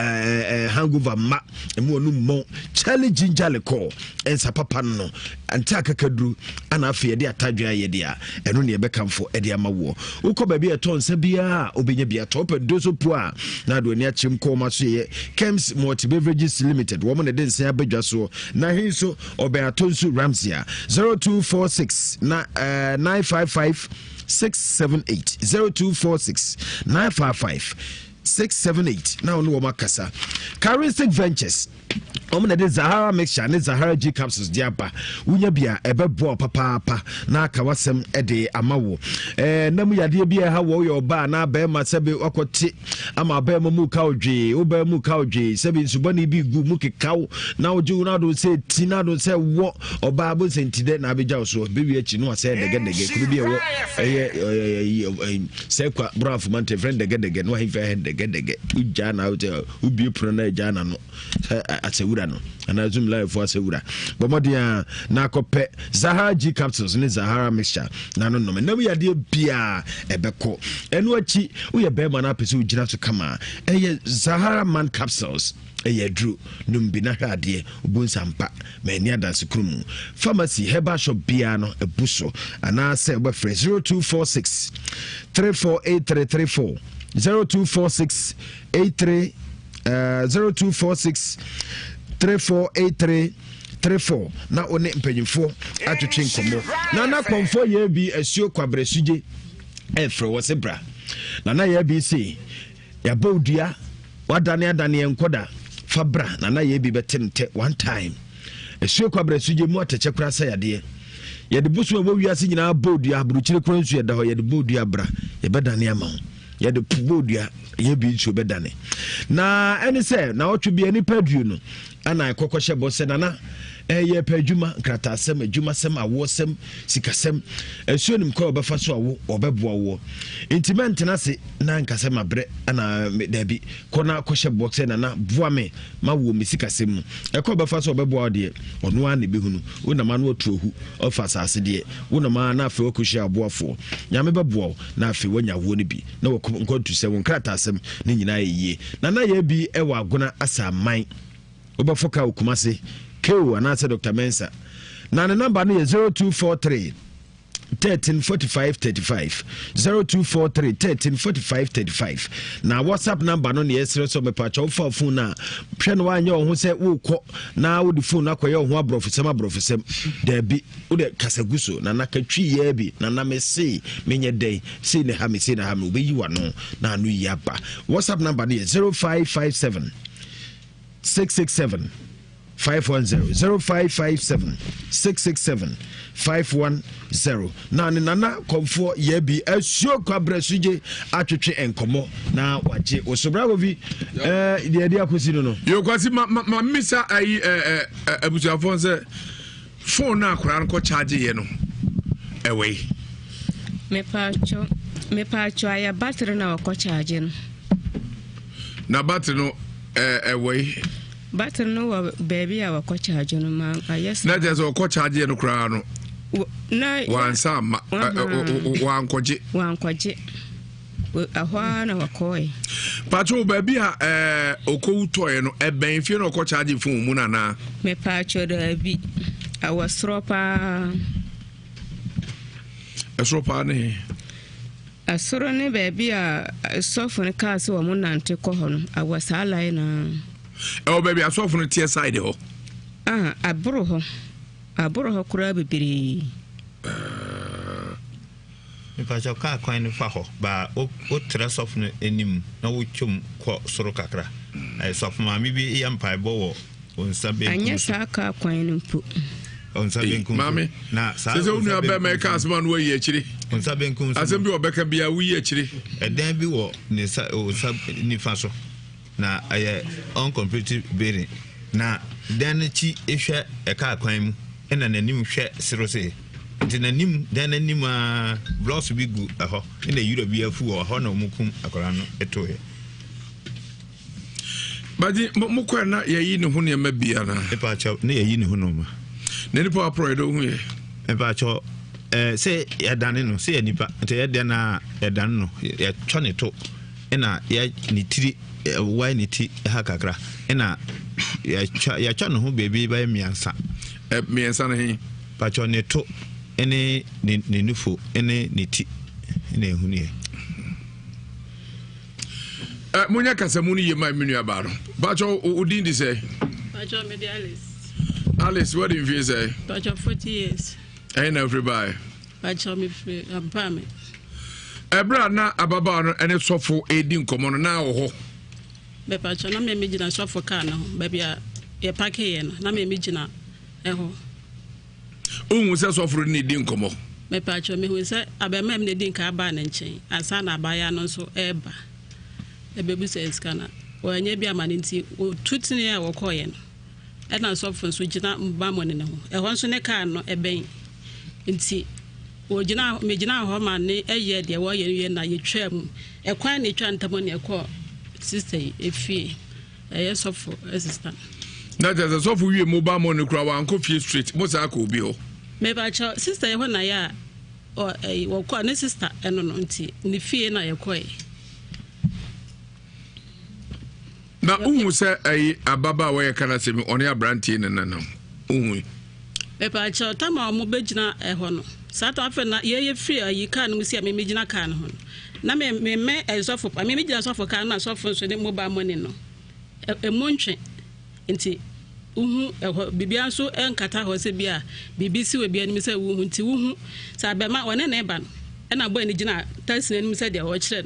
hangover ma emo onum mo Charlie Ginger le call ensa papa no anti akakaduru ana afi de atadwa ye de a eno ne bekamfo de amawo ukọ ba bi eto nsa bia obenya bia top dozo po a na do ni achim ko ma so ye Kems Multi Beverages Limited wo mo ne de nsa abadwa so na hinso obeato Ramsia 0246 955 678 0246 955 678 now no makasa Charistic Ventures omna de Zahara mixture ne Zahara G capsules diaba unya bia ebebo papa na aka wasem de amawo namu yade bia ha wo yo ba na ba ma sebe okote ama ba mu ka odwe wo ba mu ka odwe sebe nsubani bi gu mu kekaw na oju na do se ti na do se wo oba bo sentide na abeja so be wi achi no ase degedege kuru bia wo se kwa bravo man te friend degedege no hin fa degedege uja na ubi pro na jana no asewura no ana zoom live for asewura bomodia na akopɛ Zahara G capsules ne Zahara mixture na no no na we yade bia ebeko enu achi we ye be ma na pese ugina so kama Zahara man capsules dru numbi na hwade obunsampa mani adanse krumu pharmacy herbal shop bia no ebuso ana se we 0246 348334 0246 83 0246 348334 na one mpanyimfo atwetwe nkomo na konfo ye bi asuo kwabresuje efre wosebra na ye bi se ya bodua wadane enkoda fabra nana ye bi betente one time esuo kwabra suje mu atache kura sa yade ye de busu wo wiase nyina bodu abruchire kura nsu ye da ho ye de bodu abra ye bedane ama ye de bodu ye bi nsu bedane na ene se na otwe bi ani padu no ana ekokoshe bo se nana ye padwuma kratasem adwuma sem awosem sikasem esuo nim ko obefa so awo obeboa wo intimate na se na nkasem abre ana dabi kona koshe boxe na boa me ma wo me sikasem eko obefa so obeboa de ono an behunu wona ma no otuohu ofa asase de wona ma na afi okoshi aboafo nyame beboa na afi wanya wo ne bi na wo nkontu se won kratasem ne nyina yeye na ye bi ewa agona asa man obefoka okumase Keu anasa Dr. Mensa. Na the number is 0243 134535 0243 134535. Na WhatsApp number no yes so me pacha ofa phone na hwe no anya ho se wo kɔ na wo di phone akoye ho abrofisem da bi wo de kasaguso na nakatwi ye bi na me se menye den se ne ha me se na ha me obeyi wa no na anu yi aba. WhatsApp number is 0557 667 510 0557 667 510. Na nana komfo ye bi asuo kwabra suje atwetwe enkomo na waje osobra bi de akosi no yo kwasi ma misa ai abusuafo se phone na akora nko charge ye no ewe me pacho aya battery na wako charge no na battery no ewe battery no wa baby a wako charge no ma yes na just wako charge no kra no na wansa wankwaje ahwa na wako pacho baby a okowutoye no eben fie no wako charge phone mu na me pacho da bi awasropa esropa ne asoro ne baby a sofo ne ka se wo mu nante ko ho no awasala na baby asofo no tie side ho aburo ho kura bibiri me pacho ka kwan no fa ho ba o tre sofo no enim na wo twom ko soro kakra ai sofo ma mi bi yampa bo wo onsa be anya sa ka kwan no mpu onsa be nkum mami na sa se unu abe me ka asman wo yi akiri onsa be nkum asem bi obeka bia wo yi akiri eden bi wo ne sa onsa ni fa so na aye uncompleted bearing na dan chi ehwe eka kwan mu ena nanim hwe serose nti nanim dan nanim blocks bi gu aho ena euro bi afu ho na mukum akora no etoye baji mukwa na yayi ne ho ne ma bia na epa cha na yayi ne ho no ma ne ni power pro do hu ye epa cha se ya dan no se ya nipa nti ya dan na ya dan no ya twone to ena ya ni tiri why niti ha kakra ena ya cha no ho baby ba miansa miansa na he pa cho ne to ene ne nufo ene niti ene ehuni munya kasamu ni yema minu abaro ba cho odin di say ba cho me Alice what do you say ba cho 40 years ain't everybody ba cho me free ampame ebra na ababa no ene sofo edi nkomo no na wo ho be pa cho na me gina sofo ka na ho ba bia ye pake ye na me gina eho unwu se sofo ni edi nkomo me pa cho me hu se abemem ne di nka aba na nchen asa na abaya no so eba ebebu se skana wanye bia ma nti tutini a wo koye no ena sofo so gina mba mo ne ho eho nso ne ka no eben nti ojina me gina ho ma ne eye de wo ye na ye twam ekwan ne twa ntamo ne ekọ sister efie eye sofo assistant na just sofo wie mobile money kura wa Kofi street mo sa ka obi ho me ba cha sister ye ho na ya o wo ko ne sister eno no nti ne fie na ye koye na unhu se ababa wa ye kana se mi oni abrantie ne nanam unhu me ba cha tama mo begina eho no sato afa na ye free ayi kan mu sia me megina kan ho na me ezofo pa me megina sofo kan na sofo so ne mobile money no emonche nti uhu eho bibia so enkata ho se bia bibisi we bia ni se uhu nti uhu sa bema one na eba no na boy ni gina taxi na ni se de ho kire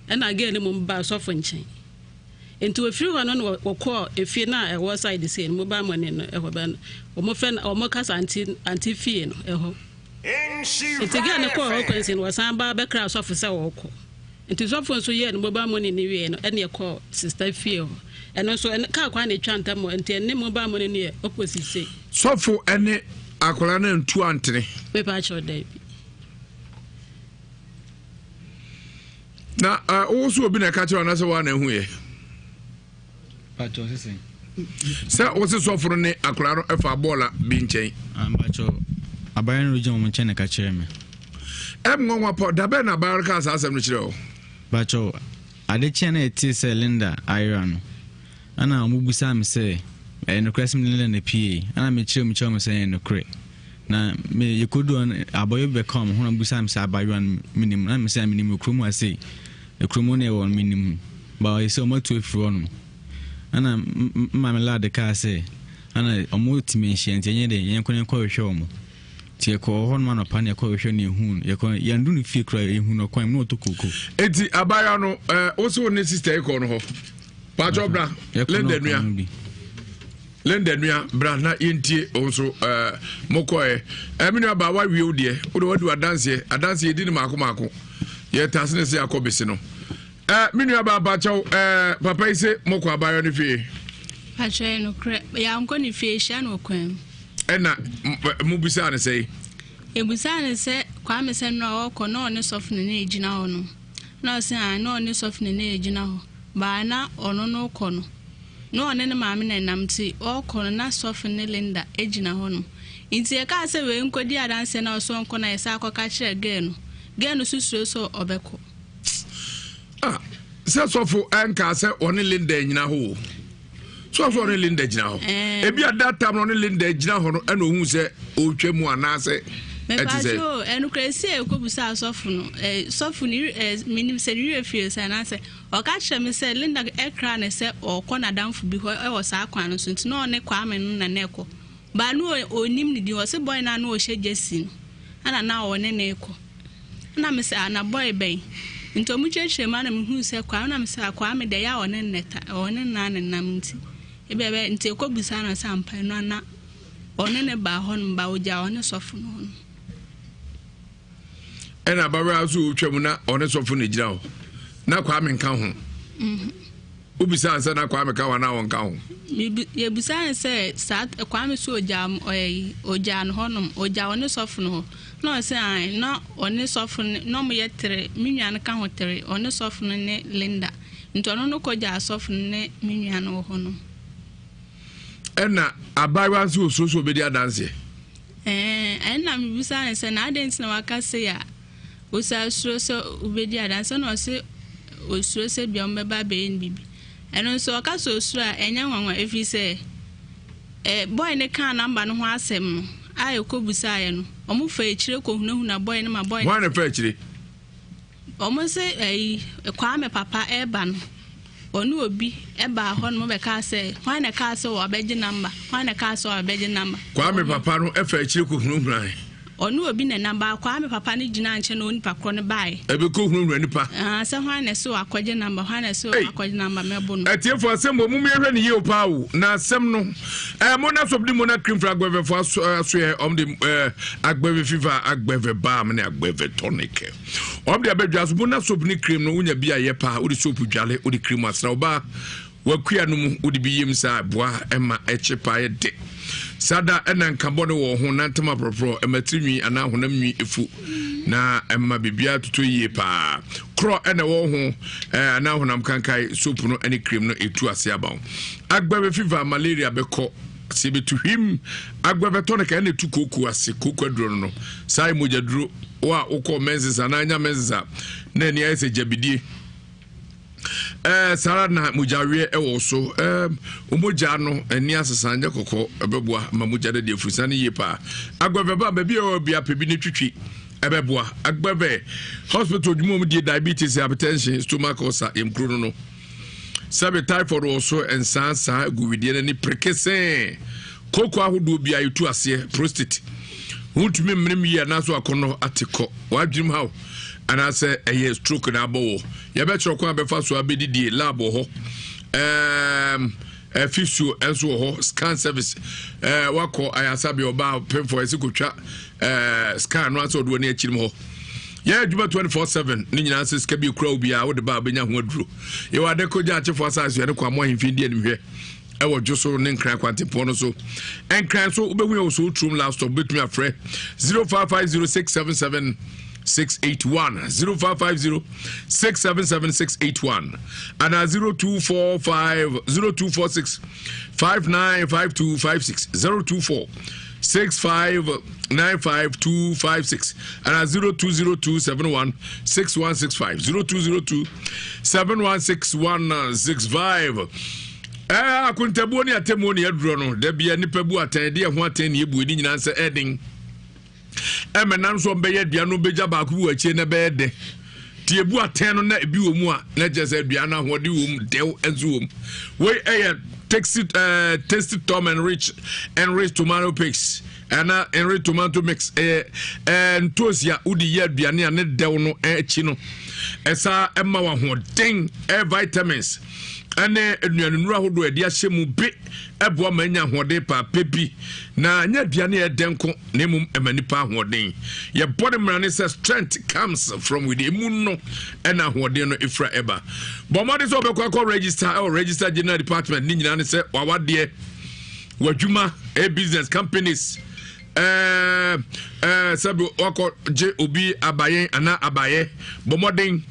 no na ge ni mo ba sofo nchen Into a few one or call if you na was side the same mobile money no e ho ben o mo fen o mo kasa anti fee no e ho it again the call question was amba be class officer wo ko into so for so ye no mobile money ni we no e na call sister fee ho and also ka kwa na twa ntam enti ne mobile money ni opposite so for any akola na ntu antene me pa cho dey na also obi na ka che na se wa na hu ye Pacho sisi. Sa wose soforo ne aklaro efa bola bi nchen. Pacho abayan region mo nchen na ka kire me. Ngonwa po da be na baraka asasem no kire o. Pacho ade chene eti se Linda Iron. Ana omubusa me se no kresim Linda na pie. Ana me kire me se no kre. Na me yekodu aboyo be come ho na busa me se abayan minimum na me se minimum krumu ase. Ekrumu ne won minimum. Ba yeso mo tu efro no. Ana mama la de ka se ana omo timenhia ntenye de yenkone kwa hwe omo tie ko hon ma no pa ne kwa hwe ne hu ye ko yandu ne fie kra ehu no kwan no to koko eti abaya no oso ne sister e ko no ho pa jobra Lenda nua bra na yentie onso mokoe eminu aba wa wie odie wadu adanse edi ne mako ye tasne se akobese no minu aba bacho papa ise moko abayo ne fie pacho no kre ya nko ne fie sha no kwam ena mubisa ne sei ebusa ne se kwa me se no okọ no ne sofne ne ejina ho no na se an no ne sofne ne ejina ho ba na ono no okọ no no ne maame na namti okọ na sofne Linda ejina ho no inti e ka se we nkodi adanse na so nko na esa akọka kire genu susuro so obeko se sofo anka se one Linda nyina ho so one Linda nyina ho ebi adata no Linda nyina ho no na ohun se otwemu anase eti enu kresi ekobusa asofo no sofo ni minim se ri refie se na se o ka kire me se Linda ekra ne se okọ na danfo bi ho e wo sa akwan no so nti no ne kwa me no na neko ba no onim ni di o se boy na no o hye jesi ana na o ne neko na me se ana boy ben nto mu cheche ma na me hu se kwa na me se akwa me de ya one neta one na ne nam nti ebebe nti ekobusa na sampa no na one ne ba ho no ba oja one sofo no ena bawa azu twam na one sofo ne gira ho na kwa me nka ho ubisa ansa na kwa me ka wa na won ka ho ye busa se sa kwa me so oja no ho no oja one sofo no no se ai no one sofo no mo yetere minwan ka ho tere one sofo ne Linda ntono no koja sofo ne minwan ho no ena abawa azu so be dia dance ena mi busa se na dance na waka se ya usa so ubedi adanse no se osuro se bia mbeba be bibi eno so ka so osuro a enya nwanwa efi se boy ne kan namba no ho asem no ayo ko busa aye no omo fa echire ko hunahuna boy ne ma boy wan ne fa echire omo se kwa me papa eba no onu obi eba ho no be ka se wan ne ka se wo beje namba wan ne ka se wo beje namba kwa me papa no efa echire ko hunahuna onu obi ne namba kwa me papa ne gina nche no nipa kro ne bae ebe ko hunahuna nipa se wan ne se akwaje namba wan ne se akwaje namba mebo no etiefo asem mo mu yehwe ne ye opawo na asem no mo na sobdi mo na cream frag agbe fo aso ye om de agbe fifa agbe ba am ne agbe tonic om de abedwa so mo na sobni cream no unya bia ye pa odi soap dwale odi cream asra oba wakua no mu odi bi yem sa boa ema echepa ye de sada ena nkabone wo ho na ntema propro ematinwi ana honamwi efu na emma bibia tutu yie pa kro ena wo ho ana honam kankai soap no any cream no etu ase abaw agbabe fever malaria beko se betu him agbabe tonic ena etu koku ase koku aduro no sai mojaduro wa ukọ menses na anya menses na ni ayese jabidie sara na mujawe ewo so umoja no eni asesanja kokọ ebeboa ma muja de efusane yepa agwebeba ba bi o bia pebi ne twitwi ebeboa agbebe hospital dwuma mu die diabetes hypertension stomach ulcer imkro no sabe typhoid also ensansa guwidie ne prekese koko ahodo bia yitu ase prostate huntumi mmenem yi na so akono atiko wadwim hawo ana se eye stroke na abo ye be chiro kwa be fa so abedidie lab ho Fisu enso ho scan service wako ayasabi oba pay for esikotwa scan no aso do na achirim ho ya adwuma 24/7 ni nyina asese ka bi kura obi a wo de ba benya ho aduro ye wa de ko ja chefo asase ye ne kwa mo hemfi die ne hwe e wo joso ne nkran kwantempo no so enkran so ubehu ye so trum last stop betumi afre 0550677681 0550677681 and 0246 595256 0246595256 and 0202716165 0202716165 akuntabuo ni atemu ni aduro no da bia nipa bu atende ho atende ebu ni nyina nse edin emenam so be yadua no beja ba ku achi na be de tie bu aten no na ebi wo mu a na jese adua na ho de wo mu dew enzo wo mu we tasty tom and rich tomato paste and enriched tomato mix and tosia udi yadua ne dew no achi no esa emma wa ho den vitamins ane enuanura hodo edi ahye mu be eboa manya hode pa pepi na nya duane edenko na mum emanipa hoden ye body mrane say strength comes from within mu no ena hoden no ifra eba bomade so obekwa register general department ni nyina ne say wawade wadwuma business companies sabi wako je obi abayen ana abaye bomodin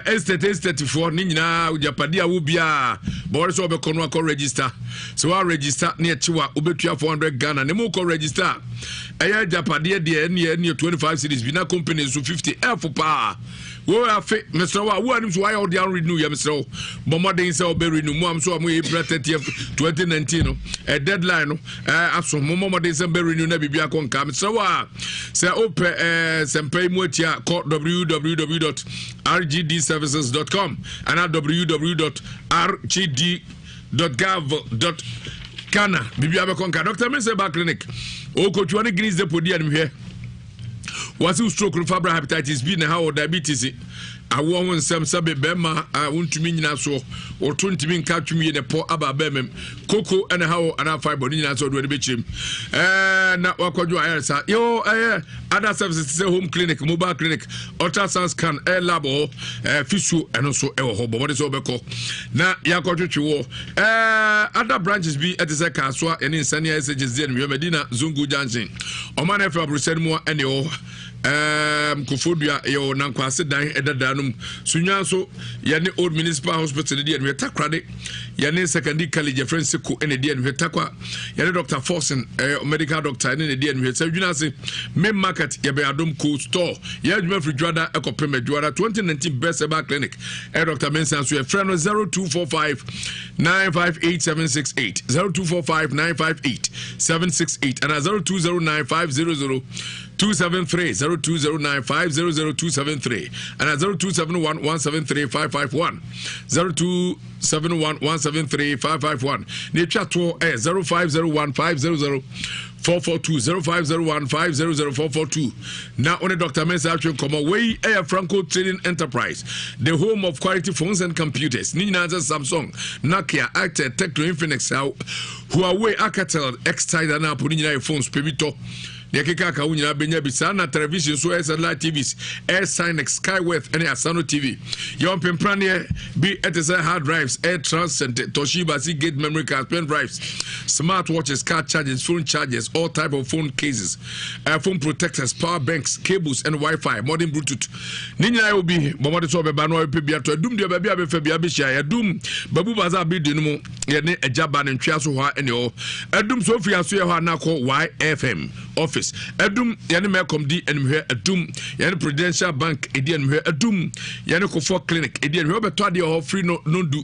estate for ni nyina ujapadi a wo bia bo so be kono akọ register so wa register ne chiwa obetua 400 Ghana ne mo ko register eya japadi de ne 25 cities bi na company so 50 F pa wo afi Mr. Wa anim so why all the renew ya Mr. Bomodin say obe renew mo am so am April 30th 2019 no a deadline no aso Bomodin say be renew na bibia kon ka Mr. Wa say open sempai mu atia www.rgdservices.com and at www.rgd.gov.Ghana bibia be kon ka Dr. Menseba clinic o ko tuane grease de podi anim hwe wasi stroke fibro hepatitis B na how diabetes awo won nsem sabe bema wontumi nyina so otontumi nka twumi ne po aba bemem koko ene how ana fiber nyina so do ne bechim na wakwadwo ayarsa yo other services say home clinic mobile clinic ultrasound scan lab fisu eno so ewo ho bobo de so beko na yakotwetwe wo other branches bi etese kaswa ene nsania SGZ ne Medina Zungu Junction omana fa brusen mu ene o Kofodua yo nankwase dan edadanum sunyanso yane old municipal hospital de en takrade yane secondary college friends ko en de en takwa yane Dr. Forsen medical doctor en de en sadwunase main market ye be adom cold store ye adwuma fridwada ekopem adwara 2019 best ever clinic Dr. Mensan so ye friend 0245 958768 0245 958768 and 0209 273 0209500273 and 0271173551 0271173551 ne twato 0501500442 0501500442 now on Dr. Mensa actually come away Franco Trading Enterprise, the home of quality phones and computers. Nina Samsung, Nokia, Actor, Tecno, Infinix, Huawei, Alcatel, X-Tide and Apple phones Pemito. Yakika Kaunya Benya Bisana television so as light TVs, Air Sinex, Skyworth, and Asano TV. Yon Pemprania be at hard drives, Air Transcend, Toshiba, Seagate memory cards, pen drives, smartwatches, car chargers, phone chargers, all type of phone cases, phone protectors, power banks, cables, and Wi-Fi, modern Bluetooth. Nina will be Bomadi Sobe Bano Pibia to Doom de Babia Fabia Bishia, Doom, Babu Baza Bidino, Yane, a Jaban and Chiasuha, and yo, a Doom Sophia Suya Nako YFM office. Edum yani Malcolm D and here Edum yani Prudential Bank edian here Edum yani Kofi Clinic edian here beto ade ho free no do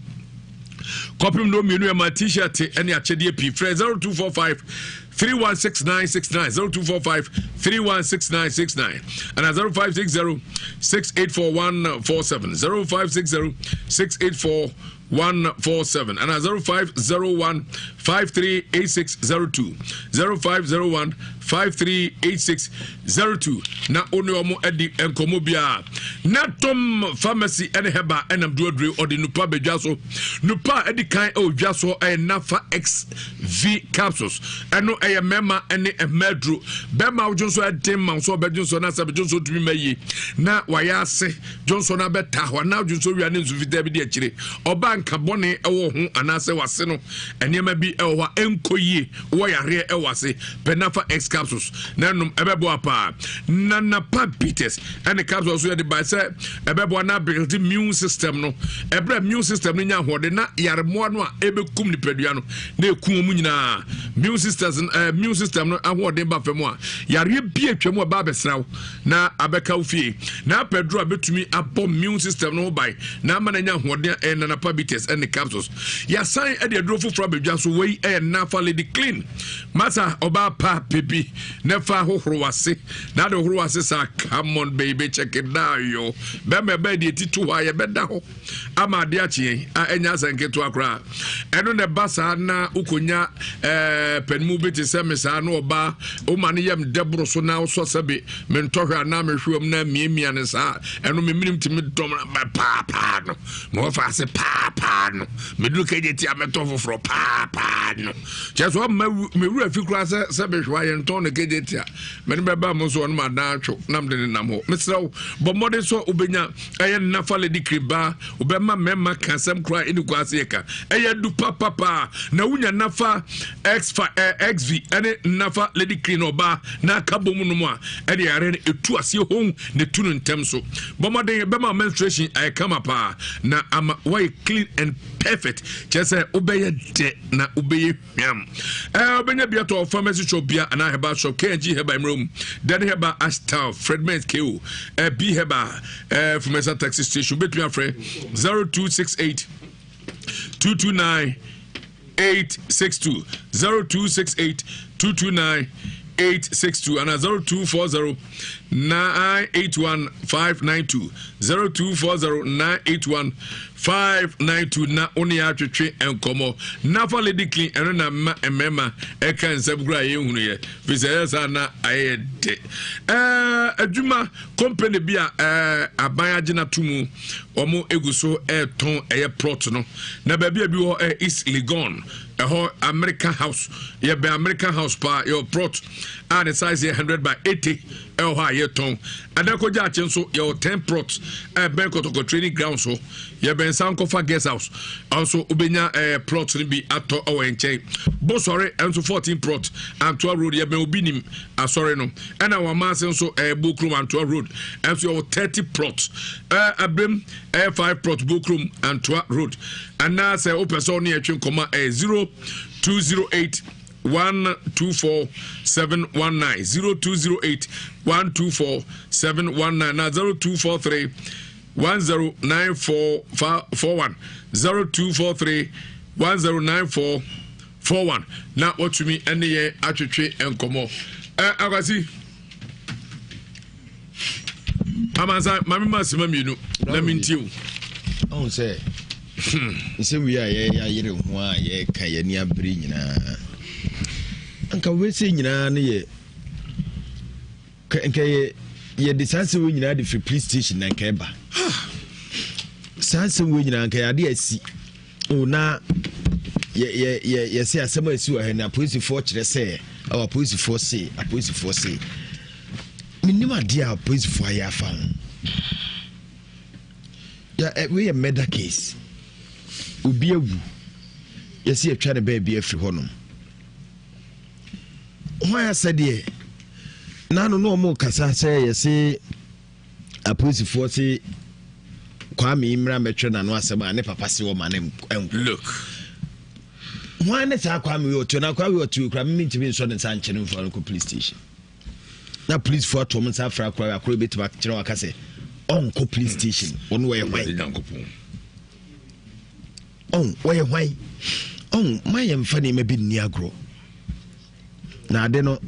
copy no menu my t-shirt any achede p 0245 316969 0245 316969 and 0560 684147 0560 684147 and 0501 538602 0501 538602 na ono omo edi enkomo bia na tom pharmacy ene heba enam duodre odi nupa bedwa so nupa edi kan odwa so nafa XV capsules eno mema ene emedro bema ojonso edem ma so bedunso na sabedunso tumi mayi na waya ase jonso na beta ho na ojonso wi ane nzuvida bi de akire oba nka bone ewo ho anase wase no enema bi ewo enkoyie wo yare ewase benafa X capsules na num ebebo apa na napa bites ene capsules so de by say ebebo na build immune system no ebra immune system no nya hode na yaremo no a ebekum ni pedua no na ekum mu nyina immune system no ahode ba fam a yare bi atwam ba besraw na abeka ofie na pedro abetumi abom immune system no by na amana nya hode na napa bites ene capsules ya sign e de drofo fra bedua so wey e na fa lady clean masa oba pa pipi nefa hohoro wase na de hohoro wase sa come on baby check it down yo be de titu wa ye beda ho ama de achi a enya sanketo akra eno ne basa na ukonya penmu beti se mesa na oba o mane yam debro so na so sebe mentohwa na mehwem na miemia ne sa eno meminim timi dom na papa no mo fa se papa no medu keje ti ameto foforo papa no jeso me afikura se behwa ye nton ne kejetia meni beba mo so no madancho nam de nam ho mesraw bo mode so obenya eye nafa lady kriba obema mema kansem kra eni kwase ka eye du papa na wunya nafa XV ene nafa lady clean oba na kabom no mo a ede yare etu ase ho ne tunu ntem so bo mode bema menstruation I come up na ama why clean and perfect just say obeye de na obeye hwam obenya biato pharmacy shop bia ana heba shop KG heba imrom then heba Ashtown Fredmans KO B heba from a taxi station between our friend 0268 229 862 0268 229 862 and 0240 981 592 0240 981 592 na oni atwetwe enkomo nafa lady clean eno na ma emema eka nsabugura ye hunu ye fisesa na ayede adwuma company bia aban agina tumu omo eguso ton eye plot no na ba bia bi ho is Legon ho American house ye be American house pa your plot and the size 100 by 80 ha ye ton adako ja chenso your 10 plot ben kotoko training ground so ye ben sankofa guest house also ubenya plot ni bi ato owenche bo sorry enso 14 plot Antoa road ye ben obinim asore no na wa masen so Bokrum Antoa road enso your 30 plot abem 5 plot Bokrum Antoa road and now say open so near twin comma 0208 124 719 0208 124 719 now 0243 109441 0243 109441 now what to me any year atwetwe enkomo agasi amansa mami masima mienu na mintiu on say we are yere ho a ye ka ye ni abri nyina anka we se nyina ne ye ka ye distance we nyina de free police station na ka ba sanse we nyina anka ya de asi o na ye se asema asi wa na police for kire se our police for say a police for say minima dia police for ya fa ya we a murder case obi awu yesi atwa ne ba bi afri honom why said nano no mo kasa say yesi a police force kwame imra metwe na no asema ne papa se wo manem look why na sa kwame yo to na kwame yo to kwame minti bi so ne sa nche no for police station na police for to mo sa fra kwa akro beti ba kire wa kase onko police station ono we hwan why my am funny maybe ni agro na ade no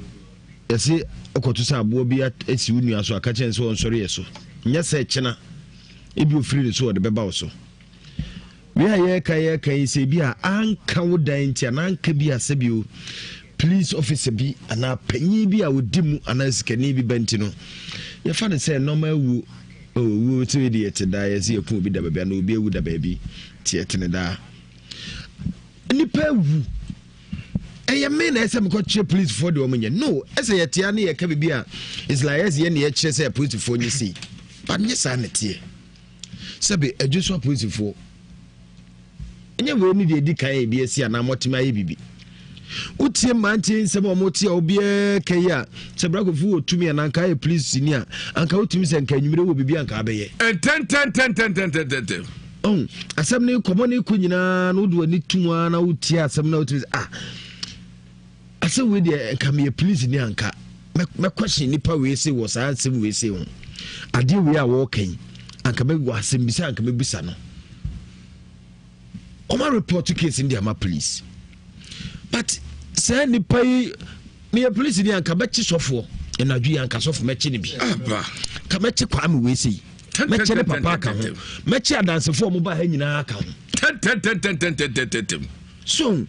yesi ekotu sa abo bi esi unu aso aka chen so onsori yeso nya se chena ebi ofiri so de beba so we aye kai se bi a anka wodan tia na anka bi asebio police officer bi ana panyin bi a wodi mu ana sikani bi benti no ye fa ne say normal wu wu ti di etida ye se eku bi da baba na obi ewu da baby ti etene da nipa wu eye me na ese me ko che police for the omenye no ese ye tia na ye ka bi a is like yes ye na ye che say police for ni see but nye sa na tie sebe adwuso police for enye we ni de di kan bi esi ana motima ye bibi utie mantin sebe omoti a obi kai a sebra Kofi otumi ana kan ye police senior anka otumi se nka nwumire wo bibi anka abeye 10 oh asem ne komo ne ko nyina no do ani tumwa na utie asem na otumi asem we de nka me police ni anka me question nipa we say wo sa asem we say ho ade we a wo kan anka me wo asem bisa anka me bisa no oma report case in the police but say nipa me police ni anka be chi sofo na dwu anka sofo me chi ne bi aba ka me chi kwa me we say me chi ne papa ka ho me chi adansefo mo ba ha nyina ka ho 10 so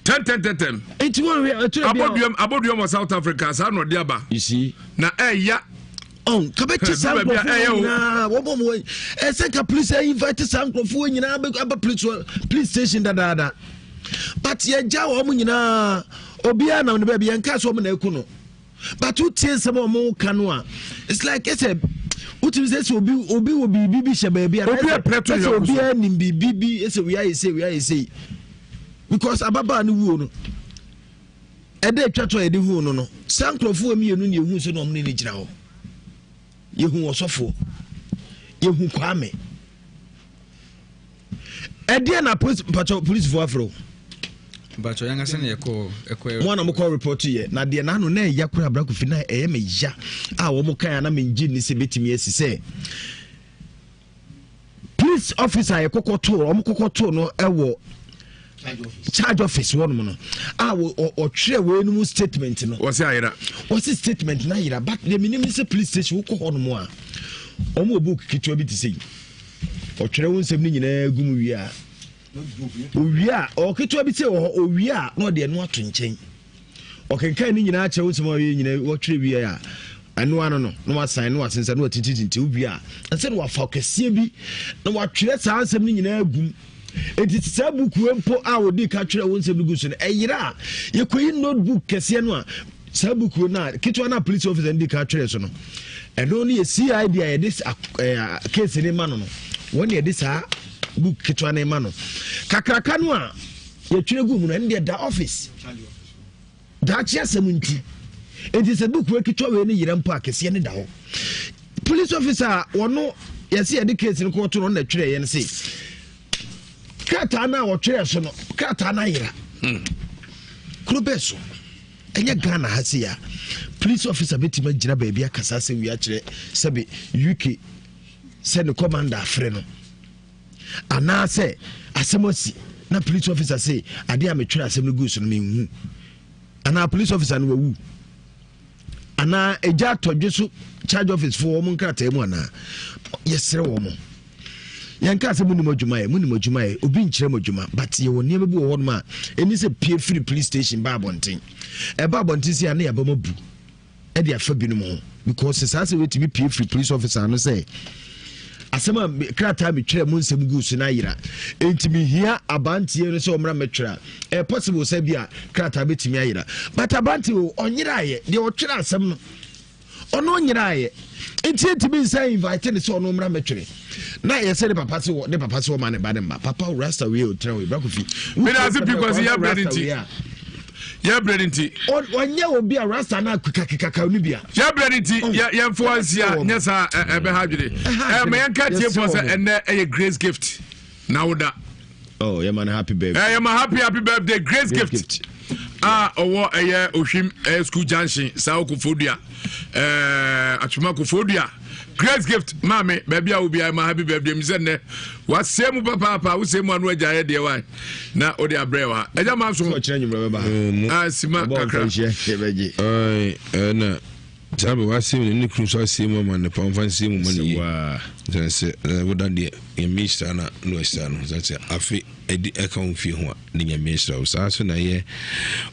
10 it's one abodium of South Africa sa no de aba you see na eya on kabechi sanko na wo bom we senka police invite sanko fu nyina aba police station da but ye ja wo mu nyina obia na ne ba bia nka so mo na ekuno but utie nsem o mo ka no a it's like it's a utie say obi wo bibi hye ba bia obi ani bibi ese we ayi say because ababa no wuo no ede twato ede hu no sankrofo mienu ne ehu so no omne ne gira ho yehu osofo yehu kwame ede na police for afro bacho yanga sene eko mwana mo call report ye na de na no na ya kura bra Kofi na eye me ya a wo mo kan na me ngi ni se betimi asise police officer ye kokoto o mo kokoto no ewo charge office one no o tire we no statement no what's ayira what's statement na ayira but the minimum say police station ko hono mo a o mo book kitwa bi ti sei o tire won sem ni nyina gum wi a o kitwa bi sei o wi a no de no ato nchen o kenkan ni nyina ache won sem o wi nyina o tire wi a anu ano no no asan no asensa no atititi wi a anse no afa kese bi no wa tire saa sem ni nyina gum enti sabuku empo a wodi ka twere won sem gusu no eyira yekoyi notebook kese no a sabuku na kitwa na police officer ndi ka twere so no eno ne CID ya this case ni ma no won ye this book kitwa na ma no kakraka no a ye twere gu mu no ndi da office da chia semunti enti sabuku kitwa we ni yira mpo akese ne da ho police officer wono ye se ye the case ni ko to no na twere ye ne se kata na wo twere so no kata na yira klubeso enye Ghana hasia police officer betima gira ba bia kasa se wi a kire sebe UK send commander afre no ana se asemosi na police officer say ade a metwere asem no guso no menhu ana police officer no wu ana eja todweso charge office for wo nkrata mu ana yesere wo mo yanka se munimo dwumae obi nkyere modwuma but ye woni emebu wo no ma eni se pie free police station ba bonten e ba bonten se ana ya ba mabu e dia fa binu mo because se ase wetimi pie free police officer no say asema krata me twere mu nsem gusu na yira entimi hia abantie no se omra metwera e possible say bia krata betimi ayira but abantie o onyira ye de o twere asem no ono nyira ye enti say invite ne so ono omra metwere na ye say the papa so man ba dem ba papa rasta we o try we bra Kofi me na say because ya breadinti onye obi a rasta na kaka no bia ya breadinti ya mfoansia nyesa ebe ha dwere me yanka tie for say ene e grace gift na woda oh yeah man happy birthday yeah man happy birthday grace gift owo eye ohwim school junction sao Kofodua atuma Kofodua grace gift mame baby a obi ma happy birthday mi sene wasemu papa wo semu anu ajaye de wa na odi abrewa eja ma so kire nyumra ba sima kakra beje na Jabe wa sim ni kru so sim ma ne pon fan sim ma ni wa se woda de e minister na no esta no say afi edi account fi ho ni nya minister o sa so na ye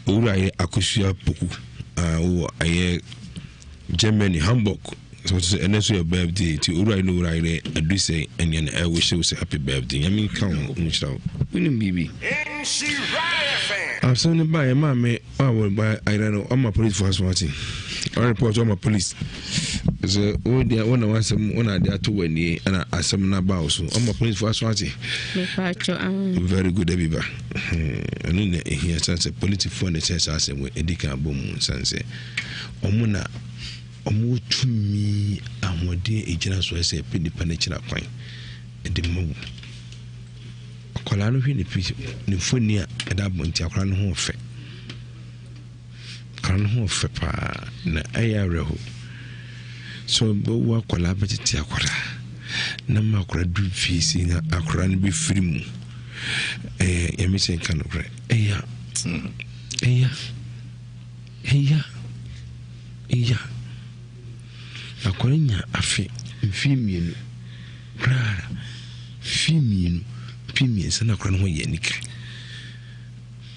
owura ye akosua poku wo aye Germany Hamburg so eneso your birthday ti owura no owura ye adu say enya na wish you say happy birthday I mean kan minister we no bibi so ne ba e ma me wa ba I don't know I'm a police force watching I report on my police. So, oh, dear, one of us, one idea to win ye, and I summon about so. I'm a police for Swati. Very good, Ebiba. And in here, since a political fund, it says, I say, with Edika Boom, Sanse. Omuna, Omu to me, and what dear agent, so I say, penny peninsula coin. And the move. Colano in the piece, Nymphania, and that Monte Crown home fair. Kan ho fepa na ayareho so bo wa kwala betiti akwara na makora du fisi na akwara ne be firi mu yemi sen kan okra eya akwara nya afi mfimienu pra fimienu pimiensa na akwara no ye nika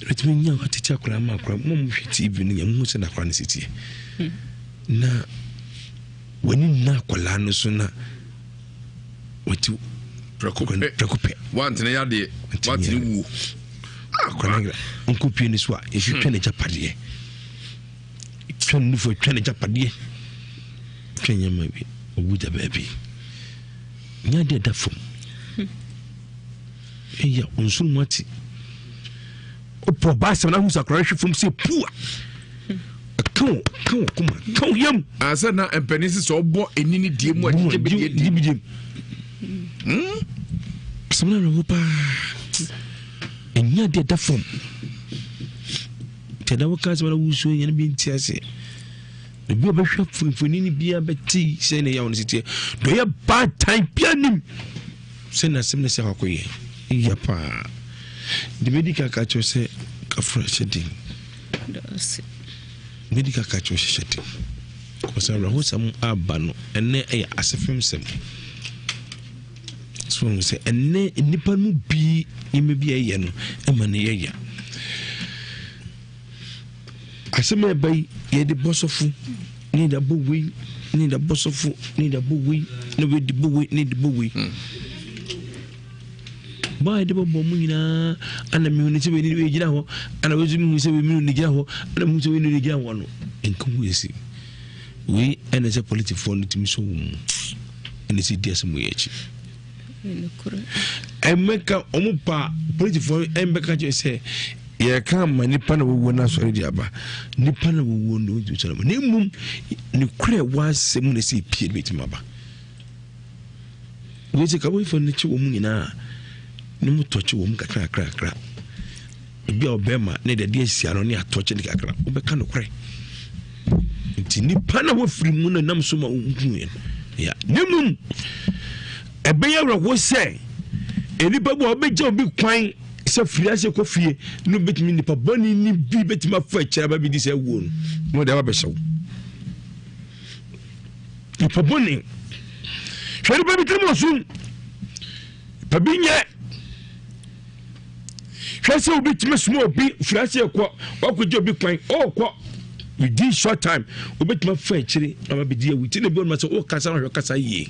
retimi nya watiti akora ma akora mo hwiti bi ne mu se na akora ne siti na wani na akola no so na wati prekope want ne yade wati wu akora ngra nkopi ni so a ehwetwe ne japade twen no fo twen ne japade twen nyama bi owu da baby nya de da fom eya onsul mati opo basa na husa krawhwe fom se pua kan yam asa na empenisi so obo enini die mu adike bidie samana no pa enya de da fom te da waka samana wuso yen bi ntiase bi obehwa fonfonini bia beti se ne ya won sitie do ya bad time pianim se na semne se hakoye ya pa the medical catch say kafra shedding medical catch shedding because I know some abano ene e asefem sem so we say ene nipa mu bi ime bi eye no e ma ne ye ya aseme bay ye de bosofu ni da bowi ni da bosofu ni da bowi no we di bowi ni di bowi ba de bo mu nyina ana mi ni se we ni we gira ho ana we mi se we mi ni gira ho ana mu se we ni gira ho no enko mu yesi we ana se political fund timi so ene se dia se mu yechi emeka omupa political fund emeka je se ye ka ma nipa na wo na so di aba nipa na wo no du so na mum ni kure wa se mu na se pie betima ba we se ka wo fund ni chi wo mu nyina ni mutochi wo mu kakra ebi obema ne de dia sia no ne atochi ne kakra obeka no kure nti nipa na wo firi mu na nam so ma unhuen ya nemum ebe ya wo se enipa bo obeje obi kwan se firi ase Kofi no betimi nipa boni ni bi betima fa kira ba bi di se wo no mo de ba be sew nipa boni hwere ba bi timo sun pabinya hwese obi time small bi frase ekọ wakoje obi kwan okọ within short time obi time fa akire ama bi dia witi ne bi on so o kasa hwe kasa yie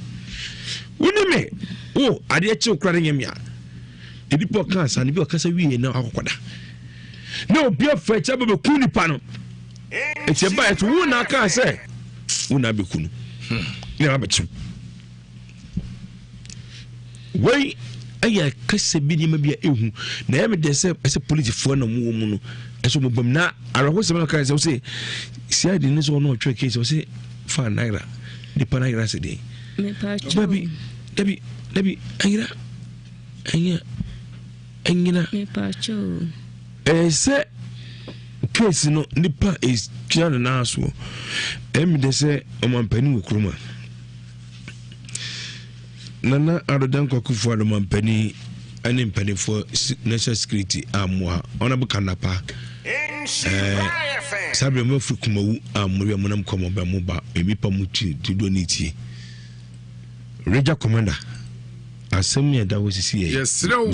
woni me o ade akire okra nyamia edipo kasa ne bi okasa wie na akokoda na obi fa akire ba be kuni pa no etie ba eto wo na aka se wo na be kunu ne ba betu wei aya kase bi ni mabia ehu na ya me de se political na mu no eso mo bam na araho se me kan se si ade ni so no twa case se fa naira de pa naira se de me pa baby debi anya me pa cho se case no nipa is kiana na so em de se o man pani wo kroma nana arodan kwakufu ado mampani ani mpani for national security amwa ona bukanapa sabre mo fu kumawu amuri amunam komo ba mo ba emi pa mu ti do ni ti Ranger Commander asem ya da wosisi ye yes no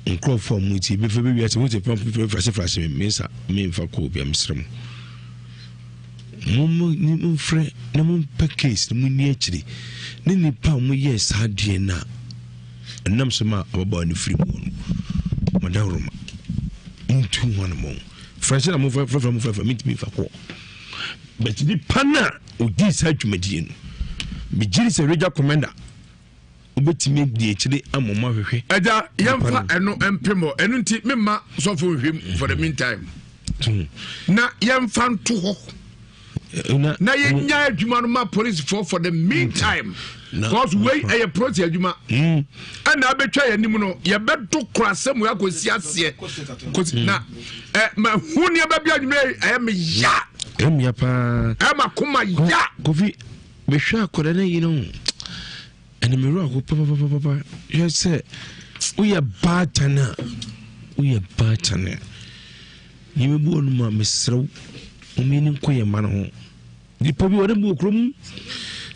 nkrofo mu ti be fe be wiase mo ti pam flash me nsa me mfa ko bi amsrem mo frɛ na mo package mo ni akiri ne nipa mo ye sadie na nam sema ababa ni free mo madawroma into one mo fresh na mo fra me fa ko but di pana odi sa dwumadie no bi jiri se Ranger Commander obetimi di akiri amoma hwehwe aja yemfa eno empemo eno nti memma so for hwem for the meantime na yemfa nto ho na yenya adwuma no ma police for the meantime because we a process adwuma and abetwa yanim no ye bedo krasem ya kosi ase na ma huni ababia adwuma ayame ya emya pa ama kuma ya Kofi be hwa akora na yi no ene me ro ako papa you say we are batana yimebu onuma mesrew umini nkoye man ho nipa bi wode bu okrom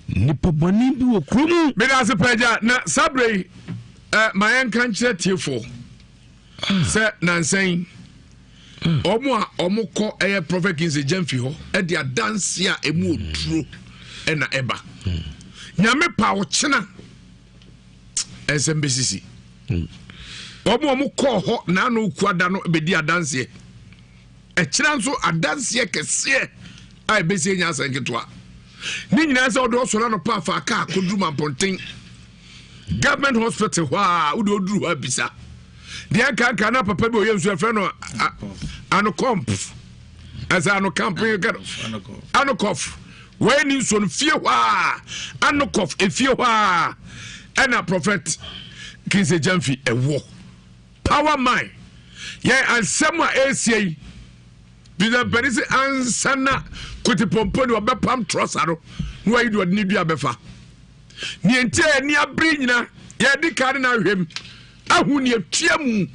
nipa bani bi okrom me da se paja na sabre mayen kan kire tiefo se nansen omukọ eye Prophet Kingsley Gyimah ho e dia dance a emu oduro e na eba nyame pa wo chena Nsem besisi omukọ ho na no kuada no be dia dance e chena nso adanse kese ai besi nya asanketwa ni nyina se odo so no pa fa ka koduru mamponten government hospital wa udo duru ha bisa dia ka na papa bi oyem so efre no Ankoanna as Ankoanna Ankoanna when you son fear wa Ankoanna e fear wa and a Prophet Kingsley Gyimah e wo power mind yeah and someone ACA bisa perisi ansana kuti pomponi obepam trosaro no ayi do ni dua befa ni ente ni abri nyina ye di kare na hwem ahu ni atuamu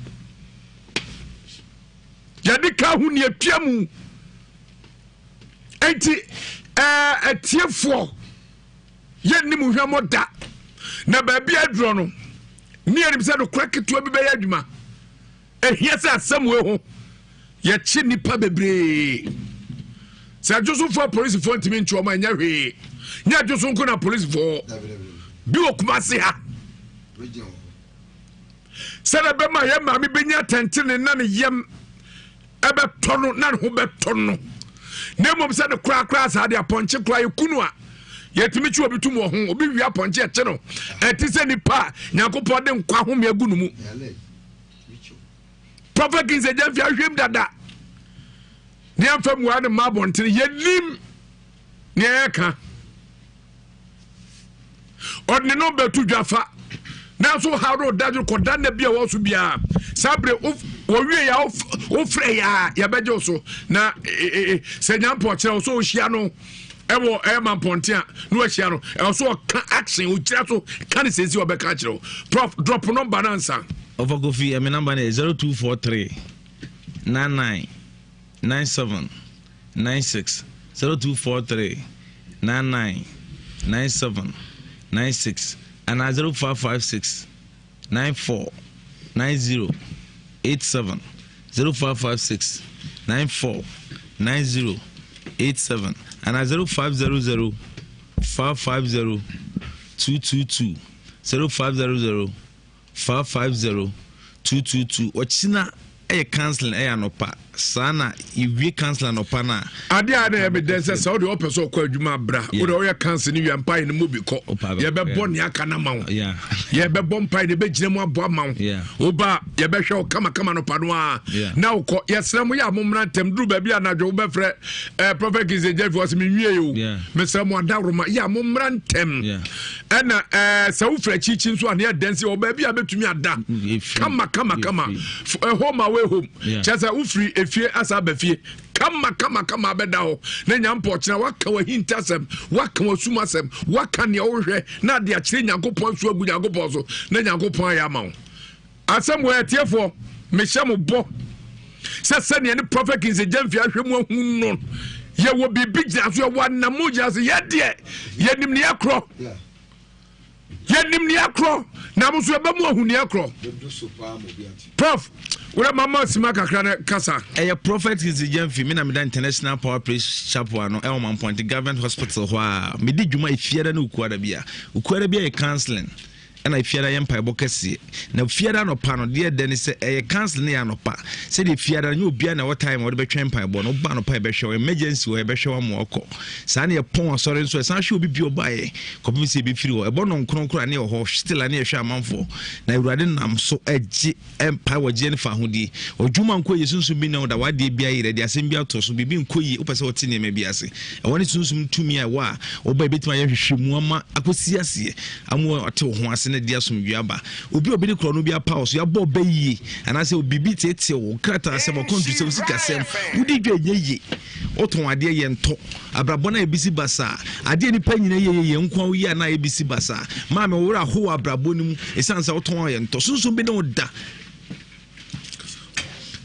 ya di ka hu ni atuamu enti atiefo ye ni mu hwemo da na ba bia dro no ni eri bisa do kraketo bi be ya adwuma ehia se asem we ho ye chi nipa bebre se Joseph for police for ntimi ncho ma nya hwe nya Joseph nko na police for bi okuma se ha se na be ma ye ma mi benya tentene na ne yem ebe tono na ho be tono na mom se de kra sa de aponche kra ekunu a yetimi chi obi tum wo ho obi wi aponche eche no eti se nipa nyankopɔ de nkwa ho me agunu mu Prophet Kingsley Gyimah hwem dada ni amfam wa ne mabonten yenim ne eka odne no betu dwafa na so haro dadu ko dan na bia wo so bia sabre wo wie ya wo frɛ ya beje so na se nyampo kire so ohia no ewo mamponten a no ohia no e so ka action o kire so kan sesi obeka kire prof drop number na answer over Kofi my number is 0243 99 97 96 0243 99 97 96 and 0556 94 90 87 0556 94 90 87 and 0500 550 222 0500 550 222 ochina e canceling e anopa sana iwi cancel anopa na ade evidence say o de opeso kwa adwuma bra o de o ya cancel ni wampa ni mo bi ko ye be bo ne aka na mawo ye be bo mpa ni be gire mu abo mawo o ba ye be hwe o kama no pano a na o ko ye sra mu ya momra tem duru ba bia na dwo be frɛ Prophet Kingsley Gyimah was me wie yo me sra mu adawroma ya momra tem na sa wo fra chichi nso ane dance o ba bia betumi ada kama home away home chasa wo free efie asa ba fie kama beda ho na nyampo kina waka wa hintasem waka wa sumasem waka ne wo hwe na de akire nyankopon so agu nyankopon so na nyankopon ya ma wo asem wo etiefo me hye mo bo sɛ sɛnea ne prophet King Gyamfi ahwɛ mu ahu no yɛwɔ biribi gyina so yɛwɔ anamo gyina so yɛdeɛ yɛnim ne yɛkorɔ na mo so yɛbɛmu ahu ne yɛkorɔ prof wura mama sima kakra ne kasa ɛyɛ prophet King Gyamfi me na meda international power praise chapel no ɛwɔ Mamponte government hospital hɔ a medi dwuma efiada na ukuada bia yɛ counseling and I fear I am Pibocasi. Now, fear no pano, dear Dennis, a council near no pa. Said if fear and you be an what time or the train pipe, no ban pipe show, emergency or a show more. Sunny a pong or sorry, so as I should be pure by community be few, a bon on Cronco near horse, still a near shaman for. Now, rather than I'm so edgy empire Jennifer Hoodie or Juman Quay soon to be known that what they be the assembly to be being Quay, Opasotini maybe I say. I want it soon to me a wa or by bit my Shimama, I could see us here. I'm more to once. Ne dia somdwaba obi obedi kro no bia pause ya bo bayi ana se obibi tete wo krata asem kontu se usika sem wudi dwa ye oton ade ye nto abrabo na ebisi basa ade ni panyina ye nkwa wo ye na ebisi basa ma me wura ho abrabo ni mu esansa oton ye nto sunsun bi ne oda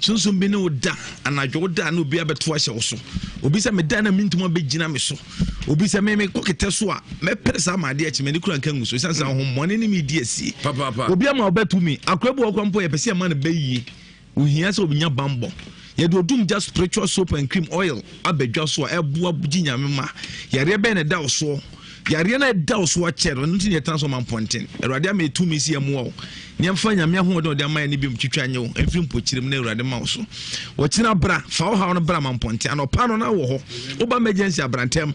sunsun bi ne oda anadwo oda na obi abeto ahye wo so obi se me da na mintuma begina me so obi se me kokete so a me presa ma de achi me ni kura nkan so sansan ho money ni me di asi papa obi ama obetu mi akrabu okwampo ye pese ma na bayi ohia se obi nya bambo ye do dum just spiritual soap and cream oil abedwa so a eboa buginyame ma yare be na da so yare na da so a chere no tin transform Mamponte erade ama etu mi si emu o nyamfa nyame ho de ode ama ni bi mtwitwa nye o efiri mpochirim na erade ma so wo kina bra fa wo ha no bra Mamponte anopa no na wo ho oba emergency abrantem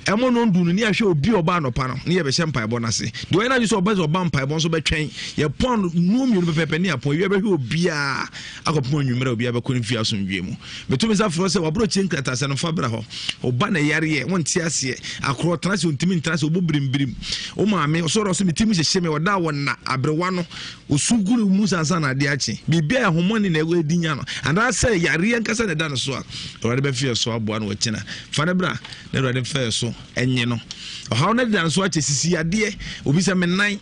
emo no ndunu ni ahwe obi oba anopa no ne ye be hempa ebo na se de we na just oba mpa ebo so betwen ye pon no mienu pepepe ne apon ye be hwe obi a akopon nwumere obi a be ko ni fia so ndwe mu betumi za fro se wabro chinkrata se no fa bra ho oba na yare ye won ti ase akro tana se ontimi ntana se obobrimbirim o maame so ro so mitimi hye me wada wona abrewa no osuguru musa sana de achi bibia homoni na ewe dinya no and say yare nkasa na da no so a ro be fie so aboa no wachina fa ne bra na ro de fe so enye no how na dan so achi sisi ade obi se menan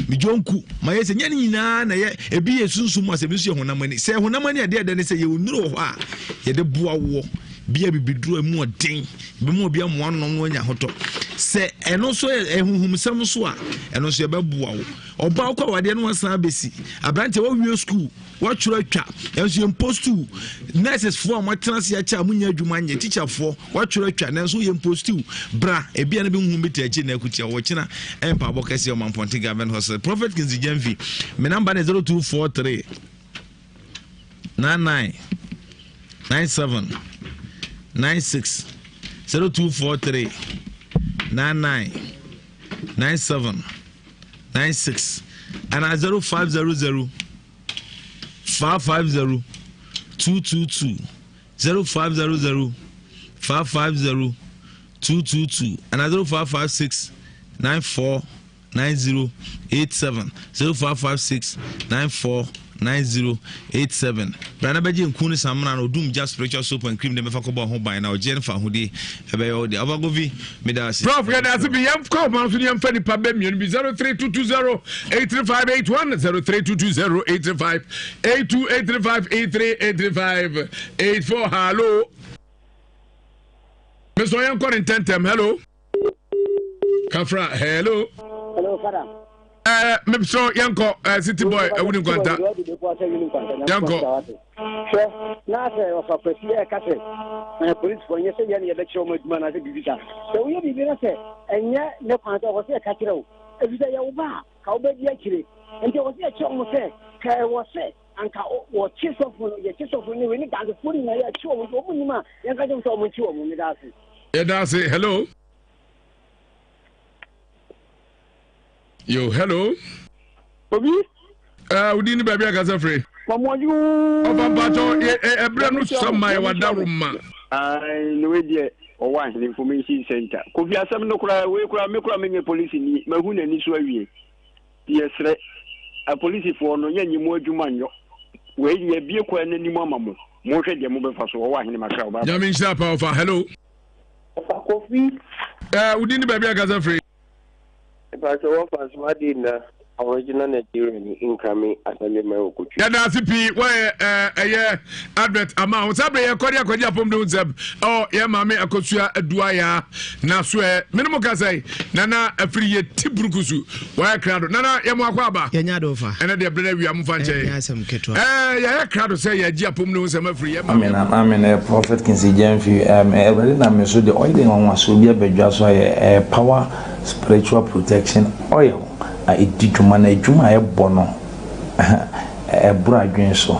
mi jonku ma yese nyane nyina na ye ebi yesunsu ase bi so honamani se honamani ade ade ne se ye onuro ho a ye de boa wo bia bibiduro mu odin bi mu obi amoa no no nya hoto se eno so ehuhum sam so a eno so ye beboa wo oba kwa wade no asan besi abrante wo wie school wo churo atwa enso impost to nurses for mo transi acha munya adwuma nye teacher for wo churo atwa na enso ye impost to bra ebia na be hu beti achi na akutia wo kina empa abokase o Mamponte government hospital prophet King Gyamfi me number is 0243 99 97 96 0243 99 97 96 and 0500 550 222 0500 550 222 and 0556 94 9087 0556 94 9087 Brana Beji nkunu samna no dum just spiritual soap and cream dem fa ko ba ho ban na o Jennifer hodi ebe yo de abagovi medasi prof ya da bi yam ko man so yam fa ni pa be mienu bi 03220 83581 03220 835 8385 84 hello Mr. Yan Quarantentem hello Kafra hello Father. So Yanko, city boy, I wouldn't contact Yanko. Now, of a president, police for you say, any election with man as a visitor. So we have say, and yet no part of a catcher. If you say, how bad actually, and there was a chum say, Kai was said, and what chase of when you need to put in a show with Omunima, and I don't know what you want me to say. Yeah, that's it. Hello. Yo, hello. Bobby? We didn't be a free. From what you about a brand new summer, what that room. I know it or one information center. Kofi Asam no cry, we could make a police in Mahuna and Nisway. Yes, a police for no any more Jumanyo. Where you be a queen any more mamma. More than the mobile for so one in my car. Jamin Sapa for hello. Kofi? We didn't be a free. If I saw us, what did original Nigerian in Krami as a member. Yada CP, why advert amount? Sabre Korea from the Nsem. Oh, yeah, mammy, a Kosua, a Duaya, Naswe, minimum Kazai, Nana, a free Tibrukusu, why crowd, Nana, Yamakwaba, Yanadova, and the brother we are Mufanche. Yeah, crowd say, Japum knows I'm free. I mean, a prophet can see Jenfi, every name so the oil on was will be a bedjas a power, spiritual protection, oil. It to manage my bono a bragin so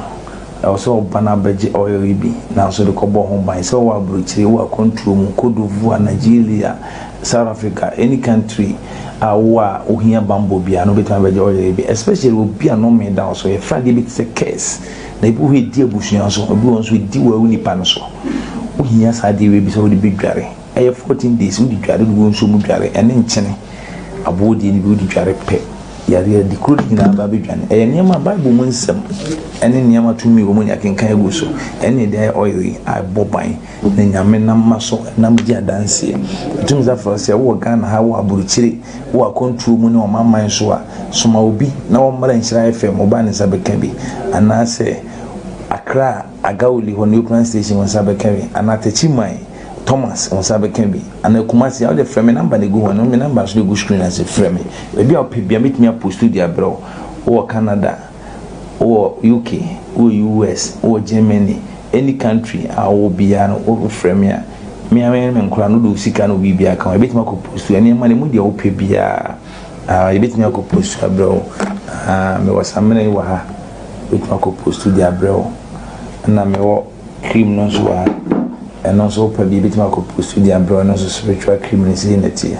also banabeji oil be now so the cobo home by so our bridge were control Kodovu Nigeria South Africa any country our uhia bambo be no better oil be especially will be a no man down so a Friday bit a case they put with dear bushing so everyone's with dear winnie panoso uhia sadi will be so the big gary 14 days with the gary going so mugare and then chene abodi ni bi dware pe yare di kru ni na ba bi dwane e niam bible mu nsem ene niam tumi wo mu ya kenkan egu so ene dey oil a boban na nyame na maso na mji adanse tumi za for se wo Ghana ha wo aburuchire wo control mu ne o mamman so a soma obi na wo mara Nhyira FM oba ne sabeka bi anase Accra Agawuli ho nuclear station wo sabeka bi anatachi mai Thomas on sabe can be and a Kumasi out the frame number they go on no number so go screen as a frame maybe I'll pay meet me up post to bro or Canada or UK or US or Germany any country I will be an over frame here me and Crown do sika no be a can bit my post to any money mudi or pay be a bit me post to bro me was a minute wa bit my post to the bro and I me cream no so and also probably bit my post to the umbrella also spiritual criminality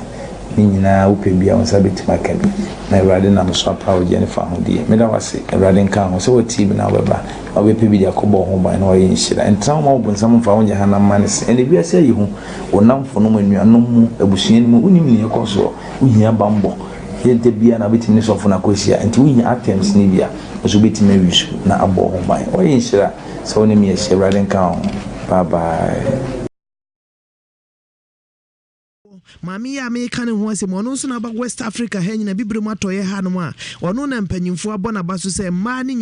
nina upe bia on sabit makabi na rade na so power Jennifer hodi me da wase rade nkan ho so what team na baba obe pe bi dia kobo ho ban na o Nhyira entra ma obo nsam fa onye hana manis ene bia se yi ho onam fo no manuanom mu abusuan mu unim ne yekoso uhia bambo yente bia na bit ni so fo na kosia enti uhia items ni bia so bit me wisu na abo ho ban o Nhyira so ne me ye rade nkan ho. Bye bye. Mami ya me kan ho asem ono so na ba West Africa ha nyina bibire mu atoye ha no a ono na mpanyimfo abɔ na ba so sɛ ma ni